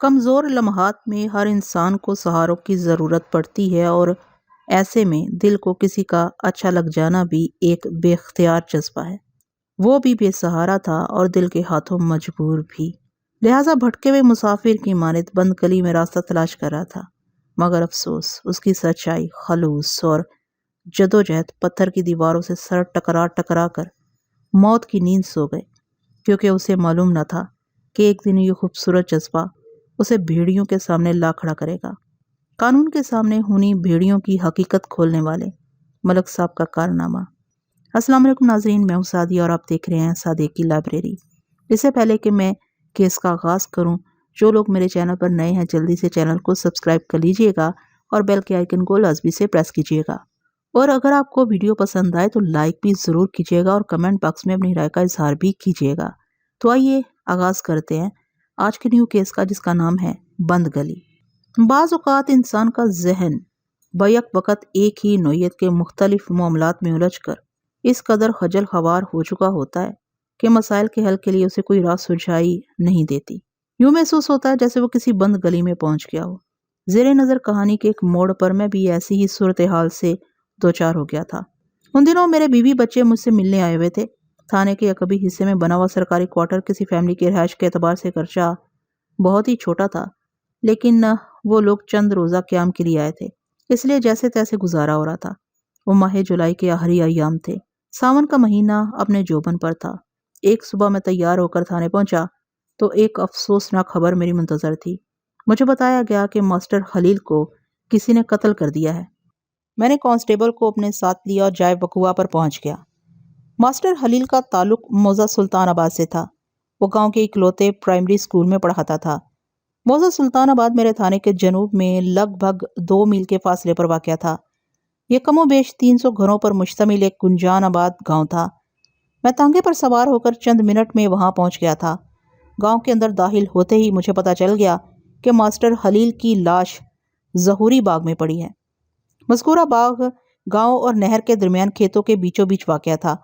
کمزور لمحات میں ہر انسان کو سہاروں کی ضرورت پڑتی ہے، اور ایسے میں دل کو کسی کا اچھا لگ جانا بھی ایک بے اختیار جذبہ ہے۔ وہ بھی بے سہارا تھا اور دل کے ہاتھوں مجبور بھی، لہٰذا بھٹکے ہوئے مسافر کی مانند بند گلی میں راستہ تلاش کر رہا تھا۔ مگر افسوس، اس کی سچائی، خلوص اور جدوجہد پتھر کی دیواروں سے سر ٹکرا ٹکرا کر موت کی نیند سو گئے، کیونکہ اسے معلوم نہ تھا کہ ایک دن یہ خوبصورت جذبہ اسے بھیڑیوں کے سامنے لا کھڑا کرے گا۔ قانون کے سامنے ہونی بھیڑیوں کی حقیقت کھولنے والے ملک صاحب کا کارنامہ۔ السلام علیکم ناظرین، میں ہوں سعدیہ اور آپ دیکھ رہے ہیں سعدیہ کی لائبریری۔ اس سے پہلے کہ میں کیس کا آغاز کروں، جو لوگ میرے چینل پر نئے ہیں جلدی سے چینل کو سبسکرائب کر لیجئے گا اور بیل کے آئیکن کو لازمی سے پریس کیجئے گا، اور اگر آپ کو ویڈیو پسند آئے تو لائک بھی ضرور کیجئے گا اور کمنٹ باکس میں اپنی رائے کا اظہار بھی کیجئے گا۔ تو آئیے آغاز کرتے ہیں آج کے نیو کیس کا، جس کا نام ہے بند گلی۔ بعض اوقات انسان کا ذہن بیک وقت ایک ہی نوعیت کے مختلف معاملات میں الجھ کر اس قدر خجل خوار ہو چکا ہوتا ہے کہ مسائل کے حل کے لیے اسے کوئی راہ سجائی نہیں دیتی۔ یوں محسوس ہوتا ہے جیسے وہ کسی بند گلی میں پہنچ گیا ہو۔ زیر نظر کہانی کے ایک موڑ پر میں بھی ایسی ہی صورتحال سے دوچار ہو گیا تھا۔ ان دنوں میرے بیوی بچے مجھ سے ملنے آئے ہوئے تھے۔ تھانے کے عقبی حصے میں بنا ہوا سرکاری کوارٹر کسی فیملی کی رہائش کے اعتبار سے گرچہ بہت ہی چھوٹا تھا، لیکن وہ لوگ چند روزہ قیام کے لیے آئے تھے، اس لیے جیسے تیسے گزارا ہو رہا تھا۔ وہ ماہ جولائی کے آخری ایام تھے۔ ساون کا مہینہ اپنے جوبن پر تھا۔ ایک صبح میں تیار ہو کر تھانے پہنچا تو ایک افسوسناک خبر میری منتظر تھی۔ مجھے بتایا گیا کہ ماسٹر خلیل کو کسی نے قتل کر دیا ہے۔ میں نے کانسٹیبل کو اپنے ساتھ لیا اور جائے وقوع پر پہنچ گیا۔ ماسٹر خلیل کا تعلق موضع سلطان آباد سے تھا۔ وہ گاؤں کے اکلوتے پرائمری اسکول میں پڑھاتا تھا۔ موضع سلطان آباد میرے تھانے کے جنوب میں لگ بھگ 2 میل کے فاصلے پر واقع تھا۔ یہ کم و بیش 300 گھروں پر مشتمل ایک گنجان آباد گاؤں تھا۔ میں تانگے پر سوار ہو کر چند منٹ میں وہاں پہنچ گیا تھا۔ گاؤں کے اندر داخل ہوتے ہی مجھے پتا چل گیا کہ ماسٹر خلیل کی لاش ظہوری باغ میں پڑی ہے۔ مذکورہ باغ گاؤں اور نہر کے درمیان کھیتوں کے بیچوں بیچ واقع تھا۔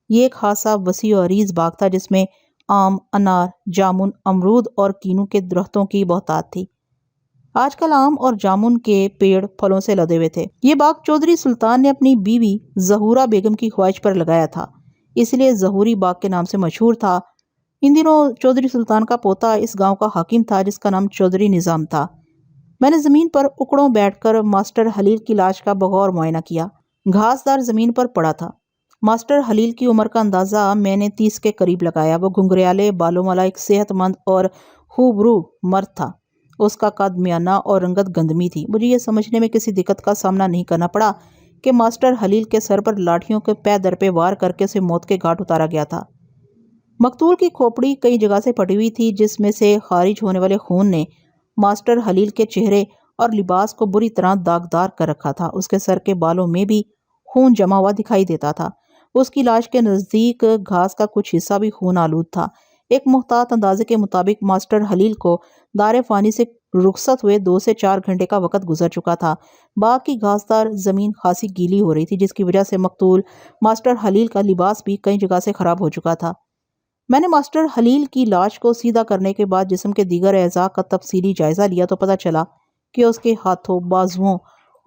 یہ ایک خاصا وسیع و عریض باغ تھا جس میں آم، انار، جامن، امرود اور کینو کے درختوں کی بہتات تھی۔ آج کل آم اور جامن کے پیڑ پھلوں سے لدے ہوئے تھے۔ یہ باغ چودھری سلطان نے اپنی بیوی ظہورہ بیگم کی خواہش پر لگایا تھا، اس لیے ظہوری باغ کے نام سے مشہور تھا۔ ان دنوں چودھری سلطان کا پوتا اس گاؤں کا حاکم تھا جس کا نام چودھری نظام تھا۔ میں نے زمین پر اکڑوں بیٹھ کر ماسٹر خلیل کی لاش کا بغور معائنہ کیا۔ گھاس دار زمین پر پڑا تھا۔ ماسٹر خلیل کی عمر کا اندازہ میں نے 30 کے قریب لگایا۔ وہ گھنگریالے بالوں والا ایک صحت مند اور خوبرو مرد تھا۔ اس کا قد میانہ اور رنگت گندمی تھی۔ مجھے یہ سمجھنے میں کسی دقت کا سامنا نہیں کرنا پڑا کہ ماسٹر خلیل کے سر پر لاٹھیوں کے پے در پہ وار کر کے اسے موت کے گھاٹ اتارا گیا تھا۔ مقتول کی کھوپڑی کئی جگہ سے پھٹی ہوئی تھی، جس میں سے خارج ہونے والے خون نے ماسٹر خلیل کے چہرے اور لباس کو بری طرح داغدار کر رکھا تھا۔ اس کے سر کے بالوں میں بھی خون جمع ہوا دکھائی دیتا تھا۔ اس کی لاش کے نزدیک گھاس کا کچھ حصہ بھی خون آلود تھا۔ ایک محتاط اندازے کے مطابق ماسٹر خلیل کو دار فانی سے رخصت ہوئے 2 سے 4 گھنٹے کا وقت گزر چکا تھا۔ باغ کی گھاسدار زمین خاصی گیلی ہو رہی تھی، جس کی وجہ سے مقتول ماسٹر خلیل کا لباس بھی کئی جگہ سے خراب ہو چکا تھا۔ میں نے ماسٹر خلیل کی لاش کو سیدھا کرنے کے بعد جسم کے دیگر اعضاء کا تفصیلی جائزہ لیا تو پتہ چلا کہ اس کے ہاتھوں، بازوؤں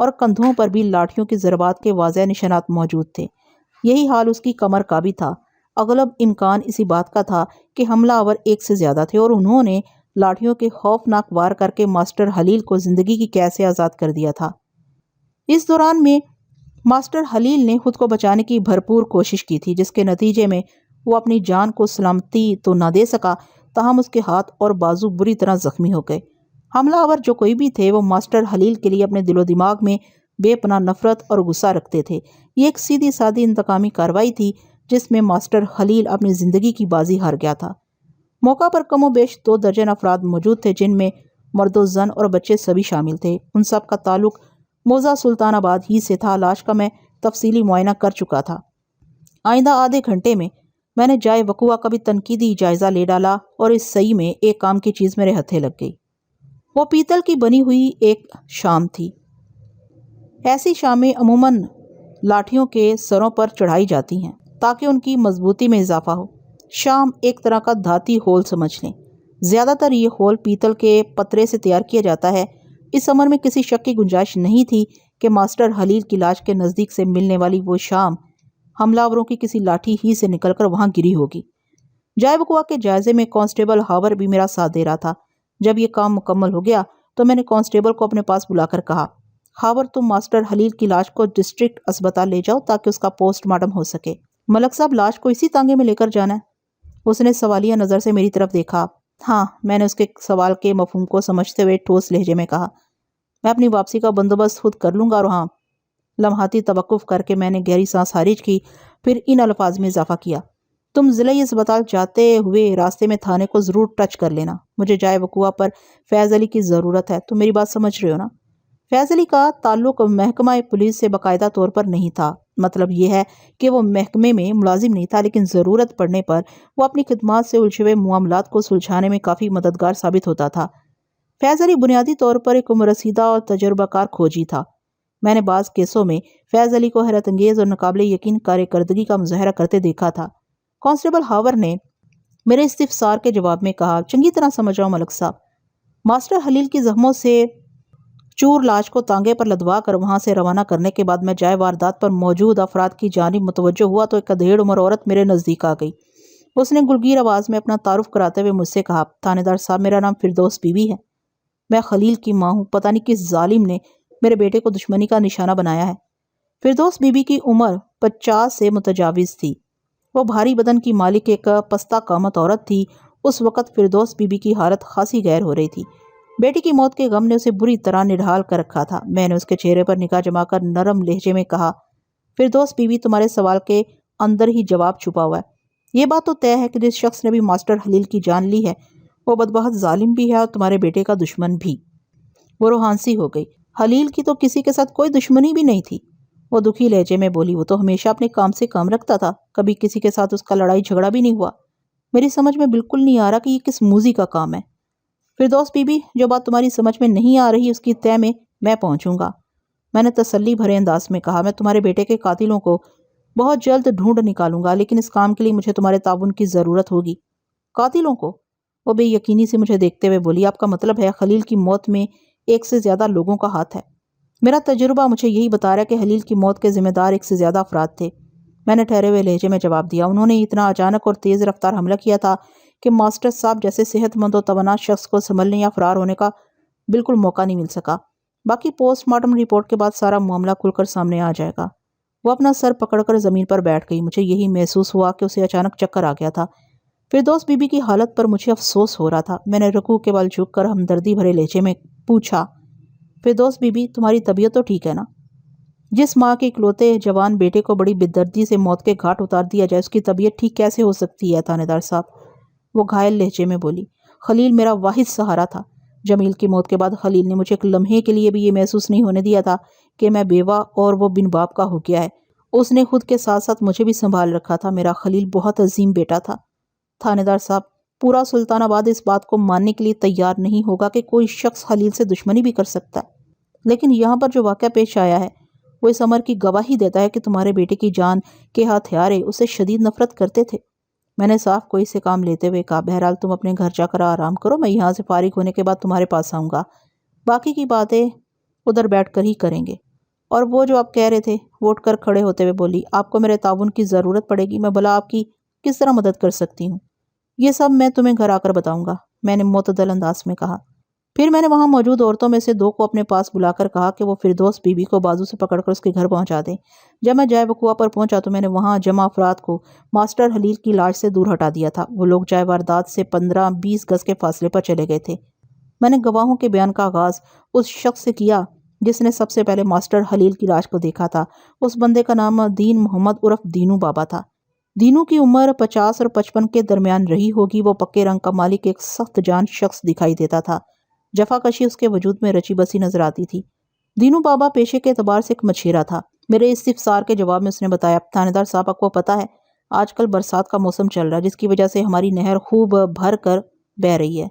اور کندھوں پر بھی لاٹھیوں کی ضربات کے واضح نشانات موجود تھے۔ یہی حال اس کی کمر کا بھی تھا۔ اغلب امکان اسی بات کا تھا کہ حملہ آور ایک سے زیادہ تھے اور انہوں نے لاٹھیوں کے خوفناک وار کر کے ماسٹر خلیل کو زندگی کی قید سے آزاد کر دیا تھا۔ اس دوران میں ماسٹر خلیل نے خود کو بچانے کی بھرپور کوشش کی تھی، جس کے نتیجے میں وہ اپنی جان کو سلامتی تو نہ دے سکا، تاہم اس کے ہاتھ اور بازو بری طرح زخمی ہو گئے۔ حملہ آور جو کوئی بھی تھے، وہ ماسٹر خلیل کے لیے اپنے دل و دماغ میں بے پناہ نفرت اور غصہ رکھتے تھے۔ یہ ایک سیدھی سادی انتقامی کارروائی تھی جس میں ماسٹر خلیل اپنی زندگی کی بازی ہار گیا تھا۔ موقع پر کم و بیش 2 درجن افراد موجود تھے، جن میں مرد و زن اور بچے سبھی شامل تھے۔ ان سب کا تعلق موضع سلطان آباد ہی سے تھا۔ لاش کا میں تفصیلی معائنہ کر چکا تھا۔ آئندہ آدھے گھنٹے میں نے جائے وقوع کا بھی تنقیدی جائزہ لے ڈالا اور اس صحیح میں ایک کام کی چیز میرے ہتھے لگ گئی۔ وہ پیتل کی بنی ہوئی ایک شام تھی۔ ایسی شامیں عموماً لاٹھیوں کے سروں پر چڑھائی جاتی ہیں تاکہ ان کی مضبوطی میں اضافہ ہو۔ شام ایک طرح کا دھاتی ہول سمجھ لیں۔ زیادہ تر یہ خول پیتل کے پترے سے تیار کیا جاتا ہے۔ اس امر میں کسی شک کی گنجائش نہیں تھی کہ ماسٹر خلیل کی لاش کے نزدیک سے ملنے والی وہ شام حملہ کی کسی لاٹھی ہی سے نکل کر وہاں گری ہوگی۔ جائے وقوع کے جائزے میں کانسٹیبل ہاور بھی میرا ساتھ دے رہا تھا۔ جب یہ کام مکمل ہو گیا تو میں نے کانسٹیبل کو اپنے پاس بلا کر کہا، ہاور تم ماسٹر خلیل کی لاش کو ڈسٹرکٹ اسپتال لے جاؤ تاکہ اس کا پوسٹ مارٹم ہو سکے۔ ملک صاحب لاش کو اسی تانگے میں لے کر جانا ہے؟ اس نے سوالیہ نظر سے میری طرف دیکھا۔ ہاں، میں نے اس کے سوال کے مفہوم کو سمجھتے ہوئے ٹھوس لہجے میں کہا، میں اپنی واپسی کا بندوبست خود کر لوں گا۔ اور ہاں، لمحاتی توقف کر کے میں نے گہری سانس خارج کی، پھر ان الفاظ میں اضافہ کیا، تم ضلعی اسپتال جاتے ہوئے راستے میں تھانے کو ضرور ٹچ کر لینا۔ مجھے جائے وقوع پر فیض علی کی ضرورت ہے، تم میری بات سمجھ رہے ہو نا؟ فیض علی کا تعلق محکمہ پولیس سے باقاعدہ طور پر نہیں تھا، مطلب یہ ہے کہ وہ محکمے میں ملازم نہیں تھا، لیکن ضرورت پڑنے پر وہ اپنی خدمات سے الجھے ہوئے معاملات کو سلجھانے میں کافی مددگار ثابت ہوتا تھا۔ فیض علی بنیادی طور پر ایک عمر رسیدہ اور تجربہ کار کھوجی تھا۔ میں نے بعض کیسوں میں فیض علی کو حیرت انگیز اور ناقابل یقین کارکردگی کا مظاہرہ کرتے دیکھا تھا۔ کانسٹیبل ہاور نے میرے استفسار کے جواب میں کہا، چنگی طرح سمجھ رہا ہوں ملک صاحب۔ ماسٹر خلیل کی زخموں سے چور لاش کو تانگے پر لدوا کر وہاں سے روانہ کرنے کے بعد میں جائے واردات پر موجود افراد کی جانب متوجہ ہوا تو ایک ادھیڑ عمر عورت میرے نزدیک آ گئی۔ اس نے گلگیر آواز میں اپنا تعارف کراتے ہوئے مجھ سے کہا، تھانے دار صاحب، میرا نام فردوس بی بی ہے، میں خلیل کی ماں ہوں۔ پتہ نہیں کس ظالم نے میرے بیٹے کو دشمنی کا نشانہ بنایا ہے۔ فردوس بی بی کی عمر 50 سے متجاوز تھی۔ وہ بھاری بدن کی مالک ایک پستہ قامت عورت تھی۔ اس وقت فردوس بی بی کی حالت خاصی غیر ہو رہی تھی۔ بیٹی کی موت کے غم نے اسے بری طرح نڈھال کر رکھا تھا۔ میں نے اس کے چہرے پر نگاہ جما کر نرم لہجے میں کہا، فردوس بی بی، تمہارے سوال کے اندر ہی جواب چھپا ہوا ہے۔ یہ بات تو طے ہے کہ جس شخص نے بھی ماسٹر خلیل کی جان لی ہے وہ بدبخت ظالم بھی ہے اور تمہارے بیٹے کا دشمن بھی۔ وہ روحانسی ہو گئی۔ خلیل کی تو کسی کے ساتھ کوئی دشمنی بھی نہیں تھی، وہ دکھی لہجے میں بولی۔ وہ تو ہمیشہ اپنے کام سے کام رکھتا تھا، کبھی کسی کے ساتھ اس کا لڑائی جھگڑا بھی نہیں ہوا۔ میری سمجھ میں بالکل نہیں آ رہا کہ یہ کس موذی کا کام ہے۔ فردوس بی بی، جو بات تمہاری سمجھ میں نہیں آ رہی اس کی تہ میں پہنچوں گا، میں نے تسلی بھرے انداز میں کہا۔ میں تمہارے بیٹے کے قاتلوں کو بہت جلد ڈھونڈ نکالوں گا، لیکن اس کام کے لیے مجھے تمہارے تعاون کی ضرورت ہوگی۔ قاتلوں کو؟ وہ بے یقینی سے مجھے دیکھتے ہوئے بولی، آپ کا مطلب ہے خلیل کی موت میں ایک سے زیادہ لوگوں کا ہاتھ ہے؟ میرا تجربہ مجھے یہی بتا رہا ہے کہ خلیل کی موت کے ذمہ دار ایک سے زیادہ افراد تھے، میں نے ٹھہرے ہوئے لہجے میں جواب دیا۔ انہوں نے اتنا اچانک اور تیز رفتار حملہ کیا تھا کہ ماسٹر صاحب جیسے صحت مند و توانا شخص کو سنبھلنے یا فرار ہونے کا بالکل موقع نہیں مل سکا۔ باقی پوسٹ مارٹم رپورٹ کے بعد سارا معاملہ کھل کر سامنے آ جائے گا۔ وہ اپنا سر پکڑ کر زمین پر بیٹھ گئی۔ مجھے یہی محسوس ہوا کہ اسے اچانک چکر آ گیا تھا۔ فردوس بی بی کی حالت پر مجھے افسوس ہو رہا تھا۔ میں نے رکوع کے بل جھک کر ہمدردی بھرے لہجے میں پوچھا، فردوس بی بی، تمہاری طبیعت تو ٹھیک ہے نا؟ جس ماں کے اکلوتے جوان بیٹے کو بڑی بددردی سے موت کے گھاٹ اتار دیا جائے، اس کی طبیعت ٹھیک کیسے ہو سکتی ہے تھانے دار صاحب؟ وہ گھائل لہجے میں بولی، خلیل میرا واحد سہارا تھا۔ جمیل کی موت کے بعد خلیل نے مجھے ایک لمحے کے لیے بھی یہ محسوس نہیں ہونے دیا تھا کہ میں بیوہ اور وہ بن باپ کا ہو گیا ہے۔ اس نے خود کے ساتھ ساتھ مجھے بھی سنبھال رکھا تھا۔ میرا خلیل بہت عظیم بیٹا تھا۔ تھانے دار صاحب، پورا سلطان آباد اس بات کو ماننے کے لیے تیار نہیں ہوگا کہ کوئی شخص خلیل سے دشمنی بھی کر سکتا ہے، لیکن یہاں پر جو واقعہ پیش آیا ہے وہ اس امر کی گواہی دیتا ہے کہ تمہارے بیٹے کی جان کے ہتھیارے اسے شدید نفرت کرتے تھے۔ میں نے صاف کوئی سے کام لیتے ہوئے کہا، بہرحال تم اپنے گھر جا کر آرام کرو، میں یہاں سے فارغ ہونے کے بعد تمہارے پاس آؤں گا، باقی کی باتیں ادھر بیٹھ کر ہی کریں گے۔ اور وہ جو آپ کہہ رہے تھے، وہ اٹھ کر کھڑے ہوتے ہوئے بولی، آپ کو میرے تعاون کی ضرورت پڑے گی، میں بھلا آپ کی کس طرح مدد کر سکتی ہوں؟ یہ سب میں تمہیں گھر آ کر بتاؤں گا، میں نے معتدل انداز میں کہا۔ پھر میں نے وہاں موجود عورتوں میں سے 2 کو اپنے پاس بلا کر کہا کہ وہ فردوس بی بی کو بازو سے پکڑ کر اس کے گھر پہنچا دیں۔ جب میں جائے وقوع پر پہنچا تو میں نے وہاں جمع افراد کو ماسٹر خلیل کی لاش سے دور ہٹا دیا تھا۔ وہ لوگ جائے واردات سے 15-20 گز کے فاصلے پر چلے گئے تھے۔ میں نے گواہوں کے بیان کا آغاز اس شخص سے کیا جس نے سب سے پہلے ماسٹر خلیل کی لاش کو دیکھا تھا۔ اس بندے کا نام دین محمد عرف دینو بابا تھا۔ دینو کی عمر 50 اور 55 کے درمیان رہی ہوگی۔ وہ پکے رنگ کا مالک ایک سخت جان شخص دکھائی دیتا تھا۔ جفا کشی اس کے وجود میں رچی بسی نظر آتی تھی۔ دینو بابا پیشے کے اعتبار سے ایک مچھیرا تھا۔ میرے استفسار کے جواب میں اس نے بتایا، تھانے دار صاحب، آپ کو پتہ ہے آج کل برسات کا موسم چل رہا ہے، جس کی وجہ سے ہماری نہر خوب بھر کر بہہ رہی ہے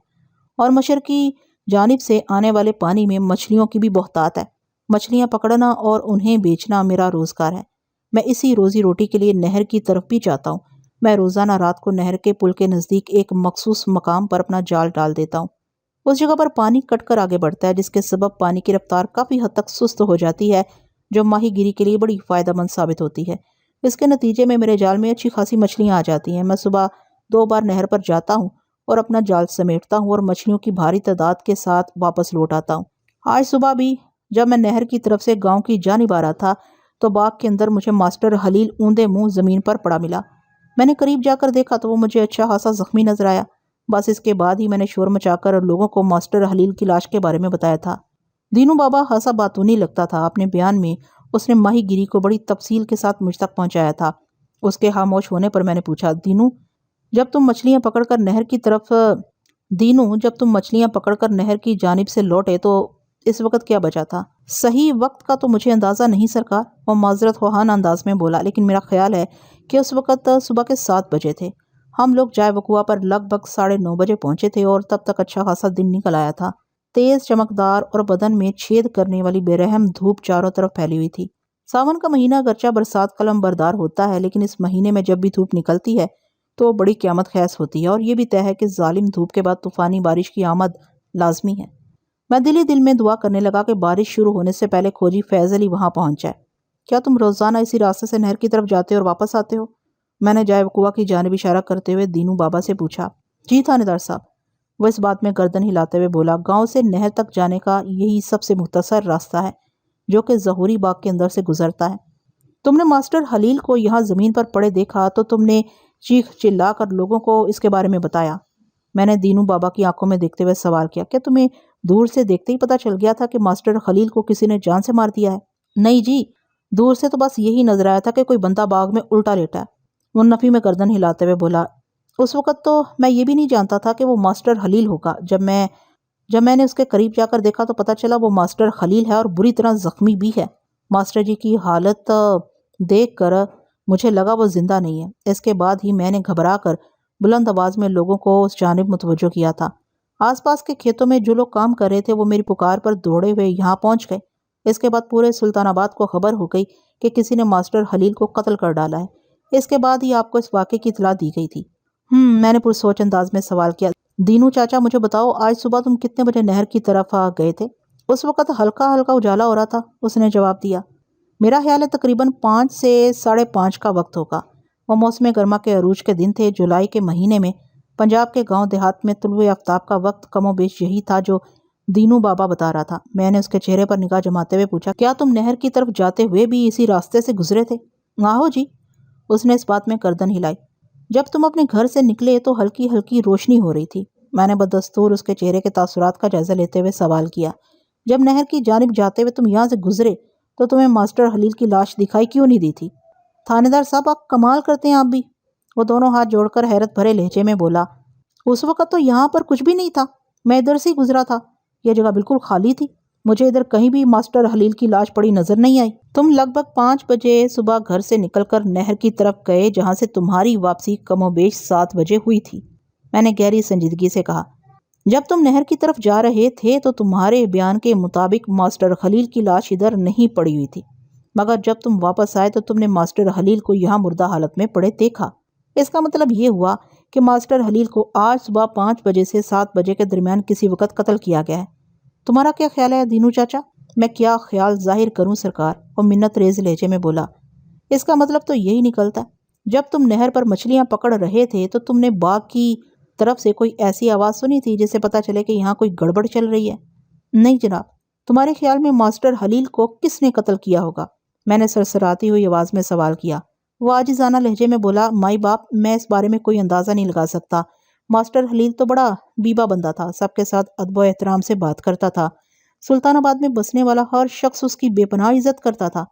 اور مشرقی جانب سے آنے والے پانی میں مچھلیوں کی بھی بہتات ہے۔ مچھلیاں پکڑنا اور انہیں بیچنا میرا روزگار ہے۔ میں اسی روزی روٹی کے لیے نہر کی طرف بھی جاتا ہوں۔ میں روزانہ رات کو نہر کے پل کے نزدیک ایک مخصوص مقام پر اپنا جال ڈال دیتا ہوں۔ اس جگہ پر پانی کٹ کر آگے بڑھتا ہے، جس کے سبب پانی کی رفتار کافی حد تک سست ہو جاتی ہے، جو ماہی گیری کے لیے بڑی فائدہ مند ثابت ہوتی ہے۔ اس کے نتیجے میں میرے جال میں اچھی خاصی مچھلیاں آ جاتی ہیں۔ میں صبح 2 بار نہر پر جاتا ہوں اور اپنا جال سمیٹتا ہوں اور مچھلیوں کی بھاری تعداد کے ساتھ واپس لوٹ آتا ہوں۔ آج صبح بھی جب میں نہر کی طرف سے گاؤں کی جانب آ رہا تھا تو باغ کے اندر مجھے ماسٹر خلیل اوندے منہ زمین پر پڑا ملا۔ میں نے قریب جا کر دیکھا تو وہ مجھے اچھا خاصا زخمی نظر آیا۔ بس اس کے بعد ہی میں نے شور مچا کر لوگوں کو ماسٹر خلیل کی لاش کے بارے میں بتایا تھا۔ دینو بابا خاصا باتونی لگتا تھا۔ اپنے بیان میں اس نے ماہی گیری کو بڑی تفصیل کے ساتھ مجھ تک پہنچایا تھا۔ اس کے خاموش ہونے پر میں نے پوچھا، دینو جب تم مچھلیاں پکڑ کر نہر کی جانب سے لوٹے تو اس وقت کیا بچا تھا؟ صحیح وقت کا تو مجھے اندازہ نہیں سرکار، وہ معذرت خواہانہ انداز میں بولا، لیکن میرا خیال ہے کہ اس وقت صبح کے 7 بجے تھے۔ ہم لوگ جائے وقوع پر لگ بھگ 9:30 بجے پہنچے تھے اور تب تک اچھا خاصا دن نکل آیا تھا۔ تیز چمکدار اور بدن میں چھید کرنے والی بے رحم دھوپ چاروں طرف پھیلی ہوئی تھی۔ ساون کا مہینہ گرچہ برسات کا علم بردار ہوتا ہے، لیکن اس مہینے میں جب بھی دھوپ نکلتی ہے تو بڑی قیامت خیز ہوتی ہے، اور یہ بھی طے ہے کہ ظالم دھوپ کے بعد طوفانی بارش کی آمد لازمی ہے۔ میں دل میں دعا کرنے لگا کہ بارش شروع ہونے سے پہلے کھوجی فیض علی وہاں پہنچ جائے۔ کیا تم روزانہ اسی راستے سے نہر کی طرف جاتے اور واپس آتے ہو؟ میں نے جائے وقوع کی جانب اشارہ کرتے ہوئے دینو بابا سے پوچھا۔ جی تھانے دار صاحب، وہ اس بات میں گردن ہلاتے ہوئے بولا، گاؤں سے نہر تک جانے کا یہی سب سے مختصر راستہ ہے جو کہ ظہوری باغ کے اندر سے گزرتا ہے۔ تم نے ماسٹر خلیل کو یہاں زمین پر پڑے دیکھا تو تم نے چیخ چلا کر لوگوں کو اس کے بارے میں بتایا۔ میں نے دینو بابا کی آنکھوں میں دیکھتے ہوئے سوال کیا، کیا تمہیں دور سے دیکھتے ہی پتا چل گیا تھا کہ ماسٹر خلیل کو کسی نے جان سے مار دیا ہے؟ نہیں جی، دور سے تو بس یہی نظر آیا تھا کہ کوئی بندہ باغ میں الٹا لیٹا ہے، وہ نفی میں گردن ہلاتے ہوئے بولا۔ اس وقت تو میں یہ بھی نہیں جانتا تھا کہ وہ ماسٹر خلیل ہوگا۔ جب میں نے اس کے قریب جا کر دیکھا تو پتا چلا وہ ماسٹر خلیل ہے اور بری طرح زخمی بھی ہے۔ ماسٹر جی کی حالت دیکھ کر مجھے لگا وہ زندہ نہیں ہے۔ اس کے بعد ہی میں نے گھبرا کر بلند آواز میں لوگوں کو اس جانب متوجہ کیا تھا۔ آس پاس کے کھیتوں میں جو لوگ کام کر رہے تھے وہ میری پکار پر دوڑے ہوئے یہاں پہنچ گئے۔ اس کے بعد پورے سلطان آباد کو خبر ہو گئی کہ کسی نے ماسٹر خلیل کو قتل کر ڈالا ہے۔ اس کے بعد ہی آپ کو اس واقعے کی اطلاع دی گئی تھی۔ میں نے پرسوچ انداز میں سوال کیا، دینو چاچا مجھے بتاؤ، آج صبح تم کتنے بجے نہر کی طرف گئے تھے؟ اس وقت ہلکا ہلکا اجالا ہو رہا تھا، اس نے جواب دیا۔ میرا خیال ہے تقریباً 5 سے 5:30 کا وقت ہوگا۔ وہ موسم گرما کے عروج کے دن تھے۔ جولائی کے مہینے میں پنجاب کے گاؤں دیہات میں طلوع آفتاب کا وقت کم و بیش یہی تھا جو دینو بابا بتا رہا تھا۔ میں نے اس کے چہرے پر نگاہ جماتے ہوئے پوچھا، کیا تم نہر کی طرف جاتے ہوئے بھی اسی راستے سے گزرے تھے؟ آہو جی، اس نے اس بات میں گردن ہلائی۔ جب تم اپنے گھر سے نکلے تو ہلکی ہلکی روشنی ہو رہی تھی۔ میں نے بدستور اس کے چہرے کے تاثرات کا جائزہ لیتے ہوئے سوال کیا، جب نہر کی جانب جاتے ہوئے تم یہاں سے گزرے تو تمہیں ماسٹر خلیل کی لاش دکھائی کیوں نہیں دی تھی؟ تھانے دار صاحب، آپ کمال کرتے ہیں آپ بھی، وہ دونوں ہاتھ جوڑ کر حیرت بھرے لہجے میں بولا۔ اس وقت تو یہاں پر کچھ بھی نہیں تھا، میں ادھر سے گزرا تھا، یہ جگہ بالکل خالی تھی، مجھے ادھر کہیں بھی ماسٹر خلیل کی لاش پڑی نظر نہیں آئی۔ تم لگ بھگ 5 بجے صبح گھر سے نکل کر نہر کی طرف گئے جہاں سے تمہاری واپسی کم و بیش 7 بجے ہوئی تھی، میں نے گہری سنجیدگی سے کہا۔ جب تم نہر کی طرف جا رہے تھے تو تمہارے بیان کے مطابق ماسٹر خلیل کی لاش ادھر نہیں پڑی ہوئی تھی، مگر جب تم واپس آئے تو تم نے ماسٹر خلیل کو یہاں مردہ حالت میں پڑے دیکھا۔ اس کا مطلب یہ ہوا کہ ماسٹر خلیل کو آج صبح 5 بجے سے 7 بجے کے درمیان کسی وقت قتل کیا گیا ہے۔ تمہارا کیا خیال ہے دینو چاچا؟ میں کیا خیال ظاہر کروں سرکار، وہ منت ریز لہجے میں بولا۔ اس کا مطلب تو یہی نکلتا ہے، جب تم نہر پر مچھلیاں پکڑ رہے تھے تو تم نے باغ کی طرف سے کوئی ایسی آواز سنی تھی جس سے پتا چلے کہ یہاں کوئی گڑبڑ چل رہی ہے؟ نہیں جناب۔ تمہارے خیال میں ماسٹر خلیل کو کس نے قتل کیا ہوگا؟ میں نے سرسراتی ہوئی آواز میں سوال کیا۔ وہ عاجزانہ لہجے میں بولا، مائی باپ، میں اس بارے میں کوئی اندازہ نہیں لگا سکتا۔ ماسٹر خلیل تو بڑا بیبا بندہ تھا، سب کے ساتھ ادب و احترام سے بات کرتا تھا، سلطان آباد میں بسنے والا ہر شخص اس کی بے پناہ عزت کرتا تھا۔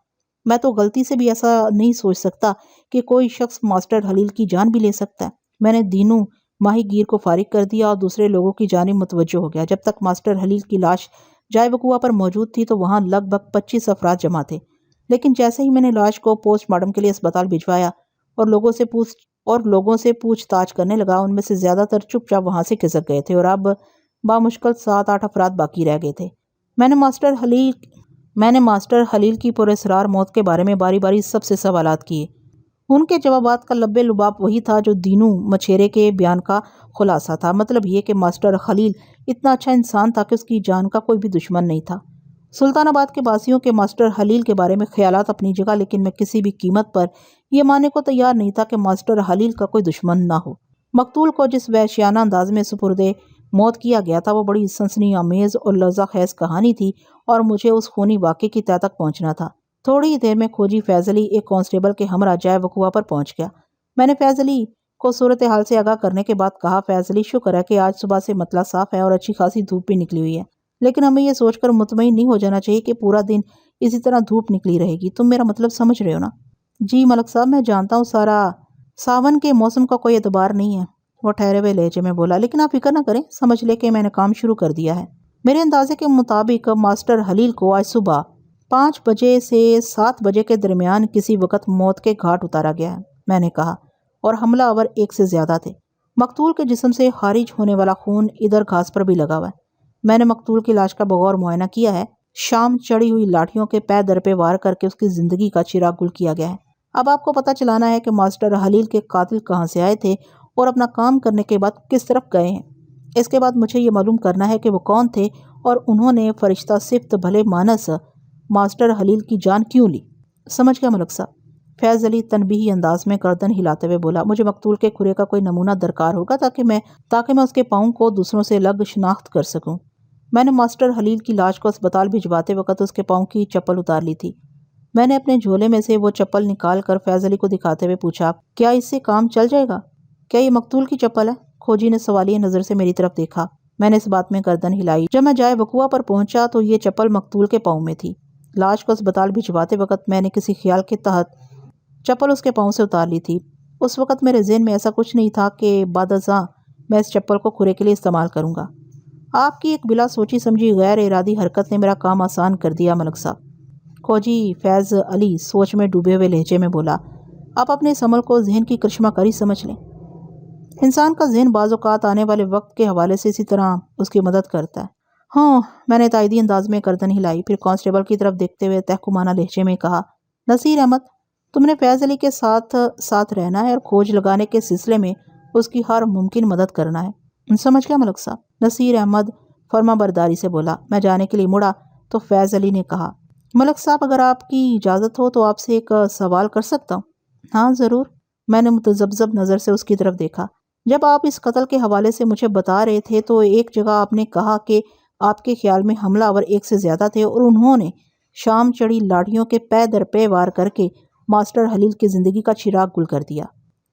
میں تو غلطی سے بھی ایسا نہیں سوچ سکتا کہ کوئی شخص ماسٹر خلیل کی جان بھی لے سکتا ہے۔ میں نے دینوں ماہی گیر کو فارغ کر دیا اور دوسرے لوگوں کی جانب متوجہ ہو گیا۔ جب تک ماسٹر خلیل کی لاش جائے وقوع پر موجود تھی تو وہاں لگ بھگ 25 افراد جمع تھے، لیکن جیسے ہی میں نے لاش کو پوسٹ مارٹم کے لیے اسپتال بھجوایا اور لوگوں سے پوچھ تاچھ کرنے لگا، ان میں سے زیادہ تر چپ چاپ وہاں سے کھسک گئے تھے اور اب بامشکل 7-8 افراد باقی رہ گئے تھے۔ میں نے ماسٹر خلیل کی پراسرار موت کے بارے میں باری باری سب سے سوالات کیے۔ ان کے جوابات کا لبے لباب وہی تھا جو دینوں مچھیرے کے بیان کا خلاصہ تھا، مطلب یہ کہ ماسٹر خلیل اتنا اچھا انسان تھا کہ اس کی جان کا کوئی بھی دشمن نہیں تھا۔ سلطان آباد کے باسیوں کے ماسٹر خلیل کے بارے میں خیالات اپنی جگہ، لیکن میں کسی بھی قیمت پر یہ ماننے کو تیار نہیں تھا کہ ماسٹر خلیل کا کوئی دشمن نہ ہو۔ مقتول کو جس وحشیانہ انداز میں سپرد موت کیا گیا تھا وہ بڑی سنسنی آمیز اور لرزہ خیز کہانی تھی، اور مجھے اس خونی واقعے کی تہہ تک پہنچنا تھا۔ تھوڑی ہی دیر میں کھوجی فیض علی ایک کانسٹیبل کے ہمراہ جائے وقوع پر پہنچ گیا۔ میں نے فیض علی کو صورتحال سے آگاہ کرنے کے بعد کہا، فیض علی، شکر ہے کہ آج صبح سے مطلع صاف ہے اور اچھی خاصی دھوپ بھی نکلی ہوئی ہے، لیکن ہمیں یہ سوچ کر مطمئن نہیں ہو جانا چاہیے کہ پورا دن اسی طرح دھوپ نکلی رہے گی۔ تم میرا مطلب سمجھ رہے ہو نا؟ جی ملک صاحب، میں جانتا ہوں سارا ساون کے موسم کا کوئی اعتبار نہیں ہے، وہ ٹھہرے ہوئے لہجے میں بولا، لیکن آپ فکر نہ کریں، سمجھ لے کہ میں نے کام شروع کر دیا ہے۔ میرے اندازے کے مطابق ماسٹر خلیل کو آج صبح 5 بجے سے 7 بجے کے درمیان کسی وقت موت کے گھاٹ اتارا گیا ہے، میں نے کہا، اور حملہ آور ایک سے زیادہ تھے۔ مقتول کے جسم سے خارج ہونے والا خون ادھر گھاس پر بھی لگا ہوا ہے۔ میں نے مقتول کی لاش کا بغور معائنہ کیا ہے، شام چڑھی ہوئی لاٹھیوں کے پے در پہ وار کر کے اس کی زندگی کا چراغ گل کیا گیا ہے۔ اب آپ کو پتہ چلانا ہے کہ ماسٹر خلیل کے قاتل کہاں سے آئے تھے اور اپنا کام کرنے کے بعد کس طرف گئے ہیں۔ اس کے بعد مجھے یہ معلوم کرنا ہے کہ وہ کون تھے اور انہوں نے فرشتہ صفت بھلے مانس ماسٹر خلیل کی جان کیوں لی۔ سمجھ گیا ملک صاحب، فیض علی تنبیہی انداز میں گردن ہلاتے ہوئے بولا۔ مجھے مقتول کے کھرے کا کوئی نمونہ درکار ہوگا تاکہ میں اس کے پاؤں کو دوسروں سے الگ شناخت کر سکوں۔ میں نے ماسٹر خلیل کی لاش کو اسپتال بھجواتے وقت اس کے پاؤں کی چپل اتار لی تھی۔ میں نے اپنے جھولے میں سے وہ چپل نکال کر فیض علی کو دکھاتے ہوئے پوچھا، کیا اس سے کام چل جائے گا؟ کیا یہ مقتول کی چپل ہے؟ کھوجی نے سوالیہ نظر سے میری طرف دیکھا۔ میں نے اس بات میں گردن ہلائی۔ جب میں جائے وقوع پر پہنچا تو یہ چپل مقتول کے پاؤں میں تھی۔ لاش کو اسپتال بھجواتے وقت میں نے کسی خیال کے تحت چپل اس کے پاؤں سے اتار لی تھی۔ اس وقت میرے ذہن میں ایسا کچھ نہیں تھا کہ بعد ازاں میں اس چپل کو کھرے کے لیے استعمال کروں گا۔ آپ کی ایک بلا سوچی سمجھی غیر ارادی حرکت نے میرا کام آسان کر دیا ملک صاحب، کھوجی فیض علی سوچ میں ڈوبے ہوئے لہجے میں بولا۔ آپ اپنے اس عمل کو ذہن کی کرشمہ کاری سمجھ لیں۔ انسان کا ذہن بعض اوقات آنے والے وقت کے حوالے سے اسی طرح اس کی مدد کرتا ہے۔ ہاں، میں نے تائیدی انداز میں گردن ہلائی، پھر کانسٹیبل کی طرف دیکھتے ہوئے تحکمانہ لہجے میں کہا، نصیر احمد، تم نے فیض علی کے ساتھ رہنا ہے اور کھوج لگانے کے سلسلے میں اس کی ہر ممکن مدد کرنا ہے۔ سمجھ گیا ملک صاحب؟ نصیر احمد فرما برداری سے بولا۔ میں جانے کے لیے مڑا تو فیض علی نے کہا، ملک صاحب، اگر آپ کی اجازت ہو تو آپ سے ایک سوال کر سکتا ہوں؟ ہاں ضرور۔ میں نے متذبذب نظر سے اس کی طرف دیکھا۔ جب آپ اس قتل کے حوالے سے مجھے بتا رہے تھے تو ایک جگہ آپ نے کہا کہ آپ کے خیال میں حملہ آور ایک سے زیادہ تھے اور انہوں نے شام چڑھی لاٹھیوں کے پے در پے وار کر کے ماسٹر خلیل کی زندگی کا چراغ گل کر دیا۔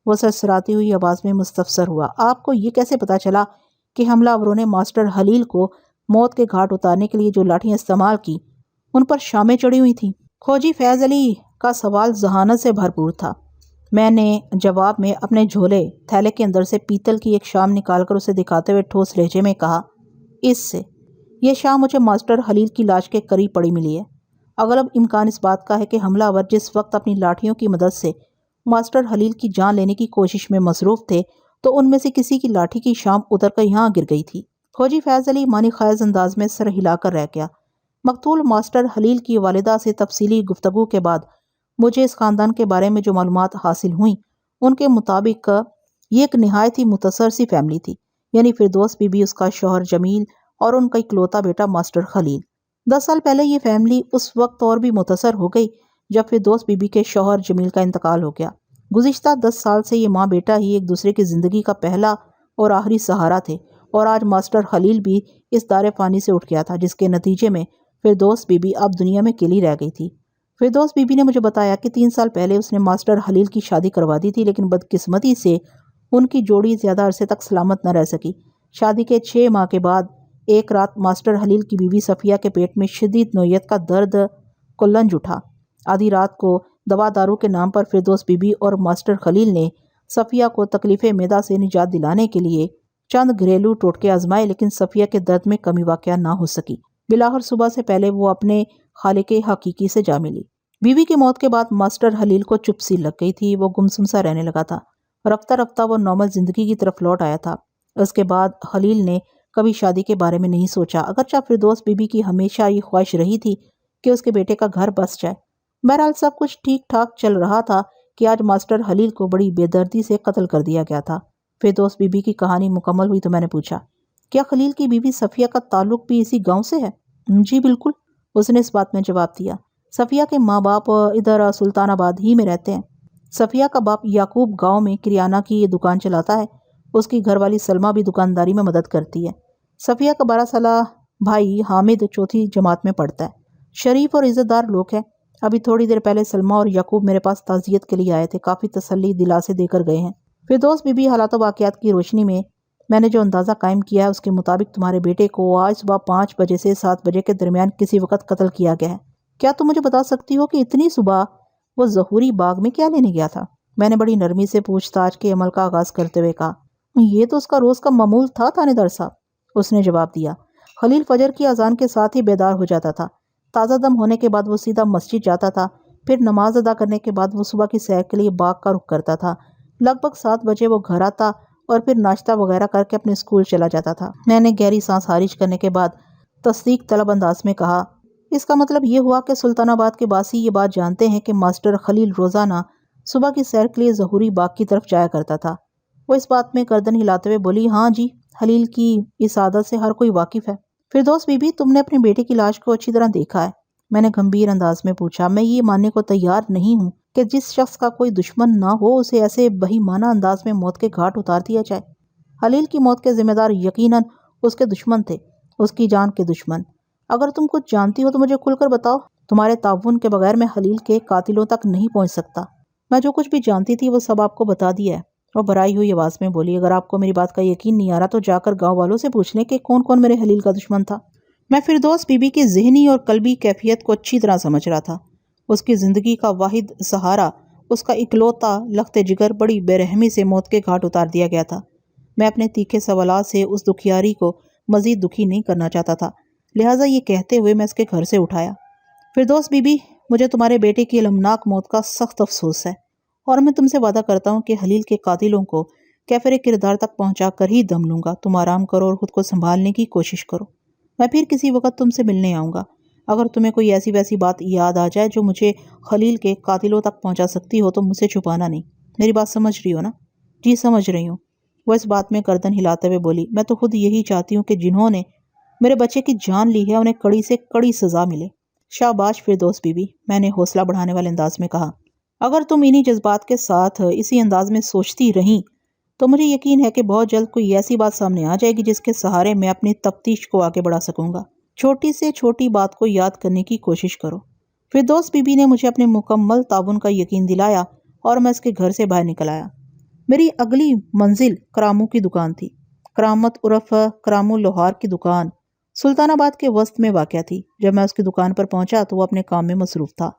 وہ سرسراتی ہوئی آواز میں مستفسر ہوا، آپ کو یہ کیسے پتا چلا کہ حملہ آوروں نے ماسٹر خلیل کو موت کے گھاٹ اتارنے کے لیے جو لاٹھیاں استعمال کی ان پر شامیں چڑھی ہوئی تھیں؟ کھوجی فیض علی کا سوال ذہانت سے بھرپور تھا۔ میں نے جواب میں اپنے جھولے تھیلے کے اندر سے پیتل کی ایک شام نکال کر اسے دکھاتے ہوئے ٹھوس لہجے میں کہا، اس سے یہ شام مجھے ماسٹر خلیل کی لاش کے قریب پڑی ملی ہے۔ اغلب امکان اس بات کا ہے کہ حملہ آور جس وقت اپنی لاٹھیوں کی مدد سے ماسٹر خلیل کی جان لینے کی کوشش میں مصروف تھے تو ان میں سے کسی کی لاٹھی کی شام اتر کر یہاں گر گئی تھی۔ کھوجی فیض علی معنی خیز انداز میں سر ہلا کر رہ گیا۔ مقتول ماسٹر خلیل کی والدہ سے تفصیلی گفتگو کے بعد مجھے اس خاندان کے بارے میں جو معلومات حاصل ہوئیں ان کے مطابق یہ ایک نہایت ہی متصر سی فیملی تھی، یعنی فردوس بی بی، اس کا شوہر جمیل اور ان کا اکلوتا بیٹا ماسٹر خلیل۔ 10 سال پہلے یہ فیملی اس وقت اور بھی متصر ہو گئی جب فردوس بی بی کے شوہر جمیل کا انتقال ہو گیا۔ گزشتہ 10 سال سے یہ ماں بیٹا ہی ایک دوسرے کی زندگی کا پہلا اور آخری سہارا تھے، اور آج ماسٹر خلیل بھی اس دار فانی سے اٹھ گیا تھا، جس کے نتیجے میں فردوس بی بی اب دنیا میں اکیلی رہ گئی تھی۔ فردوس بی بی نے مجھے بتایا کہ 3 سال پہلے اس نے ماسٹر خلیل کی شادی کروا دی تھی، لیکن بدقسمتی سے ان کی جوڑی زیادہ عرصے تک سلامت نہ رہ سکی۔ شادی کے 6 ماہ کے بعد ایک رات ماسٹر خلیل کی بیوی صفیہ کے پیٹ میں شدید نوعیت کا درد کلنج اٹھا۔ آدھی رات کو دوا دارو کے نام پر فردوس بی بی اور ماسٹر خلیل نے صفیہ کو تکلیف معدہ سے نجات دلانے کے لیے چند گھریلو ٹوٹکے آزمائے، لیکن صفیہ کے درد میں کمی واقع نہ ہو سکی۔ بلاخر صبح سے پہلے وہ اپنے خالق حقیقی سے جا ملی۔ بیوی کی موت کے بعد ماسٹر خلیل کو چپ سی لگ گئی تھی، وہ گمسم سا رہنے لگا تھا۔ رفتہ رفتہ وہ نارمل زندگی کی طرف لوٹ آیا تھا۔ اس کے بعد خلیل نے کبھی شادی کے بارے میں نہیں سوچا، اگرچہ فردوس بی بی کی ہمیشہ یہ خواہش رہی تھی کہ اس کے بیٹے کا گھر بس جائے۔ بہرحال سب کچھ ٹھیک ٹھاک چل رہا تھا کہ آج ماسٹر خلیل کو بڑی بے دردی سے قتل کر دیا گیا تھا۔ فردوس بی بی کی کہانی مکمل ہوئی تو میں نے پوچھا، کیا خلیل کی بیوی صفیہ کا تعلق بھی اسی گاؤں سے ہے؟ جی بالکل، اس نے اس بات میں جواب دیا۔ صفیہ کے ماں باپ ادھر سلطان آباد ہی میں رہتے ہیں۔ صفیہ کا باپ یعقوب گاؤں میں کریانہ کی دکان چلاتا ہے۔ اس کی گھر والی سلمہ بھی دکانداری میں مدد کرتی ہے۔ صفیہ کا 12 سالہ بھائی حامد چوتھی جماعت میں پڑھتا ہے۔ شریف اور عزت دار لوگ ہیں۔ ابھی تھوڑی دیر پہلے سلمہ اور یعقوب میرے پاس تعزیت کے لیے آئے تھے، کافی تسلی دلاسے دے کر گئے ہیں۔ فردوس بی بی، حالات و واقعات کی روشنی میں نے جو اندازہ قائم کیا ہے اس کے مطابق تمہارے بیٹے کو آج صبح 5 بجے سے 7 بجے کے درمیان کسی وقت قتل کیا گیا ہے۔ کیا تم مجھے بتا سکتی ہو کہ اتنی صبح وہ ظہوری باغ میں کیا لینے گیا تھا؟ میں نے بڑی نرمی سے پوچھ تاچھ کے عمل کا آغاز کرتے ہوئے کہا، یہ تو اس کا روز کا معمول تھا تھانے دار صاحب۔ اس نے جواب دیا، خلیل فجر کی اذان کے ساتھ ہی بیدار ہو جاتا تھا۔ تازہ دم ہونے کے بعد وہ سیدھا مسجد جاتا تھا، پھر نماز ادا کرنے کے بعد وہ صبح کی سیر کے لیے باغ کا رخ کرتا تھا۔ لگ بھگ 7 بجے وہ گھر آتا اور پھر ناشتہ وغیرہ کر کے اپنے اسکول چلا جاتا تھا۔ میں نے گہری سانس خارج کرنے کے بعد تصدیق طلب انداز میں کہا، اس کا مطلب یہ ہوا کہ سلطان آباد کے باسی یہ بات جانتے ہیں کہ ماسٹر خلیل روزانہ صبح کی سیر کے لیے ظہوری باغ کی طرف جایا کرتا تھا؟ وہ اس بات میں گردن ہلاتے ہوئے بولی، ہاں جی، خلیل کی اس عادت سے ہر کوئی واقف ہے۔ فردوس بی بی، تم نے اپنے بیٹے کی لاش کو اچھی طرح دیکھا ہے؟ میں نے گمبھیر انداز میں پوچھا۔ میں یہ ماننے کو تیار نہیں ہوں کہ جس شخص کا کوئی دشمن نہ ہو اسے ایسے بہیمانہ انداز میں موت کے گھاٹ اتار دیا جائے۔ خلیل کی موت کے ذمہ دار یقیناً اس کے دشمن تھے، اس کی جان کے دشمن۔ اگر تم کچھ جانتی ہو تو مجھے کھل کر بتاؤ۔ تمہارے تعاون کے بغیر میں خلیل کے قاتلوں تک نہیں پہنچ سکتا۔ میں جو کچھ بھی جانتی تھی وہ سب آپ کو بتا دیا ہے۔ وہ بھرائی ہوئی آواز میں بولی، اگر آپ کو میری بات کا یقین نہیں آ رہا تو جا کر گاؤں والوں سے پوچھ لیں کہ کون کون میرے خلیل کا دشمن تھا۔ میں فردوس بی بی کی ذہنی اور قلبی کیفیت کو اچھی طرح سمجھ رہا تھا۔ اس کی زندگی کا واحد سہارا، اس کا اکلوتا لخت جگر بڑی بے رحمی سے موت کے گھاٹ اتار دیا گیا تھا۔ میں اپنے تیکھے سوالات سے اس دکھیاری کو مزید دکھی نہیں کرنا چاہتا تھا، لہٰذا یہ کہتے ہوئے میں اس کے گھر سے اٹھایا، فردوس بی بی، مجھے تمہارے بیٹے کی المناک موت کا سخت افسوس ہے، اور میں تم سے وعدہ کرتا ہوں کہ خلیل کے قاتلوں کو کیفر کردار تک پہنچا کر ہی دم لوں گا۔ تم آرام کرو اور خود کو سنبھالنے کی کوشش کرو۔ میں پھر کسی وقت تم سے ملنے آؤں گا۔ اگر تمہیں کوئی ایسی ویسی بات یاد آ جائے جو مجھے خلیل کے قاتلوں تک پہنچا سکتی ہو تو مجھ سے چھپانا نہیں۔ میری بات سمجھ رہی ہو نا؟ جی سمجھ رہی ہوں۔ وہ اس بات میں گردن ہلاتے ہوئے بولی، میں تو خود یہی چاہتی ہوں کہ جنہوں نے میرے بچے کی جان لی ہے انہیں کڑی سے کڑی سزا ملے۔ شاباش فردوس بی بی، میں نے حوصلہ بڑھانے والے انداز میں کہا۔ اگر تم انہی جذبات کے ساتھ اسی انداز میں سوچتی رہیں تو مجھے یقین ہے کہ بہت جلد کوئی ایسی بات سامنے آ جائے گی جس کے سہارے میں اپنی تفتیش کو آگے بڑھا سکوں گا۔ چھوٹی سے چھوٹی بات کو یاد کرنے کی کوشش کرو۔ فردوس بی بی نے مجھے اپنے مکمل تعاون کا یقین دلایا اور میں اس کے گھر سے باہر نکل آیا۔ میری اگلی منزل کرامو کی دکان تھی۔ کرامت عرف کرامو لوہار کی دکان سلطان آباد کے وسط میں واقع تھی۔ جب میں اس کی دکان پر پہنچا تو وہ اپنے کام میں مصروف تھا۔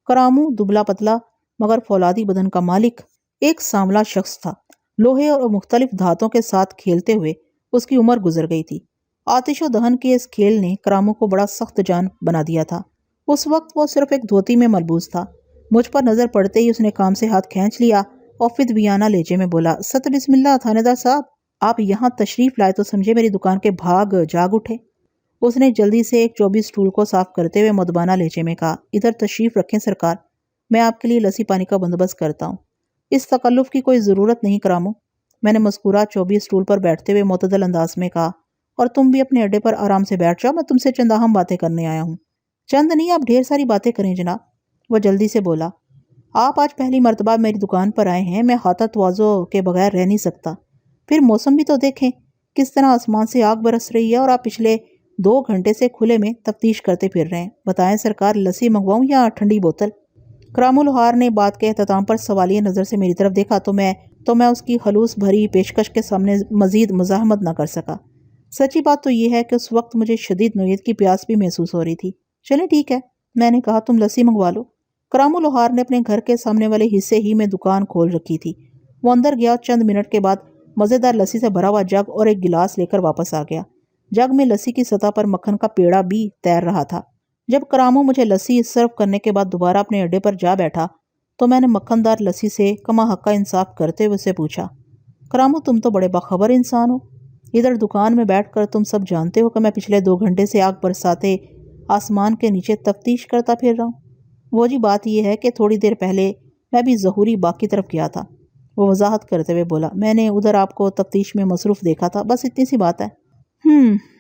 کرامو دبلا پتلا مگر فولادی بدن کا مالک ایک سانولا شخص تھا۔ لوہے اور مختلف دھاتوں کے ساتھ کھیلتے ہوئے اس کی عمر گزر گئی تھی۔ آتش و دہن کے اس کھیل نے کرامو کو بڑا سخت جان بنا دیا تھا۔ اس وقت وہ صرف ایک دھوتی میں ملبوس تھا۔ مجھ پر نظر پڑتے ہی اس نے کام سے ہاتھ کھینچ لیا اور فدویانہ لہجے میں بولا، ست بسم اللہ تھانے دار صاحب، آپ یہاں تشریف لائے تو سمجھے میری دکان کے بھاگ جاگ اٹھے۔ اس نے جلدی سے ایک چوبی سٹول کو صاف کرتے ہوئے مدبانہ لہجے میں کہا، ادھر تشریف رکھیں سرکار، میں آپ کے لیے لسی پانی کا بندوبست کرتا ہوں۔ اس تکلف کی کوئی ضرورت نہیں کرامو، میں نے مذکورہ چوبی سٹول پر بیٹھتے ہوئے معتدل انداز میں کہا، اور تم بھی اپنے اڈے پر آرام سے بیٹھ جاؤ، میں تم سے چند اہم باتیں کرنے آیا ہوں۔ چند نہیں، آپ ڈھیر ساری باتیں کریں جناب، وہ جلدی سے بولا۔ آپ آج پہلی مرتبہ میری دکان پر آئے ہیں، میں خاطر تواضع کے بغیر رہ نہیں سکتا۔ پھر موسم بھی تو دیکھیں، کس طرح آسمان سے آگ برس رہی ہے اور آپ پچھلے 2 گھنٹے سے کھلے میں تفتیش کرتے پھر رہے ہیں۔ بتائیں سرکار، لسی منگواؤں یا ٹھنڈی بوتل؟ کرامو لوہار نے بات کے اختتام پر سوالیہ نظر سے میری طرف دیکھا تو میں اس کی خلوص بھری پیشکش کے سامنے مزید مزاحمت نہ کر سکا۔ سچی بات تو یہ ہے کہ اس وقت مجھے شدید نوعیت کی پیاس بھی محسوس ہو رہی تھی۔ چلیں ٹھیک ہے، میں نے کہا، تم لسی منگوا لو۔ کرامو لوہار نے اپنے گھر کے سامنے والے حصے ہی میں دکان کھول رکھی تھی۔ وہ اندر گیا اور چند منٹ کے بعد مزیدار لسی سے بھرا ہوا جگ اور ایک گلاس لے کر واپس آ گیا۔ جگ میں لسی کی سطح پر مکھن کا پیڑا بھی تیر رہا تھا۔ جب کرامو مجھے لسی سرو کرنے کے بعد دوبارہ اپنے اڈے پر جا بیٹھا تو میں نے مکھن دار لسی سے کما حق کا انصاف کرتے ہوئے اسے پوچھا، کرامو تم تو بڑے باخبر انسان ہو، ادھر دکان میں بیٹھ کر تم سب جانتے ہو کہ میں پچھلے 2 گھنٹے سے آگ برساتے آسمان کے نیچے تفتیش کرتا پھر رہا ہوں۔ وہ جی بات یہ ہے کہ تھوڑی دیر پہلے میں بھی ظہوری باغ کی طرف گیا تھا، وہ وضاحت کرتے ہوئے بولا۔ میں نے ادھر آپ کو تفتیش میں مصروف دیکھا تھا، بس اتنی سی بات ہے۔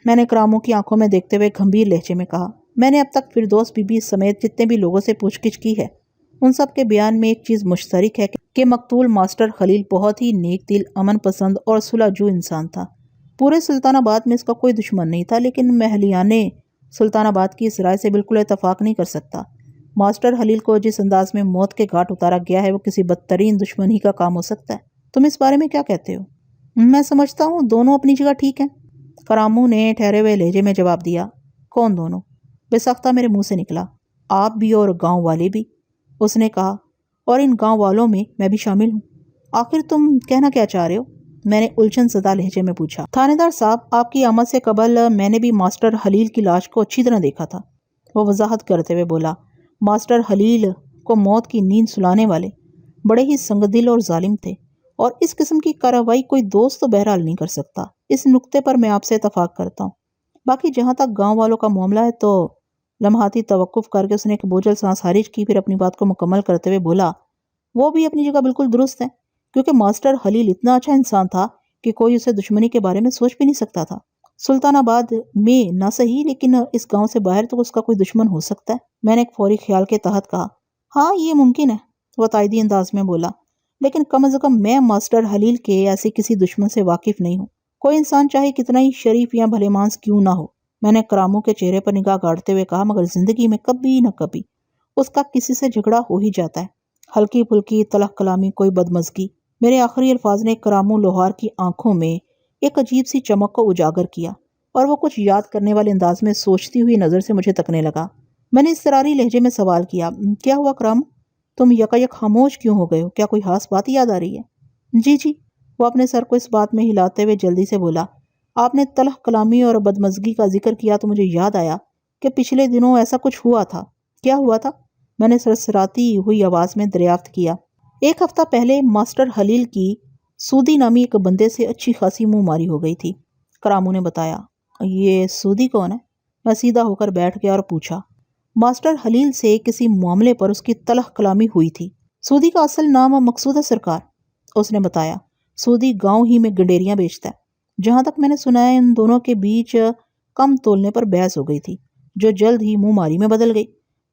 میں نے کرامو کی آنکھوں میں دیکھتے ہوئے گھمبیر لہجے میں کہا۔ میں نے اب تک فردوس بی بی سمیت جتنے بھی لوگوں سے پوچھ گچھ کی ہے، ان سب کے بیان میں ایک چیز مشترک ہے کہ مقتول ماسٹر خلیل بہت ہی نیک دل، امن پسند اور صلح جو انسان تھا۔ پورے سلطان آباد میں اس کا کوئی دشمن نہیں تھا، لیکن محلیان سلطان آباد کی اس رائے سے بالکل اتفاق نہیں کر سکتا۔ ماسٹر خلیل کو جس انداز میں موت کے گھاٹ اتارا گیا ہے، وہ کسی بدترین دشمن ہی کا کام ہو سکتا ہے۔ تم اس بارے میں کیا کہتے ہو؟ میں سمجھتا ہوں دونوں اپنی جگہ ٹھیک ہیں، کرامو نے ٹھہرے ہوئے لہجے میں جواب دیا۔ کون دونوں؟ بے سختہ میرے منہ سے نکلا۔ آپ بھی اور گاؤں والے بھی، اس نے کہا، اور ان گاؤں والوں میں بھی شامل ہوں۔ آخر تم کہنا کیا چاہ رہے ہو؟ میں نے الجھن زدہ لہجے میں پوچھا۔ تھانے دار صاحب، آپ کی آمد سے قبل میں نے بھی ماسٹر خلیل کی لاش کو اچھی طرح دیکھا تھا، وہ وضاحت کرتے ہوئے بولا۔ ماسٹر خلیل کو موت کی نیند سلانے والے بڑے ہی سنگدل اور ظالم تھے، اور اس قسم کی کارروائی کوئی دوست تو بہرحال نہیں کر سکتا۔ اس نقطے پر میں آپ سے اتفاق کرتا ہوں۔ باقی جہاں تک گاؤں والوں کا معاملہ ہے تو لمحاتی توقف کر کے اس نے ایک بوجھل سانس خارج کی، پھر اپنی بات کو مکمل کرتے ہوئے بولا۔ وہ بھی اپنی جگہ بالکل درست ہے، کیونکہ ماسٹر خلیل اتنا اچھا انسان تھا کہ کوئی اسے دشمنی کے بارے میں سوچ بھی نہیں سکتا تھا۔ سلطان آباد میں نہ صحیح، لیکن اس گاؤں سے باہر تو اس کا کوئی دشمن ہو سکتا ہے، میں نے ایک فوری خیال کے تحت کہا۔ ہاں یہ ممکن ہے، وہ تائیدی انداز میں بولا، لیکن کم از کم میں ماسٹر خلیل کے ایسے کسی دشمن سے واقف نہیں ہوں۔ کوئی انسان چاہے کتنا ہی شریف یا بھلے مانس کیوں نہ ہو، میں نے کرامو کے چہرے پر نگاہ گاڑتے ہوئے کہا، مگر زندگی میں کبھی نہ کبھی اس کا کسی سے جھگڑا ہو ہی جاتا ہے۔ ہلکی پھلکی تلخ کلامی، کوئی بدمزگی۔ میرے آخری الفاظ نے کرامو لوہار کی آنکھوں میں ایک عجیب سی چمک کو اجاگر کیا، اور وہ کچھ یاد کرنے والے انداز میں سوچتی ہوئی نظر سے مجھے تکنے لگا۔ میں نے اضطراری لہجے میں سوال کیا، کیا ہوا کرامو؟ تم یکایک خاموش کیوں ہو گئے ہو؟ کیا کوئی خاص بات یاد آ رہی ہے؟ جی، وہ اپنے سر کو اس بات میں ہلاتے ہوئے جلدی سے بولا۔ آپ نے تلخ کلامی اور بدمزگی کا ذکر کیا تو مجھے یاد آیا کہ پچھلے دنوں ایسا کچھ ہوا تھا۔ کیا ہوا تھا؟ میں نے سرسراتی ہوئی آواز میں دریافت کیا۔ ایک ہفتہ پہلے ماسٹر خلیل کی سودی نامی ایک بندے سے اچھی خاصی منہ ماری ہو گئی تھی، کرامو نے بتایا۔ یہ سودی کون ہے؟ میں سیدھا ہو کر بیٹھ گیا اور پوچھا۔ ماسٹر خلیل سے کسی معاملے پر اس کی تلخ کلامی ہوئی تھی۔ سودی کا اصل نام مقصود ہے سرکار، اس نے بتایا۔ سودی گاؤں ہی میں گنڈیریاں بیچتا ہے۔ جہاں تک میں نے سنا ہے ان دونوں کے بیچ کم تولنے پر بحث ہو گئی تھی، جو جلد ہی منہ ماری میں بدل گئی۔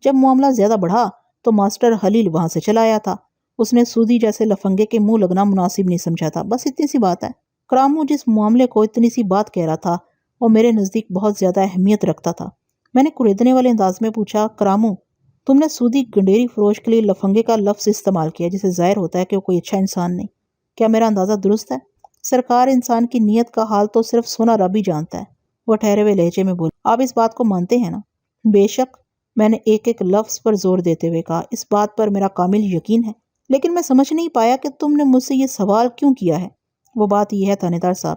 جب معاملہ زیادہ بڑھا تو ماسٹر خلیل وہاں سے چلا آیا تھا۔ اس نے سودی جیسے لفنگے کے منہ لگنا مناسب نہیں سمجھا تھا، بس اتنی سی بات ہے۔ کرامو جس معاملے کو اتنی سی بات کہہ رہا تھا وہ میرے نزدیک بہت زیادہ اہمیت رکھتا تھا۔ میں نے کریدنے والے انداز میں پوچھا، کرامو تم نے سودی گنڈیری فروش کے لیے لفنگے کا لفظ استعمال کیا، جسے ظاہر ہوتا ہے کہ وہ کوئی اچھا انسان نہیں۔ کیا میرا اندازہ درست ہے؟ سرکار، انسان کی نیت کا حال تو صرف سونا رب ہی جانتا ہے، وہ ٹھہرے ہوئے لہجے میں بولا۔ آپ اس بات کو مانتے ہیں نا؟ بے شک، میں نے ایک ایک لفظ پر زور دیتے ہوئے کہا۔ اس بات پر میرا کامل یقین ہے، لیکن میں سمجھ نہیں پایا کہ تم نے مجھ سے یہ سوال کیوں کیا ہے۔ وہ بات یہ ہے تھانے دار صاحب،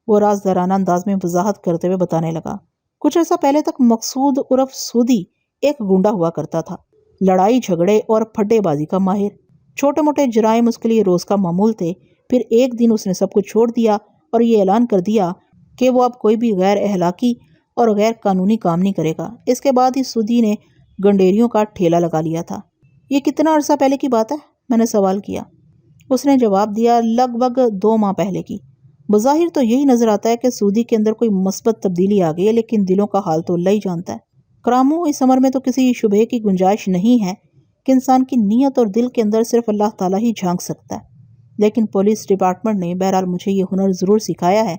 وہ رازدارانہ انداز میں وضاحت کرتے ہوئے بتانے لگا۔ کچھ عرصہ پہلے تک مقصود عرف سودی ایک گنڈا ہوا کرتا تھا، لڑائی جھگڑے اور پھڈے بازی کا ماہر۔ چھوٹے موٹے جرائم اس کے لیے روز کا معمول تھے۔ پھر ایک دن اس نے سب کچھ چھوڑ دیا اور یہ اعلان کر دیا کہ وہ اب کوئی بھی غیر اخلاقی اور غیر قانونی کام نہیں کرے گا۔ اس کے بعد ہی سودی نے گنڈیریوں کا ٹھیلا لگا لیا تھا۔ یہ کتنا عرصہ پہلے کی بات ہے؟ میں نے سوال کیا۔ اس نے جواب دیا، لگ بھگ 2 ماہ پہلے کی۔ بظاہر تو یہی نظر آتا ہے کہ سودی کے اندر کوئی مثبت تبدیلی آ گئی ہے، لیکن دلوں کا حال تو اللہ ہی جانتا ہے۔ کرامو، اس امر میں تو کسی شبہ کی گنجائش نہیں ہے کہ انسان کی نیت اور دل کے اندر صرف اللہ تعالیٰ ہی جھانک سکتا ہے، لیکن پولیس ڈپارٹمنٹ نے بہرحال مجھے یہ ہنر ضرور سکھایا ہے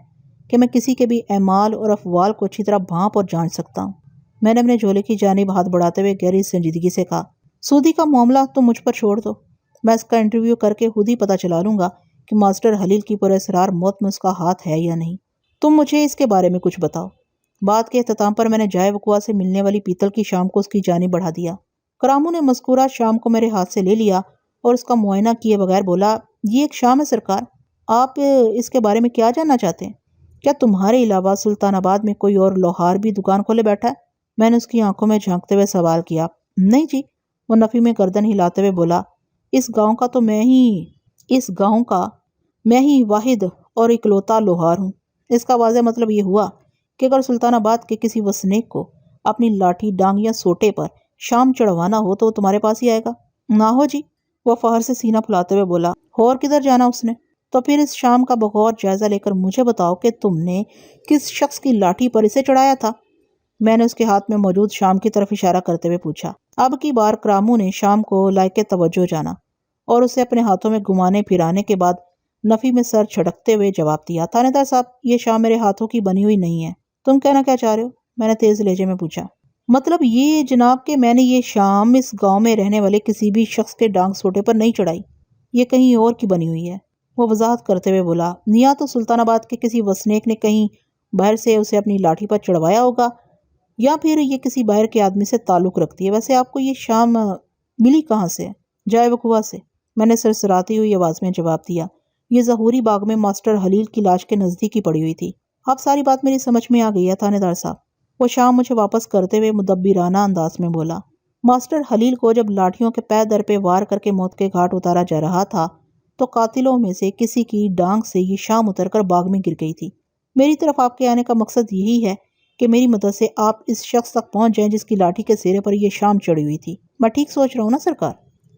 کہ میں کسی کے بھی اعمال اور افعال کو اچھی طرح بھانپ اور جان سکتا ہوں۔ میں نے اپنے جھولے کی جانب ہاتھ بڑھاتے ہوئے گہری سنجیدگی سے کہا، سودی کا معاملہ تو مجھ پر چھوڑ دو، میں اس کا انٹرویو کر کے خود ہی پتہ چلا لوں گا کہ ماسٹر خلیل کی پراسرار موت میں اس کا ہاتھ ہے یا نہیں۔ تم مجھے اس کے بارے میں کچھ بتاؤ۔ بات کے اختتام پر میں نے جائے وقوع سے ملنے والی پیتل کی شام کو اس کی جانب بڑھا دیا۔ کرامو نے مذکورہ شام کو میرے ہاتھ سے لے لیا اور اس کا معائنہ کیے بغیر بولا، یہ ایک شام ہے سرکار، آپ اس کے بارے میں کیا جاننا چاہتے ہیں؟ کیا تمہارے علاوہ سلطان آباد میں کوئی اور لوہار بھی دکان کھولے بیٹھا ہے؟ میں نے اس کی آنکھوں میں جھانکتے ہوئے سوال کیا۔ نہیں جی، وہ نفی میں گردن ہلاتے ہوئے بولا، اس گاؤں کا میں ہی واحد اور اکلوتا لوہار ہوں۔ اس کا واضح مطلب یہ ہوا کہ اگر سلطان آباد کے کسی وسنیک کو اپنی لاٹھی ڈانگ یا سوٹے پر شام چڑھوانا ہو تو وہ تمہارے پاس ہی آئے گا۔ نہ ہو جی، وہ فخر سے سینہ پھلاتے ہوئے بولا، اور کدھر جانا اس نے؟ تو پھر اس شام کا بغور جائزہ لے کر مجھے بتاؤ کہ تم نے کس شخص کی لاٹھی پر اسے چڑھایا تھا؟ میں نے اس کے ہاتھ میں موجود شام کی طرف اشارہ کرتے ہوئے پوچھا۔ اب کی بار کرامو نے شام کو لائق توجہ جانا اور اسے اپنے ہاتھوں میں گھمانے پھرانے کے بعد نفی میں سر چھڑکتے ہوئے جواب دیا، تھانے دار صاحب، یہ شام میرے ہاتھوں کی بنی ہوئی نہیں ہے۔ تم کہنا کیا چاہ رہے ہو؟ میں نے تیز لہجے میں پوچھا۔ مطلب یہ جناب کہ میں نے یہ شام اس گاؤں میں رہنے والے کسی بھی شخص کے ڈانگ سوٹے پر نہیں چڑھائی، یہ کہیں اور کی بنی ہوئی ہے۔ وہ وضاحت کرتے ہوئے بولا، یا تو سلطان آباد کے کسی وسنیک نے کہیں باہر سے اسے اپنی لاٹھی پر چڑھوایا ہوگا، یا پھر یہ کسی باہر کے آدمی سے تعلق رکھتی ہے۔ ویسے آپ کو یہ شام ملی کہاں سے؟ جائے وقوع سے، میں نے سرسراتی ہوئی آواز میں جواب دیا۔ یہ ظہوری باغ میں ماسٹر حلیل کی لاش کے نزدیک ہی پڑی ہوئی تھی۔ اب ساری بات میری سمجھ میں آ گئی ہے تھانے دار صاحب، وہ شام مجھے واپس کرتے ہوئے مدبرانہ انداز میں بولا۔ ماسٹر حلیل کو جب لاٹھیوں کے پے در پہ وار کر کے موت کے گھاٹ اتارا جا رہا تھا تو قاتلوں میں سے کسی کی ڈانگ سے یہ شام اتر کر باغ میں گر گئی تھی۔ میری طرف آپ کے آنے کا مقصد یہی ہے کہ میری مدد سے آپ اس شخص تک پہنچ جائیں جس کی لاٹھی کے سرے پر یہ شام چڑھی ہوئی تھی۔ میں ٹھیک سوچ رہا ہوں نا سرکار؟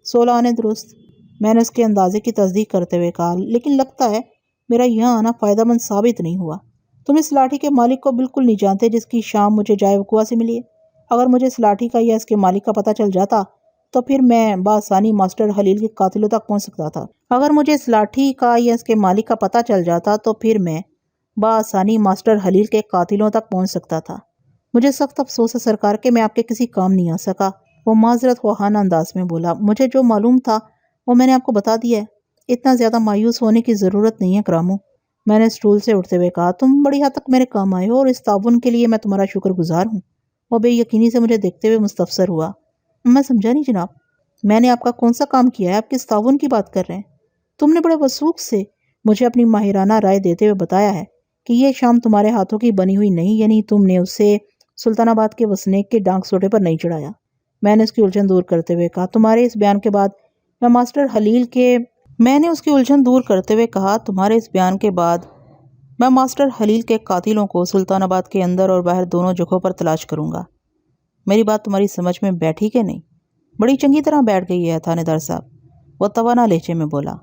16 آنے درست، میں نے اس کے اندازے کی تصدیق کرتے ہوئے کہا، لیکن لگتا ہے میرا یہاں آنا فائدہ مند ثابت نہیں ہوا۔ تم اس لاٹھی کے مالک کو بالکل نہیں جانتے جس کی شام مجھے جائے وقوع سے ملی ہے۔ اگر مجھے اس لاٹھی کا یا اس کے مالک کا پتہ چل جاتا تو پھر میں بآسانی ماسٹر حلیل کے قاتلوں تک پہنچ سکتا تھا۔ اگر مجھے اس لاٹھی کا یا اس کے مالک کا پتہ چل جاتا تو پھر میں بآسانی ماسٹر حلیل کے قاتلوں تک پہنچ سکتا تھا۔ مجھے سخت افسوس ہے سرکار کہ میں آپ کے کسی کام نہیں آ سکا، وہ معذرت خواہانہ انداز میں بولا۔ مجھے جو معلوم تھا وہ میں نے آپ کو بتا دیا ہے، اتنا زیادہ مایوس ہونے کی ضرورت نہیں ہے کرامو، میں نے اسٹول سے اٹھتے ہوئے کہا۔ تم بڑی حد تک میرے کام آئے ہو اور اس تعاون کے لیے میں تمہارا شکر گزار ہوں۔ وہ بے یقینی سے مجھے دیکھتے ہوئے مستفسر ہوا۔ میں سمجھا نہیں جناب، میں نے آپ کا کون سا کام کیا ہے؟ آپ کس تعاون کی بات کر رہے ہیں؟ تم نے بڑے وثوق سے مجھے اپنی ماہرانہ رائے دیتے ہوئے بتایا ہے کہ یہ شام تمہارے ہاتھوں کی بنی ہوئی نہیں، یعنی تم نے اسے سلطان آباد کے وسنیک کے ڈانگ سوٹے پر نہیں چڑھایا۔ میں نے اس کی الجھن دور کرتے ہوئے کہا، تمہارے اس بیان کے بعد میں ماسٹر حلیل کے قاتلوں کو سلطان آباد کے اندر اور باہر دونوں جگہوں پر تلاش کروں گا۔ میری بات تمہاری سمجھ میں بیٹھی کہ نہیں؟ بڑی چنگی طرح بیٹھ گئی ہے تھانے دار صاحب، وہ توانا لہجے میں بولا۔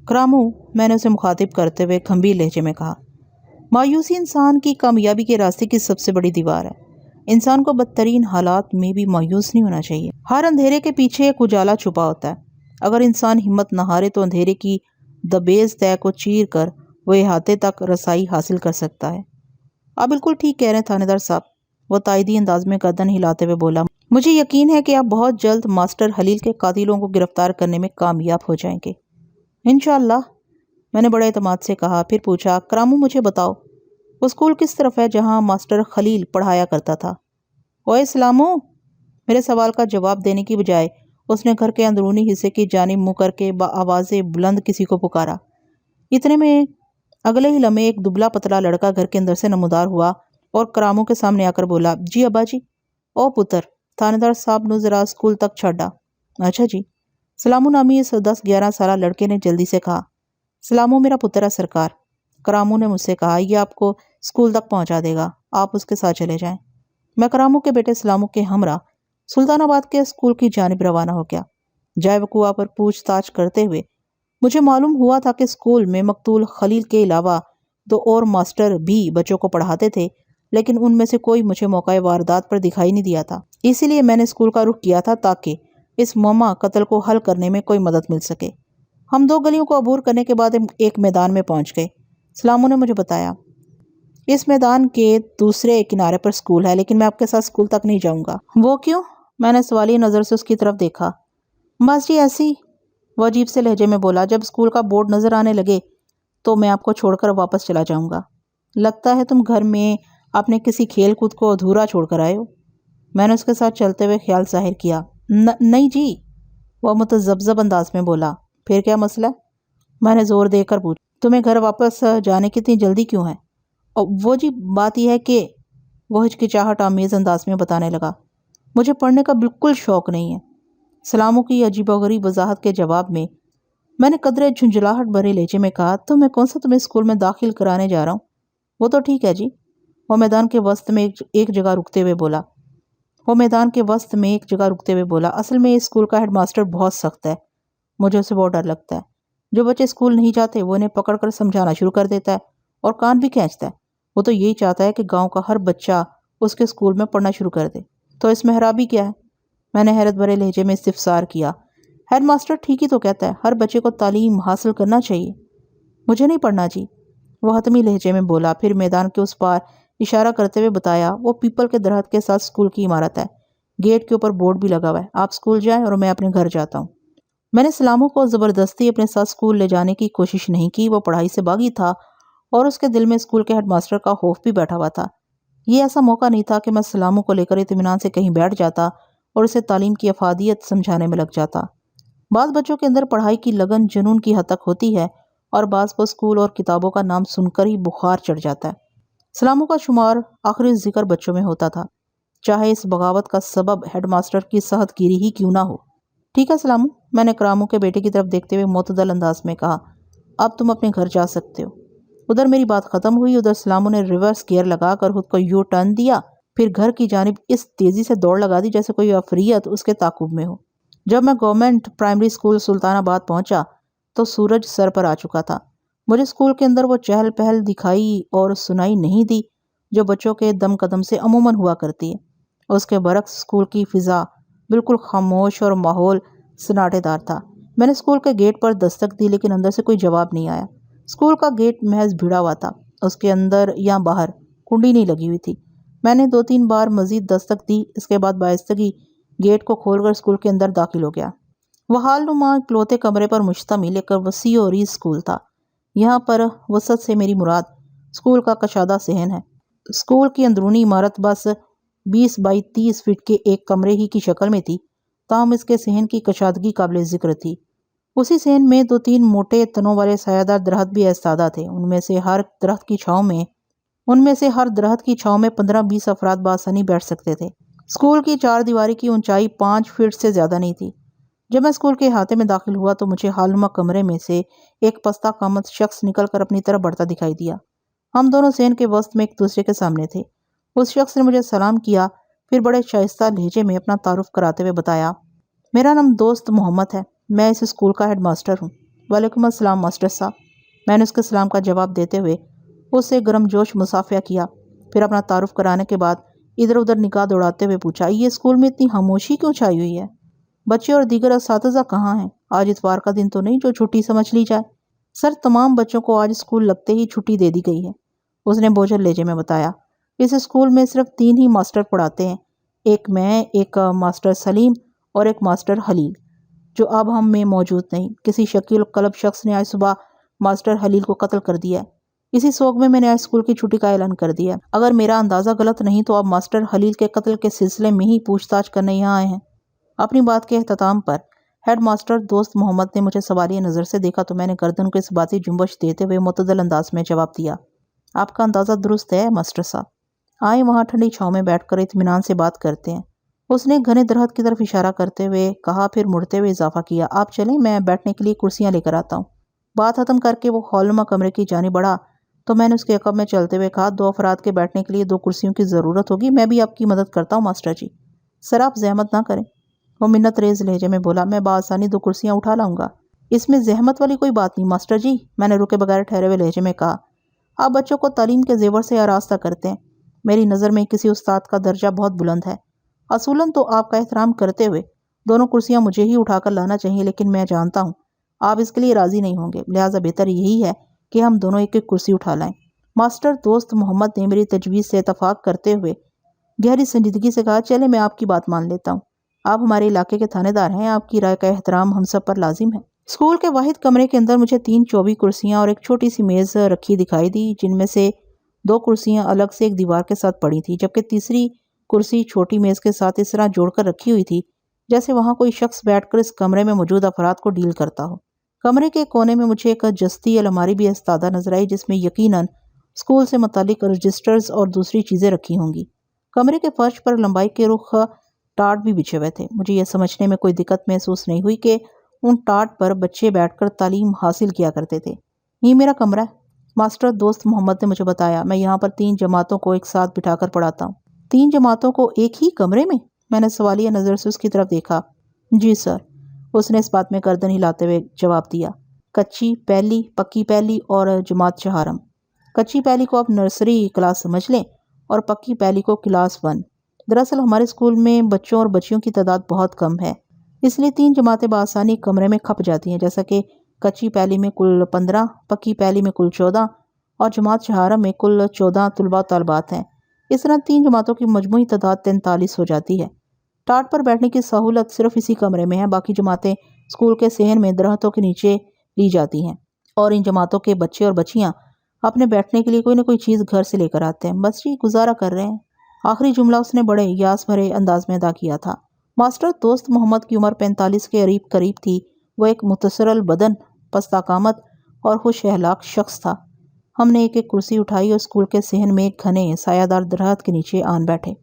کرامو، میں نے اسے مخاطب کرتے ہوئے گھمبیر لہجے میں کہا، مایوسی انسان کی کامیابی کے راستے کی سب سے بڑی دیوار ہے۔ انسان کو بدترین حالات میں بھی مایوس نہیں ہونا چاہیے۔ ہر اندھیرے کے پیچھے ایک اجالا چھپا ہوتا ہے۔ اگر انسان ہمت نہ ہارے تو اندھیرے کی دبیز طے کو چیر کر وہ احاطے تک رسائی حاصل کر سکتا ہے۔ آپ بالکل ٹھیک کہہ رہے ہیں تھانے دار صاحب، وہ تائیدی انداز میں گردن ہلاتے ہوئے بولا۔ مجھے یقین ہے کہ آپ بہت جلد ماسٹر حلیل کے قاتلوں کو گرفتار کرنے میں کامیاب ہو جائیں گے۔ انشاءاللہ، میں نے بڑے اعتماد سے کہا۔ پھر پوچھا، کرامو مجھے بتاؤ، وہ اسکول کس طرف ہے جہاں ماسٹر خلیل پڑھایا کرتا تھا؟ اوئے سلامو! میرے سوال کا جواب دینے کی بجائے اس نے گھر کے اندرونی حصے کی جانب منہ کر کے بآواز بلند کسی کو پکارا۔ اتنے میں اگلے ہی لمحے ایک دبلا پتلا لڑکا گھر کے اندر سے نمودار ہوا اور کرامو کے سامنے آ کر بولا، جی ابا جی۔ او پتر، تھانے دار صاحب نو ذرا اسکول تک چھڈا۔ اچھا جی، سلامو نامی اس 10-11 سالہ لڑکے نے جلدی سے کہا۔ سلامو میرا پتر ہے سرکار، کرامو نے مجھ سے کہا، یہ آپ کو اسکول تک پہنچا دے گا، آپ اس کے ساتھ چلے جائیں۔ میں کرامو کے بیٹے سلامو کے ہمراہ سلطان آباد کے اسکول کی جانب روانہ ہو گیا۔ جائے وقوع پر پوچھ تاچھ کرتے ہوئے مجھے معلوم ہوا تھا کہ اسکول میں مقتول خلیل کے علاوہ 2 اور ماسٹر بھی بچوں کو پڑھاتے تھے، لیکن ان میں سے کوئی مجھے موقع واردات پر دکھائی نہیں دیا تھا۔ اسی لیے میں نے اسکول کا رخ کیا تھا تاکہ اس معمہ قتل کو حل کرنے میں کوئی مدد مل سکے۔ ہم 2 گلیوں کو عبور کرنے کے بعد ایک میدان میں پہنچ گئے۔ سلامو نے مجھے بتایا، اس میدان کے دوسرے کنارے پر اسکول ہے، لیکن میں آپ کے ساتھ اسکول تک نہیں جاؤں گا۔ وہ کیوں؟ میں نے سوالیہ نظر سے اس کی طرف دیکھا۔ بس جی ایسی، وہ عجیب سے لہجے میں بولا، جب اسکول کا بورڈ نظر آنے لگے تو میں آپ کو چھوڑ کر واپس چلا جاؤں گا۔ لگتا ہے تم گھر میں اپنے کسی کھیل کود کو ادھورا چھوڑ کر آئے ہو۔ میں نے اس کے ساتھ چلتے ہوئے خیال ظاہر کیا۔ نہیں جی، وہ متذبذب انداز میں بولا۔ پھر کیا مسئلہ ہے؟ میں نے زور دے کر پوچھا۔ تمہیں گھر واپس جانے کی اتنی جلدی کیوں ہے؟ وہ جی بات یہ ہے کہ، وہ ہچکچاہٹ آمیز انداز میں بتانے لگا، مجھے پڑھنے کا بالکل شوق نہیں ہے۔ سلامو کی عجیب و غریب وضاحت کے جواب میں نے قدرے جھنجھلاہٹ بھرے لہجے میں کہا، تو میں کون سا تمہیں اسکول میں داخل کرانے جا رہا ہوں؟ وہ تو ٹھیک ہے جی، وہ میدان کے وسط میں ایک جگہ رکتے ہوئے بولا۔ اصل میں اس اسکول کا ہیڈ ماسٹر بہت سخت ہے، مجھے اسے بہت ڈر لگتا ہے۔ جو بچے اسکول نہیں جاتے وہ انہیں پکڑ کر سمجھانا شروع کر دیتا ہے اور کان بھی کھینچتا ہے۔ وہ تو یہی چاہتا ہے کہ گاؤں کا ہر بچہ اس کے اسکول میں پڑھنا شروع کر دے۔ تو اس میں خرابی کیا ہے؟ میں نے حیرت بھرے لہجے میں استفسار کیا۔ ہیڈ ماسٹر ٹھیک ہی تو کہتا ہے، ہر بچے کو تعلیم حاصل کرنا چاہیے۔ مجھے نہیں پڑھنا جی، وہ حتمی لہجے میں بولا، پھر میدان کے اس پار اشارہ کرتے ہوئے بتایا، وہ پیپل کے درخت کے ساتھ اسکول کی عمارت ہے، گیٹ کے اوپر بورڈ بھی لگا ہوا ہے، آپ اسکول جائیں اور میں اپنے گھر جاتا ہوں۔ میں نے سلامو کو زبردستی اپنے ساتھ اسکول لے جانے کی کوشش نہیں کی، وہ پڑھائی سے باغی تھا اور اس کے دل میں اسکول کے ہیڈ ماسٹر کا خوف بھی بیٹھا ہوا تھا۔ یہ ایسا موقع نہیں تھا کہ میں سلامو کو لے کر اطمینان سے کہیں بیٹھ جاتا اور اسے تعلیم کی افادیت سمجھانے میں لگ جاتا۔ بعض بچوں کے اندر پڑھائی کی لگن جنون کی حد تک ہوتی ہے اور بعض کو اسکول اور کتابوں کا نام سن کر ہی بخار چڑھ جاتا ہے۔ سلامو کا شمار آخری ذکر بچوں میں ہوتا تھا، چاہے اس بغاوت کا سبب ہیڈ ماسٹر کی صحت گیری ہی کیوں نہ ہو۔ ٹھیک ہے سلامو، میں نے کرامو کے بیٹے کی طرف دیکھتے ہوئے معتدل انداز میں کہا، اب تم اپنے گھر جا سکتے ہو۔ ادھر میری بات ختم ہوئی، ادھر سلامو نے ریورس گیئر لگا کر خود کو یو ٹرن دیا، پھر گھر کی جانب اس تیزی سے دوڑ لگا دی جیسے کوئی عفریت اس کے تعاقب میں ہو۔ جب میں گورنمنٹ پرائمری اسکول سلطان آباد پہنچا تو سورج سر پر آ چکا تھا۔ مجھے اسکول کے اندر وہ چہل پہل دکھائی اور سنائی نہیں دی جو بچوں کے دم قدم سے عموماً ہوا کرتی ہے۔ اس کے برعکس اسکول کی فضا بالکل خاموش اور ماحول سناٹے دار تھا۔ میں نے اسکول کے گیٹ پر دستک دی لیکن اندر سے کوئی جواب نہیں آیا۔ اسکول کا گیٹ محض بھیڑا ہوا تھا، اس کے اندر یا باہر کنڈی نہیں لگی ہوئی تھی۔ میں نے 2-3 بار مزید دستک دی، اس کے بعد بائستگی گیٹ کو کھول کر اسکول کے اندر داخل ہو گیا۔ وہ حال نما اکلوتے کمرے پر مشتمل ایک وسیع و عریض اسکول تھا۔ یہاں پر وسعت سے میری مراد اسکول کا کشادہ صحن ہے۔ اسکول کی اندرونی عمارت بس 20 بائی 30 فٹ کے ایک کمرے ہی کی شکل میں تھی، تاہم اس کے صحن کی کشادگی قابل ذکر تھی۔ اسی صحن میں 2-3 موٹے تنوں والے سایہ دار درخت بھی ایستادہ تھے۔ ان میں سے ہر درخت کی چھاؤں میں 15-20 افراد بآسانی بیٹھ سکتے تھے۔ اسکول کی 4 دیواری کی اونچائی 5 فٹ سے زیادہ نہیں تھی۔ جب میں اسکول کے احاطے میں داخل ہوا تو مجھے حالنما کمرے میں سے ایک پستہ قامت شخص نکل کر اپنی طرف بڑھتا دکھائی دیا۔ ہم دونوں صحن کے وسط میں ایک دوسرے کے سامنے تھے۔ اس شخص نے مجھے سلام کیا، پھر بڑے شائستہ لہجے میں اپنا تعارف کراتے ہوئے بتایا، میرا نام دوست محمد ہے، میں اس اسکول کا ہیڈ ماسٹر ہوں۔ وعلیکم السلام ماسٹر صاحب۔ میں نے اس کے سلام کا جواب دیتے ہوئے اس سے گرم جوش مصافحہ کیا، پھر اپنا تعارف کرانے کے بعد ادھر ادھر نگاہ دوڑاتے ہوئے پوچھا، یہ اسکول میں اتنی خاموشی کیوں چھائی ہوئی ہے؟ بچے اور دیگر اساتذہ کہاں ہیں؟ آج اتوار کا دن تو نہیں جو چھٹی سمجھ لی جائے؟ سر، تمام بچوں کو آج اسکول لگتے ہی چھٹی دے دی گئی ہے، اس نے بوجھل لہجے میں بتایا۔ اس اسکول میں صرف 3 ہی ماسٹر پڑھاتے ہیں، ایک میں، ایک ماسٹر سلیم اور ایک ماسٹر خلیل، جو اب ہم میں موجود نہیں۔ کسی شکیل قلب شخص نے آج صبح ماسٹر خلیل کو قتل کر دیا ہے۔ اسی سوگ میں نے آج اسکول کی چھٹی کا اعلان کر دیا ہے۔ اگر میرا اندازہ غلط نہیں تو آپ ماسٹر خلیل کے قتل کے سلسلے میں ہی پوچھ تاچھ کرنے یہاں آئے ہیں۔ اپنی بات کے اختتام پر ہیڈ ماسٹر دوست محمد نے مجھے سوالیہ نظر سے دیکھا تو میں نے گردن کو اس باتی جنبش دیتے ہوئے معتدل انداز میں جواب دیا، آپ کا اندازہ درست ہے ماسٹر صاحب، آئیں وہاں ٹھنڈی چھاؤں میں بیٹھ کر اطمینان سے بات کرتے ہیں۔ اس نے گھنے درخت کی طرف اشارہ کرتے ہوئے کہا، پھر مڑتے ہوئے اضافہ کیا، آپ چلیں، میں بیٹھنے کے لیے کرسیاں لے کر آتا ہوں۔ بات ختم کر کے وہ ہالنما کمرے کی جانب بڑھا تو میں نے اس کے عقب میں چلتے ہوئے کہا، 2 افراد کے بیٹھنے کے لیے 2 کرسیوں کی ضرورت ہوگی، میں بھی آپ کی مدد کرتا ہوں ماسٹر جی۔ سر، آپ زحمت نہ کریں، وہ منت ریز لہجے میں بولا، میں بآسانی 2 کرسیاں اٹھا لاؤں گا، اس میں زحمت والی کوئی بات نہیں ماسٹر جی، میں نے رکے بغیر ٹھہرے ہوئے لہجے میں کہا۔ آپ بچوں کو تعلیم کے زیور سے آراستہ کرتے ہیں، میری نظر میں کسی استاد کا درجہ بہت بلند ہے۔ اصولاً تو آپ کا احترام کرتے ہوئے 2 کرسیاں مجھے ہی اٹھا کر لانا چاہیے، لیکن میں جانتا ہوں آپ اس کے لیے راضی نہیں ہوں گے، لہٰذا بہتر یہی ہے کہ ہم دونوں ایک ایک کرسی اٹھا لائیں۔ ماسٹر دوست محمد نے میری تجویز سے اتفاق کرتے ہوئے گہری سنجیدگی سے کہا، چلے میں آپ کی بات مان لیتا ہوں، آپ ہمارے علاقے کے تھانے دار ہیں، آپ کی رائے کا احترام ہم سب پر لازم ہے۔ اسکول کے واحد کمرے کے اندر مجھے 3 چوبی کرسیاں اور ایک چھوٹی سی میز رکھی دکھائی دی، جن میں سے 2 کرسیاں الگ سے ایک دیوار کے ساتھ پڑی تھی، جبکہ تیسری کرسی چھوٹی میز کے ساتھ اس طرح جوڑ کر رکھی ہوئی تھی جیسے وہاں کوئی شخص بیٹھ کر اس کمرے میں موجود افراد کو ڈیل کرتا ہو۔ کمرے کے کونے میں مجھے ایک جستی الماری بھی استادہ نظر آئی، جس میں یقیناً اسکول سے متعلق رجسٹرز اور دوسری چیزیں رکھی ہوں گی۔ کمرے کے فرش پر لمبائی کے رخ ٹاٹ بھی بچھے ہوئے تھے۔ مجھے یہ سمجھنے میں کوئی دقت محسوس نہیں ہوئی کہ ان ٹاٹ پر بچے بیٹھ کر تعلیم حاصل کیا کرتے تھے۔ یہ میرا کمرہ ہے، ماسٹر دوست محمد نے مجھے بتایا، میں یہاں پر 3 جماعتوں کو ایک ساتھ بٹھا کر پڑھاتا ہوں۔ 3 جماعتوں کو ایک ہی کمرے میں؟ میں نے سوالیہ نظر سے اس کی طرف دیکھا۔ جی سر، اس نے اس بات میں گردن ہلاتے ہوئے جواب دیا، کچی پہلی، پکی پہلی اور جماعت چہارم۔ کچی پہلی کو آپ نرسری کلاس سمجھ لیں اور پکی پہلی کو کلاس 1۔ دراصل ہمارے اسکول میں بچوں اور بچیوں کی تعداد بہت کم ہے، اس لیے 3 جماعتیں بآسانی کمرے میں کھپ جاتی ہیں، جیسا کہ کچی پہلی میں کل 15، پکی پہلی میں کل 14 اور جماعت چہارم میں کل 14 طلباء طالبات ہیں۔ اس طرح 3 جماعتوں کی مجموعی تعداد 43 ہو جاتی ہے۔ ٹاٹ پر بیٹھنے کی سہولت صرف اسی کمرے میں ہے، باقی جماعتیں اسکول کے صحن میں درختوں کے نیچے لی جاتی ہیں، اور ان جماعتوں کے بچے اور بچیاں اپنے بیٹھنے کے لیے کوئی نہ کوئی چیز گھر سے لے کر آتے ہیں۔ بس جی گزارا کر رہے ہیں۔ آخری جملہ اس نے بڑے یاس بھرے انداز میں ادا کیا تھا۔ ماسٹر دوست محمد کی عمر 45 کے قریب تھی۔ وہ ایک متصر البدن، پست قامت اور خوش اخلاق شخص تھا۔ ہم نے ایک کرسی اٹھائی اور اسکول کے صحن میں ایک گھنے سایہ دار درخت کے نیچے آن بیٹھے۔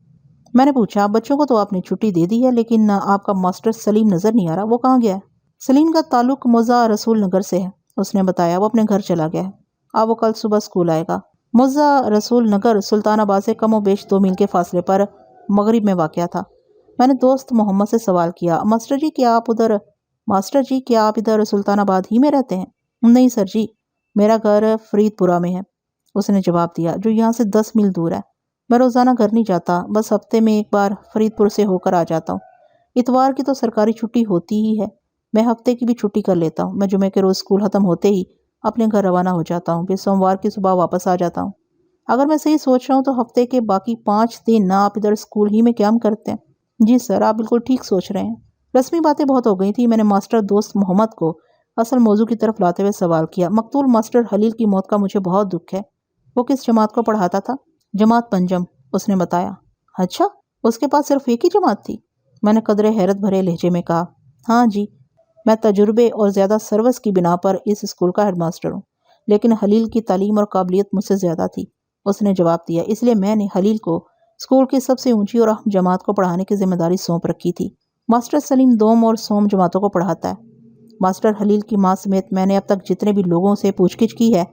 میں نے پوچھا، بچوں کو تو آپ نے چھٹی دے دی ہے، لیکن آپ کا ماسٹر سلیم نظر نہیں آ رہا، وہ کہاں گیا ہے؟ سلیم کا تعلق موزہ رسول نگر سے ہے، اس نے بتایا، وہ اپنے گھر چلا گیا ہے۔ اب وہ کل صبح اسکول آئے گا۔ موزہ رسول نگر سلطان آباد سے کم و بیش 2 میل کے فاصلے پر مغرب میں واقع تھا۔ میں نے دوست محمد سے سوال کیا، ماسٹر جی کیا آپ ادھر سلطان آباد ہی میں رہتے ہیں؟ نہیں سر جی، میرا گھر فرید پورہ میں ہے، اس نے جواب دیا، جو یہاں سے 10 میل دور ہے۔ میں روزانہ گھر نہیں جاتا، بس ہفتے میں ایک بار فرید پور سے ہو کر آ جاتا ہوں۔ اتوار کی تو سرکاری چھٹی ہوتی ہی ہے، میں ہفتے کی بھی چھٹی کر لیتا ہوں۔ میں جمعے کے روز اسکول ختم ہوتے ہی اپنے گھر روانہ ہو جاتا ہوں، پھر سوموار کی صبح واپس آ جاتا ہوں۔ اگر میں صحیح سوچ رہا ہوں تو ہفتے کے باقی 5 دن آپ ادھر اسکول ہی میں قیام کرتے ہیں۔ جی سر، آپ بالکل ٹھیک سوچ رہے ہیں۔ رسمی باتیں بہت ہو گئی تھی۔ میں نے ماسٹر دوست محمد کو اصل موضوع کی طرف لاتے ہوئے سوال کیا، مقتول ماسٹر خلیل کی موت کا مجھے بہت دکھ ہے۔ وہ کس جماعت کو پڑھاتا تھا؟ جماعت پنجم، اس نے بتایا۔ اچھا، اس کے پاس صرف ایک ہی جماعت تھی؟ میں نے قدرے حیرت بھرے لہجے میں کہا، ہاں جی، میں تجربے اور زیادہ سروس کی بنا پر اس اسکول کا ہیڈ ماسٹر ہوں، لیکن خلیل کی تعلیم اور قابلیت مجھ سے زیادہ تھی، اس نے جواب دیا، اس لیے میں نے خلیل کو اسکول کی سب سے اونچی اور اہم جماعت کو پڑھانے کی ذمہ داری سونپ رکھی تھی۔ ماسٹر سلیم دوم اور سوم جماعتوں کو پڑھاتا ہے۔ ماسٹر خلیل کی ماں سمیت میں نے اب تک جتنے بھی لوگوں سے پوچھ گچھ کی ہے،